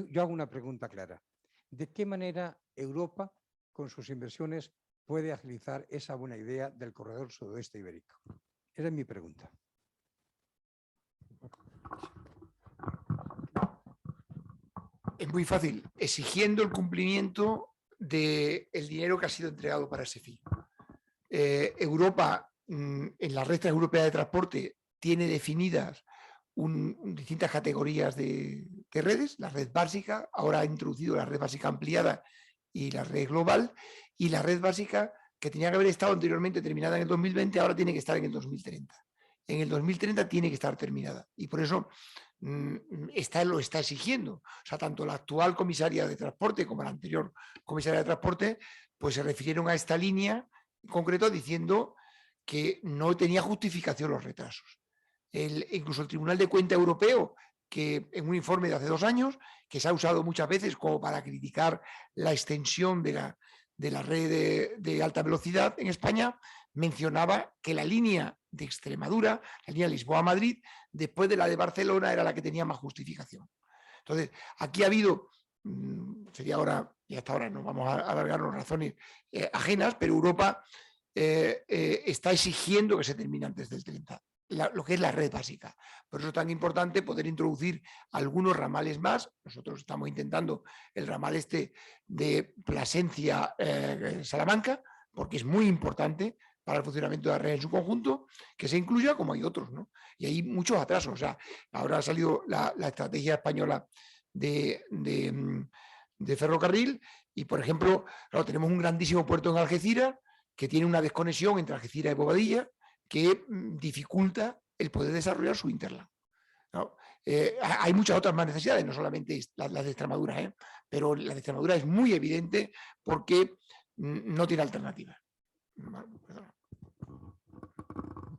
Yo hago una pregunta clara. ¿De qué manera Europa, con sus inversiones, puede agilizar esa buena idea del corredor sudoeste ibérico? Esa es mi pregunta. Es muy fácil, exigiendo el cumplimiento del dinero que ha sido entregado para ese fin. Europa, en la red transeuropea de transporte, tiene definidas distintas categorías de redes, la red básica, ahora ha introducido la red básica ampliada y la red global, y la red básica que tenía que haber estado anteriormente terminada en el 2020, ahora tiene que estar en el 2030. En el 2030 tiene que estar terminada, y por eso lo está exigiendo. O sea, tanto la actual comisaria de transporte como la anterior comisaria de transporte, pues se refirieron a esta línea en concreto diciendo que no tenía justificación los retrasos. Incluso el Tribunal de Cuentas Europeo, que en un informe de hace 2 años, que se ha usado muchas veces como para criticar la extensión de la red de alta velocidad en España, mencionaba que la línea de Extremadura, la línea Lisboa-Madrid, después de la de Barcelona, era la que tenía más justificación. Entonces, aquí ha habido, sería ahora, y hasta ahora no vamos a alargarnos razones ajenas, pero Europa está exigiendo que se termine antes del 30. Lo que es la red básica. Por eso es tan importante poder introducir algunos ramales más. Nosotros estamos intentando el ramal este de Plasencia-Salamanca, porque es muy importante para el funcionamiento de la red en su conjunto, que se incluya, como hay otros, ¿no? Y hay muchos atrasos. O sea, ahora ha salido la estrategia española de ferrocarril y, por ejemplo, claro, tenemos un grandísimo puerto en Algeciras que tiene una desconexión entre Algeciras y Bobadilla que dificulta el poder desarrollar su Interland, ¿no? Hay muchas otras más necesidades, no solamente las de Extremadura, pero la de Extremadura es muy evidente porque no tiene alternativa.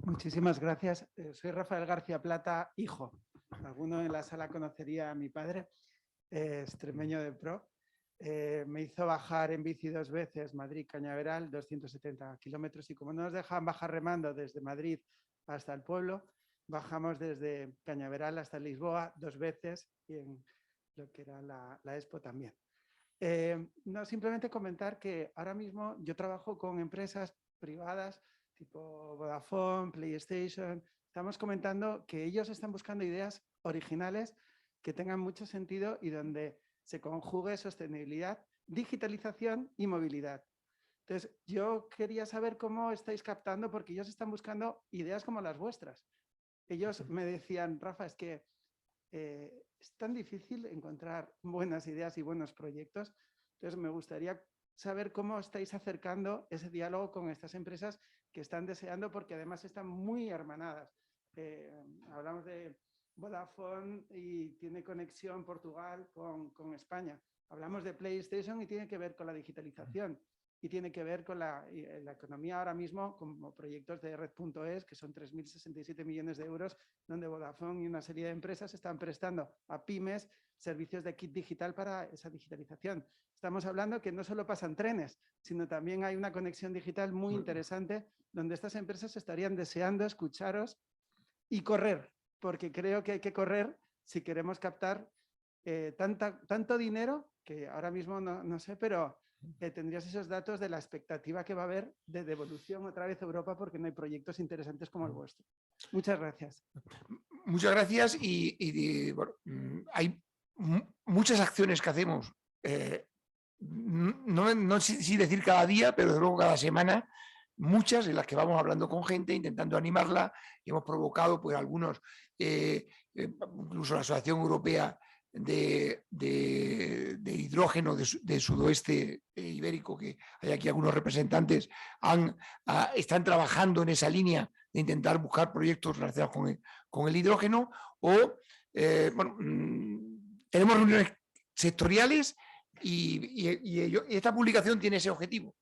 Muchísimas gracias. Soy Rafael García Plata, hijo. Alguno en la sala conocería a mi padre, extremeño de pro. Me hizo bajar en bici 2 veces Madrid-Cañaveral, 270 kilómetros, y como no nos dejaban bajar remando desde Madrid hasta el pueblo, bajamos desde Cañaveral hasta Lisboa 2 veces y en lo que era la Expo también. No, simplemente comentar que ahora mismo yo trabajo con empresas privadas tipo Vodafone, PlayStation. Estamos comentando que ellos están buscando ideas originales que tengan mucho sentido y donde se conjugue sostenibilidad, digitalización y movilidad. Entonces, yo quería saber cómo estáis captando, porque ellos están buscando ideas como las vuestras. Ellos me decían, Rafa, es que es tan difícil encontrar buenas ideas y buenos proyectos. Entonces, me gustaría saber cómo estáis acercando ese diálogo con estas empresas que están deseando, porque además están muy hermanadas. Hablamos de Vodafone y tiene conexión Portugal con España. Hablamos de PlayStation y tiene que ver con la digitalización y tiene que ver con la economía ahora mismo, como proyectos de Red.es, que son 3.067 millones de euros, donde Vodafone y una serie de empresas están prestando a pymes servicios de kit digital para esa digitalización. Estamos hablando que no solo pasan trenes, sino también hay una conexión digital muy interesante donde estas empresas estarían deseando escucharos y correr porque creo que hay que correr si queremos captar tanto dinero, que ahora mismo no sé, pero tendrías esos datos de la expectativa que va a haber de devolución otra vez a Europa, porque no hay proyectos interesantes como el vuestro. Muchas gracias. Muchas gracias bueno, hay muchas acciones que hacemos, no sé decir cada día, pero desde luego cada semana, muchas en las que vamos hablando con gente, intentando animarla, y hemos provocado pues algunos, incluso la Asociación Europea de hidrógeno del sudoeste ibérico, que hay aquí algunos representantes, están trabajando en esa línea de intentar buscar proyectos relacionados con el hidrógeno, o bueno, tenemos reuniones sectoriales y esta publicación tiene ese objetivo,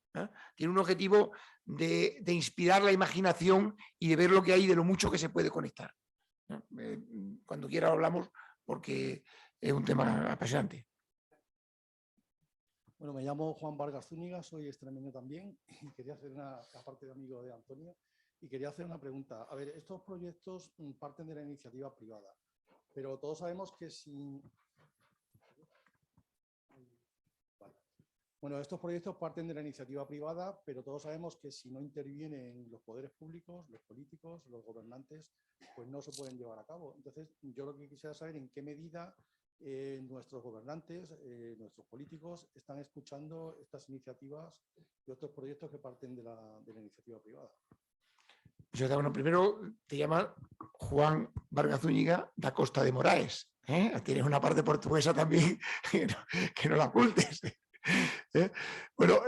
tiene un objetivo de inspirar la imaginación y de ver lo que hay, de lo mucho que se puede conectar. Cuando quiera hablamos, porque es un tema apasionante. Bueno, me llamo Juan Vargas Zúñiga, soy extremeño también, y quería hacer aparte de amigo de Antonio, y quería hacer una pregunta. A ver, estos proyectos parten de la iniciativa privada, pero todos sabemos que si... Bueno, estos proyectos parten de la iniciativa privada, pero todos sabemos que si no intervienen los poderes públicos, los políticos, los gobernantes, pues no se pueden llevar a cabo. Entonces, yo lo que quisiera saber en qué medida nuestros gobernantes, nuestros políticos, están escuchando estas iniciativas y otros proyectos que parten de la iniciativa privada. Bueno, primero te llama Juan Vargas Zúñiga da Costa de Moraes. Tienes una parte portuguesa también que no la ocultes. Bueno,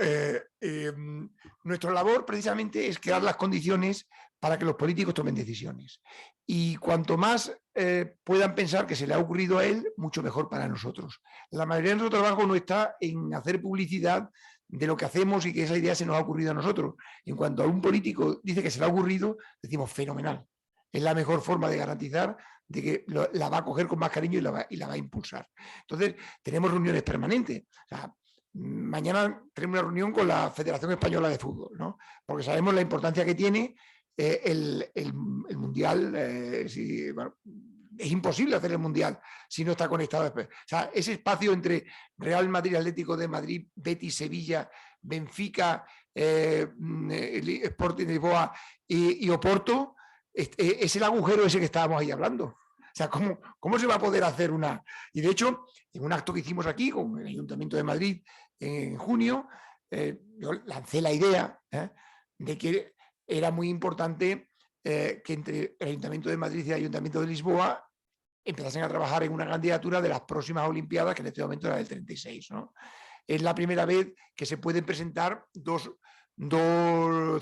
nuestra labor precisamente es crear las condiciones para que los políticos tomen decisiones. Y cuanto más puedan pensar que se le ha ocurrido a él, mucho mejor para nosotros. La mayoría de nuestro trabajo no está en hacer publicidad de lo que hacemos y que esa idea se nos ha ocurrido a nosotros. En cuanto a un político dice que se le ha ocurrido, decimos fenomenal. Es la mejor forma de garantizar de que la va a coger con más cariño y la va a impulsar. Entonces, tenemos reuniones permanentes. O sea, mañana tenemos una reunión con la Federación Española de Fútbol, ¿no? Porque sabemos la importancia que tiene el Mundial. Bueno, es imposible hacer el Mundial si no está conectado. O sea, ese espacio entre Real Madrid, Atlético de Madrid, Betis, Sevilla, Benfica, Sporting de Lisboa y Oporto, es el agujero ese que estábamos ahí hablando. O sea, ¿cómo se va a poder hacer una...? Y de hecho, en un acto que hicimos aquí con el Ayuntamiento de Madrid en junio, yo lancé la idea de que era muy importante que entre el Ayuntamiento de Madrid y el Ayuntamiento de Lisboa empezasen a trabajar en una candidatura de las próximas Olimpiadas, que en este momento era del 36, ¿no? Es la primera vez que se pueden presentar dos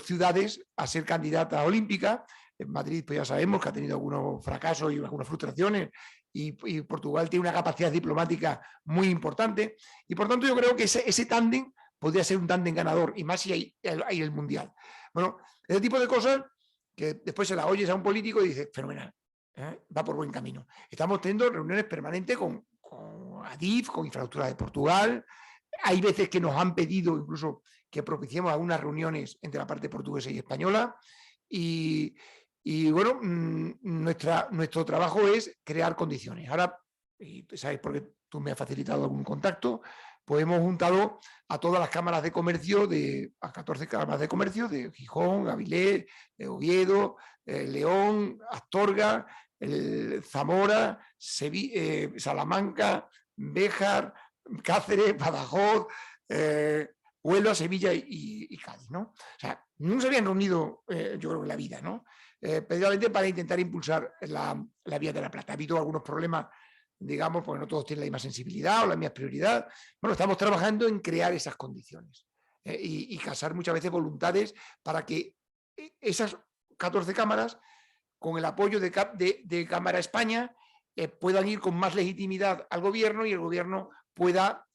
ciudades a ser candidatas olímpicas. En Madrid, pues ya sabemos que ha tenido algunos fracasos y algunas frustraciones, y Portugal tiene una capacidad diplomática muy importante, y por tanto yo creo que ese tándem podría ser un tándem ganador, y más si hay el Mundial. Bueno, ese tipo de cosas que después se las oyes a un político y dices, fenomenal, va por buen camino. Estamos teniendo reuniones permanentes con Adif, con Infraestructuras de Portugal. Hay veces que nos han pedido incluso que propiciemos algunas reuniones entre la parte portuguesa y española, y bueno, nuestro trabajo es crear condiciones. Ahora, ¿sabes? Porque tú me has facilitado algún contacto, pues hemos juntado a todas las cámaras de comercio, a 14 cámaras de comercio de Gijón, Avilés, Oviedo, León, Astorga, Zamora, Salamanca, Béjar, Cáceres, Badajoz, Huelva, Sevilla y Cádiz, ¿no? O sea, no se habían reunido, yo creo, en la vida, ¿no? Precisamente para intentar impulsar la Vía de la Plata. Ha habido algunos problemas, digamos, porque no todos tienen la misma sensibilidad o la misma prioridad. Bueno, estamos trabajando en crear esas condiciones y casar muchas veces voluntades para que esas 14 cámaras, con el apoyo de Cámara España, puedan ir con más legitimidad al gobierno y el gobierno pueda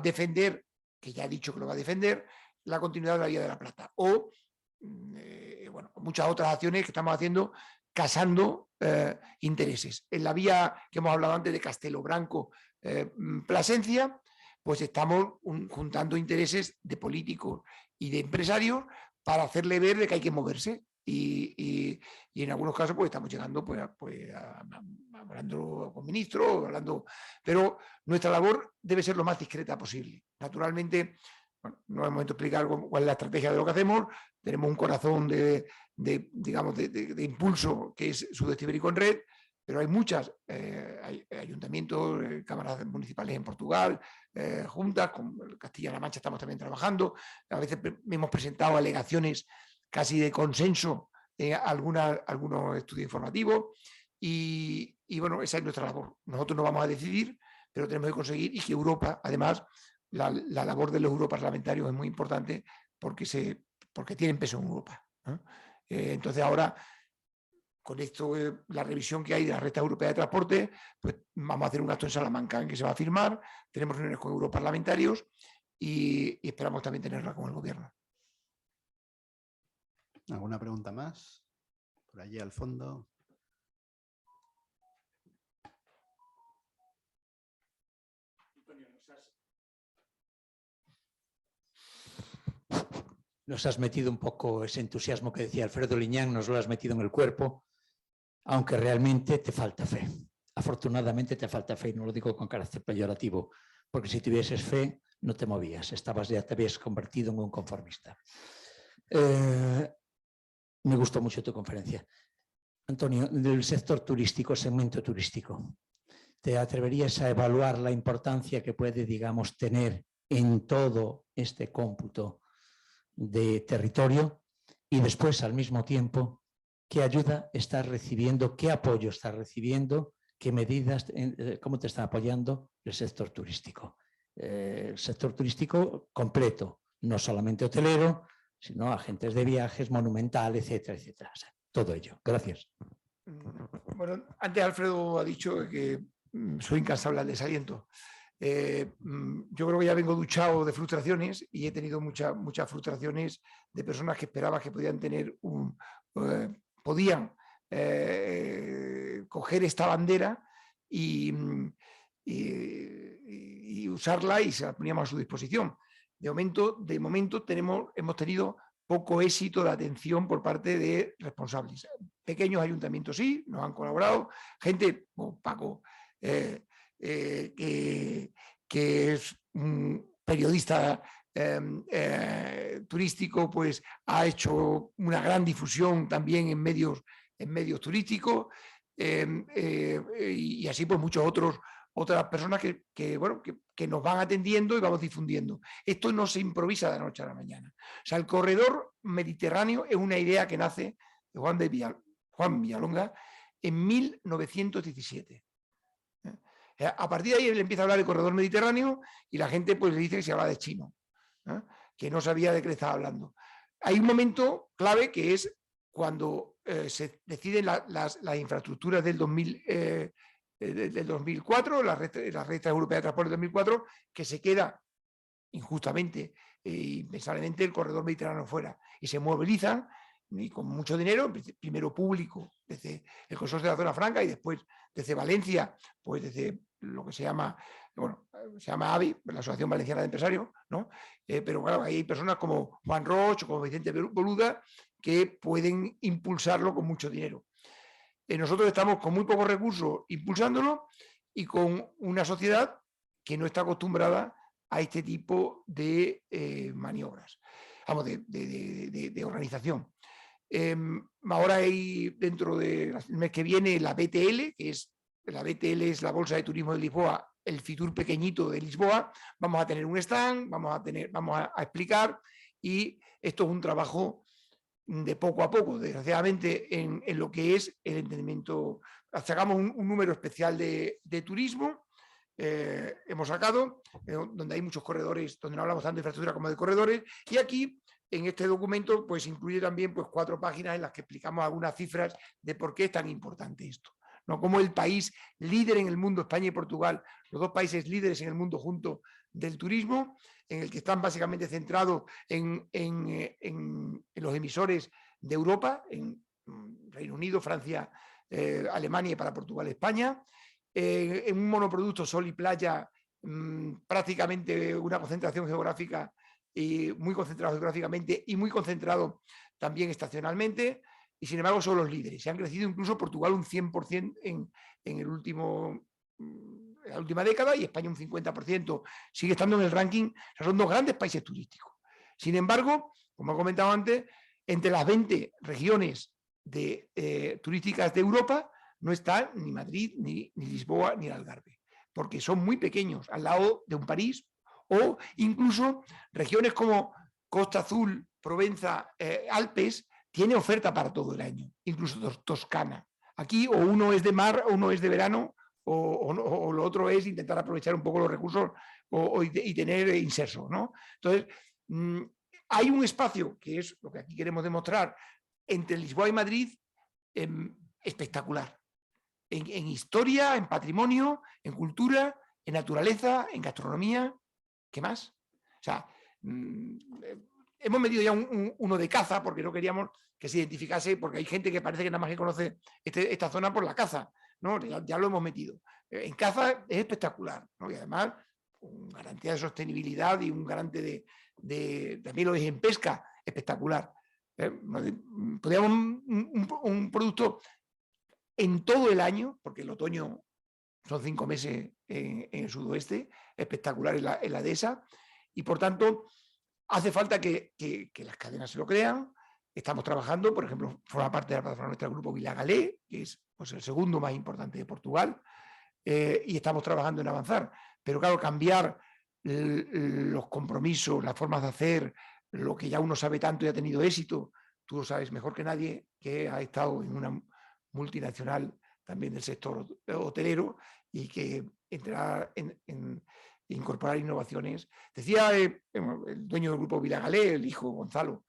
defender, que ya ha dicho que lo va a defender, la continuidad de la Vía de la Plata. O bueno, muchas otras acciones que estamos haciendo casando intereses. En la vía que hemos hablado antes de Castelo Branco, Plasencia, pues estamos juntando intereses de políticos y de empresarios para hacerle ver de que hay que moverse y y en algunos casos pues estamos llegando hablando con ministros, pero nuestra labor debe ser lo más discreta posible. Naturalmente, bueno, no es momento de explicar cuál es la estrategia de lo que hacemos. Tenemos un corazón de impulso que es Sudeste Ibérico en Red, pero hay muchas, hay ayuntamientos, cámaras municipales en Portugal, juntas, con Castilla-La Mancha estamos también trabajando. A veces hemos presentado alegaciones casi de consenso en algunos estudios informativos y bueno, esa es nuestra labor. Nosotros no vamos a decidir, pero tenemos que conseguir y que Europa, además, la labor de los europarlamentarios es muy importante porque tienen peso en Europa, ¿no? Entonces ahora, con esto, la revisión que hay de la Red Europea de Transporte, pues vamos a hacer un acto en Salamanca en que se va a firmar, tenemos reuniones con europarlamentarios y esperamos también tenerla con el gobierno. ¿Alguna pregunta más? Por allí al fondo. Nos has metido un poco ese entusiasmo que decía Alfredo Liñán, nos lo has metido en el cuerpo, aunque realmente te falta fe. Afortunadamente te falta fe, y no lo digo con carácter peyorativo, porque si tuvieses fe no te movías, ya te habías convertido en un conformista. Me gustó mucho tu conferencia. Antonio, del sector turístico, segmento turístico, ¿te atreverías a evaluar la importancia que puede, digamos, tener en todo este cómputo de territorio? Y después, al mismo tiempo, ¿qué ayuda estás recibiendo? ¿Qué apoyo estás recibiendo? ¿Qué medidas, cómo te está apoyando el sector turístico? El sector turístico completo, no solamente hotelero, sino agentes de viajes, monumental, etcétera, etcétera. O sea, todo ello. Gracias. Bueno, antes Alfredo ha dicho que soy incansable al desaliento. Yo creo que ya vengo duchado de frustraciones y he tenido muchas frustraciones de personas que esperaban que podían tener podían coger esta bandera y usarla y se la poníamos a su disposición. De momento hemos tenido poco éxito de atención por parte de responsables. Pequeños ayuntamientos sí, nos han colaborado, gente como Paco, que es un periodista turístico, pues ha hecho una gran difusión también en medios turísticos y así pues otras personas que nos van atendiendo y vamos difundiendo. Esto no se improvisa de la noche a la mañana. O sea, el corredor mediterráneo es una idea que nace de Juan Villalonga en 1917. A partir de ahí él empieza a hablar del corredor mediterráneo y la gente pues le dice que se habla de chino, que no sabía de qué le estaba hablando. Hay un momento clave que es cuando se deciden las infraestructuras del 2004, la Red Europea de Transporte del 2004, que se queda injustamente e impensablemente el corredor mediterráneo fuera y se movilizan y con mucho dinero, primero público desde el Consorcio de la Zona Franca y después desde Valencia, pues desde lo que se llama AVI, la Asociación Valenciana de Empresarios, ¿no? Pero claro, ahí hay personas como Juan Roch o como Vicente Boluda que pueden impulsarlo con mucho dinero. Nosotros estamos con muy pocos recursos impulsándolo y con una sociedad que no está acostumbrada a este tipo de maniobras, vamos, de organización. Ahora hay dentro del mes que viene la BTL, la Bolsa de Turismo de Lisboa, el Fitur pequeñito de Lisboa. Vamos a tener un stand, vamos a explicar y esto es un trabajo de poco a poco, desgraciadamente, en lo que es el entendimiento. Sacamos un número especial de turismo, hemos sacado, donde hay muchos corredores, donde no hablamos tanto de infraestructura como de corredores, y aquí en este documento pues incluye también pues 4 páginas en las que explicamos algunas cifras de por qué es tan importante esto, ¿no? Como el país líder en el mundo, España y Portugal, los 2 países líderes en el mundo junto del turismo, en el que están básicamente centrados en los emisores de Europa, en Reino Unido, Francia, Alemania y para Portugal, España, en un monoproducto sol y playa, prácticamente una concentración geográfica y muy concentrado geográficamente y muy concentrado también estacionalmente, y sin embargo son los líderes. Se han crecido incluso Portugal un 100% en la última década y España un 50%. Sigue estando en el ranking, o sea, son dos grandes países turísticos. Sin embargo, como he comentado antes, entre las 20 regiones turísticas de Europa no están ni Madrid, ni Lisboa, ni el Algarve, porque son muy pequeños, al lado de un París, o incluso regiones como Costa Azul, Provenza, Alpes, tiene oferta para todo el año, incluso Toscana. Aquí o uno es de mar o uno es de verano, o lo otro es intentar aprovechar un poco los recursos y tener inserso, ¿no? Entonces, hay un espacio, que es lo que aquí queremos demostrar, entre Lisboa y Madrid, espectacular. En historia, en patrimonio, en cultura, en naturaleza, en gastronomía. ¿Qué más? O sea, hemos medido ya uno de caza porque no queríamos que se identificase, porque hay gente que parece que nada más que conoce esta zona por la caza, ¿no? Ya lo hemos metido. En caza es espectacular, ¿no? Y además con garantía de sostenibilidad y un garante también lo es en pesca, espectacular. Podríamos un producto en todo el año, porque el otoño son 5 meses en el sudoeste, espectacular en la dehesa, y por tanto hace falta que las cadenas se lo crean. Estamos trabajando, por ejemplo, forma parte de la plataforma de nuestro grupo Vilagalé, que es pues, el segundo más importante de Portugal, y estamos trabajando en avanzar. Pero claro, cambiar los compromisos, las formas de hacer, lo que ya uno sabe tanto y ha tenido éxito, tú lo sabes mejor que nadie, que ha estado en una multinacional también del sector hotelero y que entrará en incorporar innovaciones. Decía el dueño del grupo Vilagalé, el hijo Gonzalo,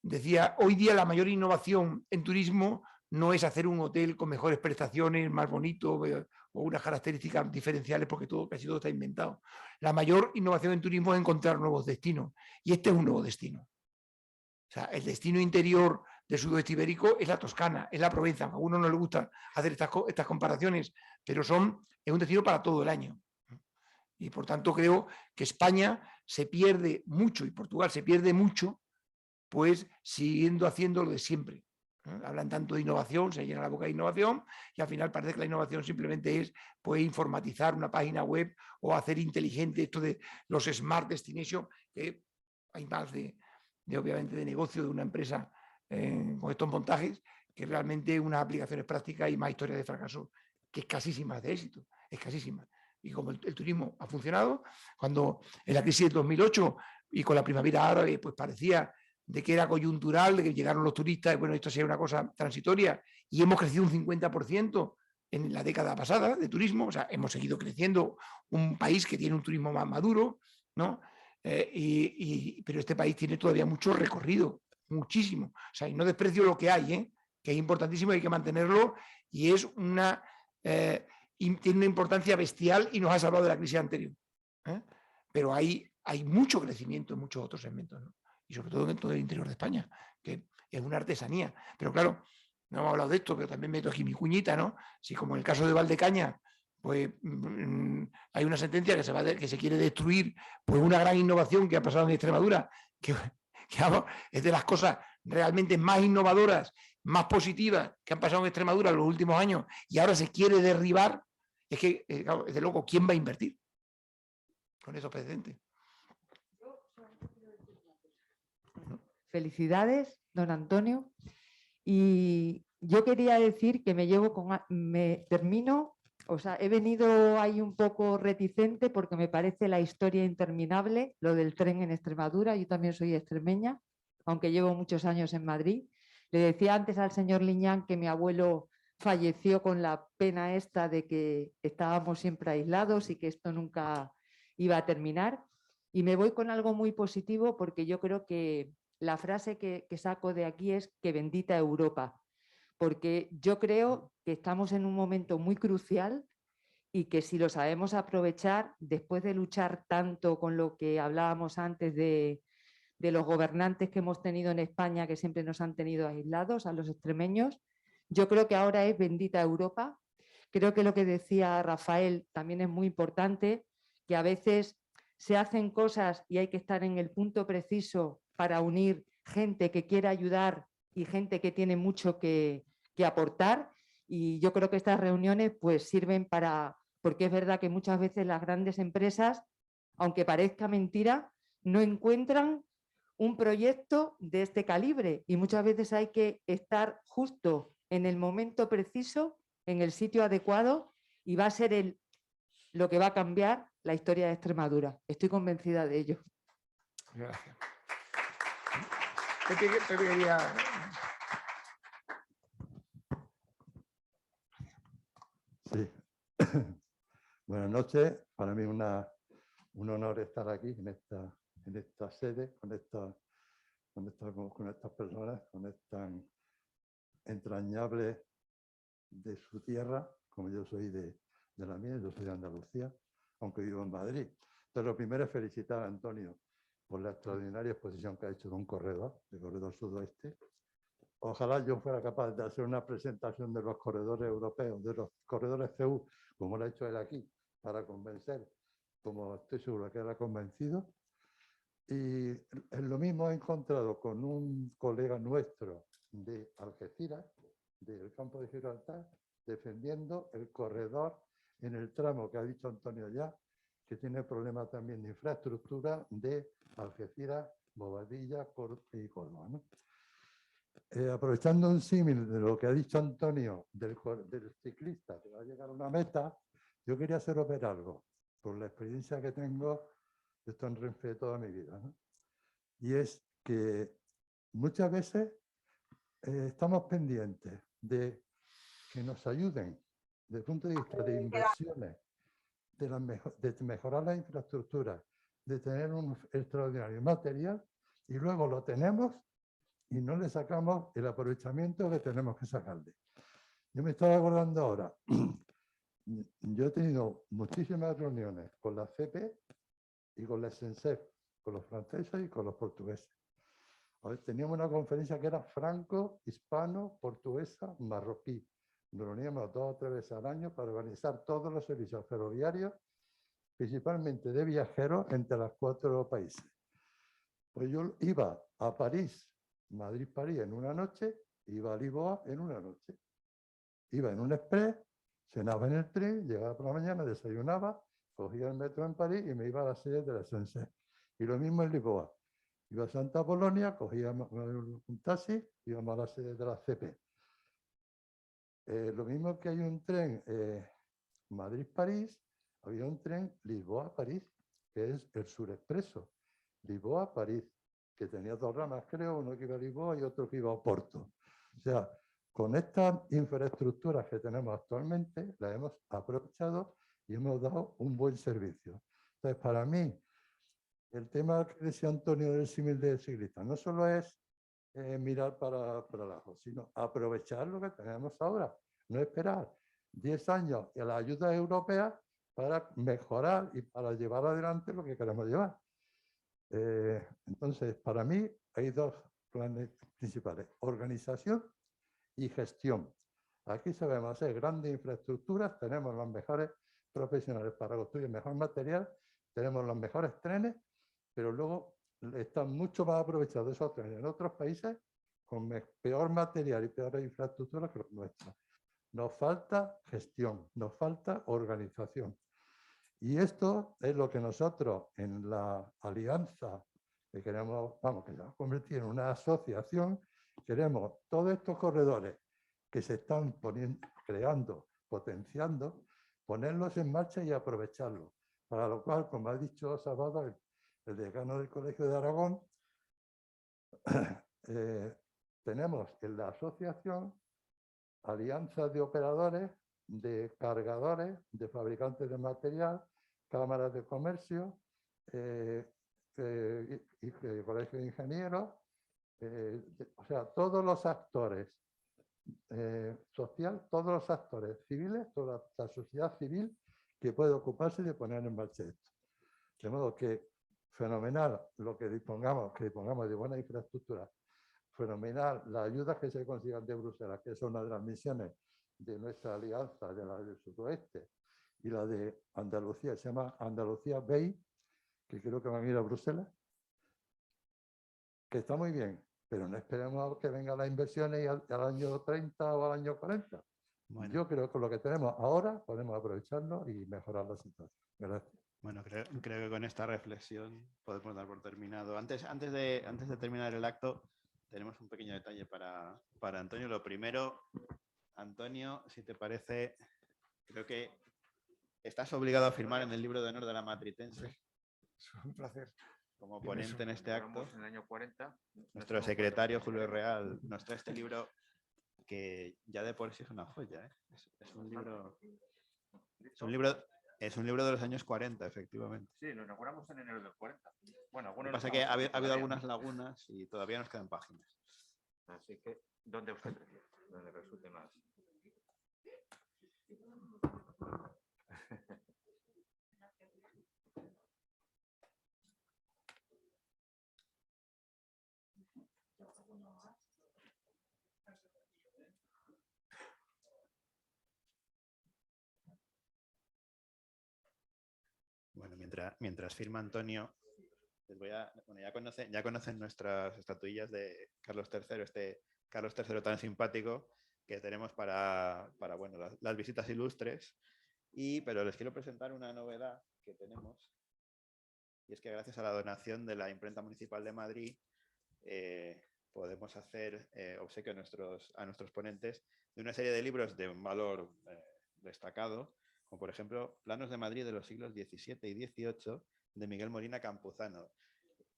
decía, hoy día la mayor innovación en turismo no es hacer un hotel con mejores prestaciones, más bonito o unas características diferenciales porque casi todo está inventado. La mayor innovación en turismo es encontrar nuevos destinos y este es un nuevo destino. O sea, el destino interior del sudoeste ibérico es la Toscana, es la Provenza. A uno no le gusta hacer estas comparaciones, pero es un destino para todo el año. Y por tanto creo que España se pierde mucho y Portugal se pierde mucho, pues siguiendo haciendo lo de siempre. Hablan tanto de innovación, se llena la boca de innovación y al final parece que la innovación simplemente es pues, informatizar una página web o hacer inteligente esto de los Smart Destination, que hay más obviamente de negocio de una empresa con estos montajes que realmente unas aplicaciones prácticas y más historias de fracaso que escasísimas de éxito, escasísimas. Y como el turismo ha funcionado, cuando en la crisis del 2008 y con la primavera árabe pues parecía de que era coyuntural, de que llegaron los turistas, y bueno, esto sería una cosa transitoria, y hemos crecido un 50% en la década pasada de turismo, o sea, hemos seguido creciendo, un país que tiene un turismo más maduro, ¿no? Pero este país tiene todavía mucho recorrido, muchísimo. O sea, y no desprecio lo que hay, que es importantísimo, hay que mantenerlo, y es tiene una importancia bestial y nos ha salvado de la crisis anterior. Pero hay mucho crecimiento en muchos otros segmentos, ¿no? Y sobre todo en todo el interior de España, que es una artesanía. Pero claro, no hemos hablado de esto, pero también meto aquí mi cuñita, ¿no? Si como en el caso de Valdecañas, pues hay una sentencia que se quiere destruir, pues una gran innovación que ha pasado en Extremadura, que es de las cosas realmente más innovadoras, más positivas que han pasado en Extremadura en los últimos años, y ahora se quiere derribar, es que, claro, es de loco, ¿quién va a invertir con esos precedentes? Felicidades, don Antonio. Y yo quería decir que termino, o sea, he venido ahí un poco reticente porque me parece la historia interminable, lo del tren en Extremadura. Yo también soy extremeña, aunque llevo muchos años en Madrid. Le decía antes al señor Liñán que mi abuelo falleció con la pena esta de que estábamos siempre aislados y que esto nunca iba a terminar. Y me voy con algo muy positivo porque yo creo que la frase que saco de aquí es que bendita Europa, porque yo creo que estamos en un momento muy crucial y que si lo sabemos aprovechar, después de luchar tanto con lo que hablábamos antes de los gobernantes que hemos tenido en España, que siempre nos han tenido aislados, a los extremeños, yo creo que ahora es bendita Europa. Creo que lo que decía Rafael también es muy importante, que a veces se hacen cosas y hay que estar en el punto preciso para unir gente que quiera ayudar y gente que tiene mucho que aportar, y yo creo que estas reuniones pues sirven porque es verdad que muchas veces las grandes empresas, aunque parezca mentira, no encuentran un proyecto de este calibre y muchas veces hay que estar justo en el momento preciso, en el sitio adecuado, y va a ser lo que va a cambiar la historia de Extremadura. Estoy convencida de ello. Gracias. Pepe quería... Sí. Buenas noches. Para mí un honor estar aquí en esta sede, con estas personas, con estas entrañables de su tierra, como yo soy de la mía, yo soy de Andalucía, aunque vivo en Madrid. Entonces, lo primero es felicitar a Antonio por la extraordinaria exposición que ha hecho de un corredor, de Corredor Sudoeste. Ojalá yo fuera capaz de hacer una presentación de los corredores europeos, de los corredores CEU, como lo ha hecho él aquí, para convencer, como estoy seguro que él ha convencido. Y lo mismo he encontrado con un colega nuestro de Algeciras, del campo de Gibraltar, defendiendo el corredor en el tramo que ha dicho Antonio ya, que tiene problemas también de infraestructura de Algeciras, Bobadilla y Córdoba, ¿no? Aprovechando un símil de lo que ha dicho Antonio del ciclista que va a llegar a una meta, yo quería haceros ver algo, por la experiencia que tengo, esto en Renfe toda mi vida, ¿no? Y es que muchas veces estamos pendientes de que nos ayuden desde el punto de vista de inversiones, de mejorar la infraestructura, de tener un extraordinario material, y luego lo tenemos y no le sacamos el aprovechamiento que tenemos que sacarle. Yo me estaba acordando ahora, yo he tenido muchísimas reuniones con la CP y con la SNCF, con los franceses y con los portugueses. Teníamos una conferencia que era franco, hispano, portuguesa, marroquí. Nos reuníamos 2 o 3 veces al año para organizar todos los servicios ferroviarios, principalmente de viajeros, entre los 4 países. Pues yo iba a París, Madrid-París en una noche, iba a Lisboa en una noche. Iba en un express, cenaba en el tren, llegaba por la mañana, desayunaba, cogía el metro en París y me iba a la sede de la SNCF. Y lo mismo en Lisboa. Iba a Santa Polonia, cogíamos un taxi, íbamos a la sede de la CP. Lo mismo que hay un tren Madrid-París, había un tren Lisboa-París, que es el Surexpreso. Lisboa-París, que tenía 2 ramas, creo, uno que iba a Lisboa y otro que iba a Porto. O sea, con estas infraestructuras que tenemos actualmente, las hemos aprovechado y hemos dado un buen servicio. Entonces, para mí, el tema que decía Antonio del símil de ciclista no solo es mirar para abajo, sino aprovechar lo que tenemos ahora, no esperar 10 años a la ayuda europea para mejorar y para llevar adelante lo que queremos llevar. Entonces, para mí hay 2 planes principales: organización y gestión. Aquí sabemos hacer grandes infraestructuras, tenemos los mejores profesionales para construir mejor material, tenemos los mejores trenes, pero luego están mucho más aprovechados esos trenes en otros países con peor material y peores infraestructuras que los nuestros. Nos falta gestión, nos falta organización. Y esto es lo que nosotros en la alianza que queremos, que se va a convertir en una asociación, queremos todos estos corredores que se están creando, potenciando, ponerlos en marcha y aprovecharlos. Para lo cual, como ha dicho Salvador, el decano del Colegio de Aragón, tenemos en la asociación alianzas de operadores, de cargadores, de fabricantes de material, cámaras de comercio, colegio de ingenieros, o sea, todos los actores social, todos los actores civiles, toda la sociedad civil que puede ocuparse de poner en marcha esto. De modo que fenomenal lo que dispongamos de buena infraestructura, fenomenal las ayudas que se consigan de Bruselas, que es una de las misiones de nuestra alianza, de la del sudoeste, y la de Andalucía, se llama Andalucía Bay, que creo que van a ir a Bruselas, que está muy bien, pero no esperemos que vengan las inversiones y al año 30 o al año 40. Bueno. Yo creo que con lo que tenemos ahora podemos aprovecharlo y mejorar la situación. Gracias. Bueno, creo que con esta reflexión podemos dar por terminado. Antes de terminar el acto, tenemos un pequeño detalle para Antonio. Lo primero, Antonio, si te parece, creo que estás obligado a firmar en el libro de honor de la Matritense. Es un placer. Como ponente en este acto. En el año 40. Nuestro secretario, Julio Real, nos trae este libro que ya de por sí es una joya, ¿eh? Es un libro... Es un libro de los años 40, efectivamente. Sí, lo inauguramos en enero del 40. Bueno, Lo que algunos pasa es que ha habido algunas lagunas y todavía nos quedan páginas. Así que, ¿dónde usted prefiere? Donde resulte más. Bueno, mientras firma Antonio, ya conocen nuestras estatuillas de Carlos III, este Carlos III tan simpático que tenemos para bueno, las visitas ilustres. Pero les quiero presentar una novedad que tenemos, y es que gracias a la donación de la Imprenta Municipal de Madrid podemos hacer obsequio a nuestros ponentes de una serie de libros de un valor destacado, como por ejemplo Planos de Madrid de los siglos XVII y XVIII de Miguel Molina Campuzano.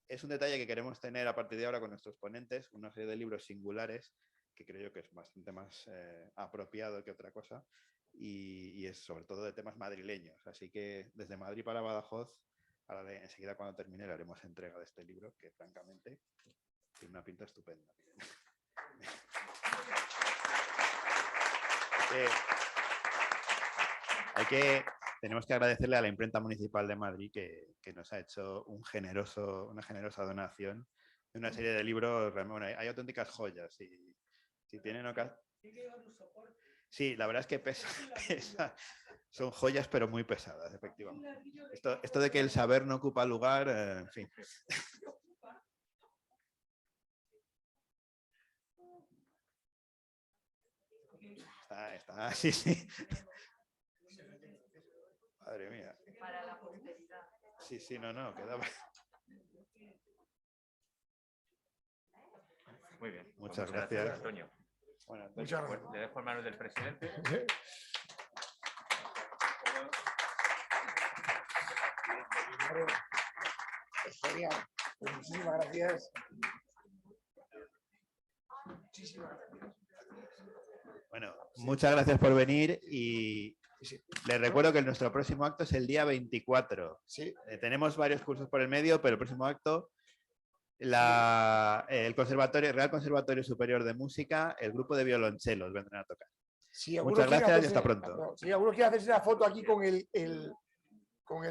Es un detalle que queremos tener a partir de ahora con nuestros ponentes, una serie de libros singulares que creo yo que es bastante más apropiado que otra cosa, y es sobre todo de temas madrileños. Así que desde Madrid para Badajoz, ahora enseguida cuando termine le haremos entrega de este libro, que francamente tiene una pinta estupenda. Tenemos que agradecerle a la Imprenta Municipal de Madrid que nos ha hecho una generosa donación de una serie de libros. Bueno, hay auténticas joyas. Si tienen ocasión. Sí, la verdad es que pesa. Son joyas, pero muy pesadas, efectivamente. Esto de que el saber no ocupa lugar, en fin. Sí, sí. Madre mía. Para la posteridad. Sí, no, quedaba. Muy bien. Muchas gracias, Antonio. Bueno, Muchas gracias. Le dejo en manos del presidente. Genial. Muchísimas gracias. Bueno, muchas gracias por venir y les recuerdo que nuestro próximo acto es el día 24. Sí. Tenemos varios cursos por el medio, pero el próximo acto, el Real Conservatorio Superior de Música, el grupo de violonchelos vendrán a tocar. Sí, muchas gracias y hasta pronto. Si alguno quiere hacerse una foto aquí con el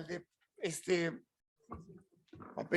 de este papel.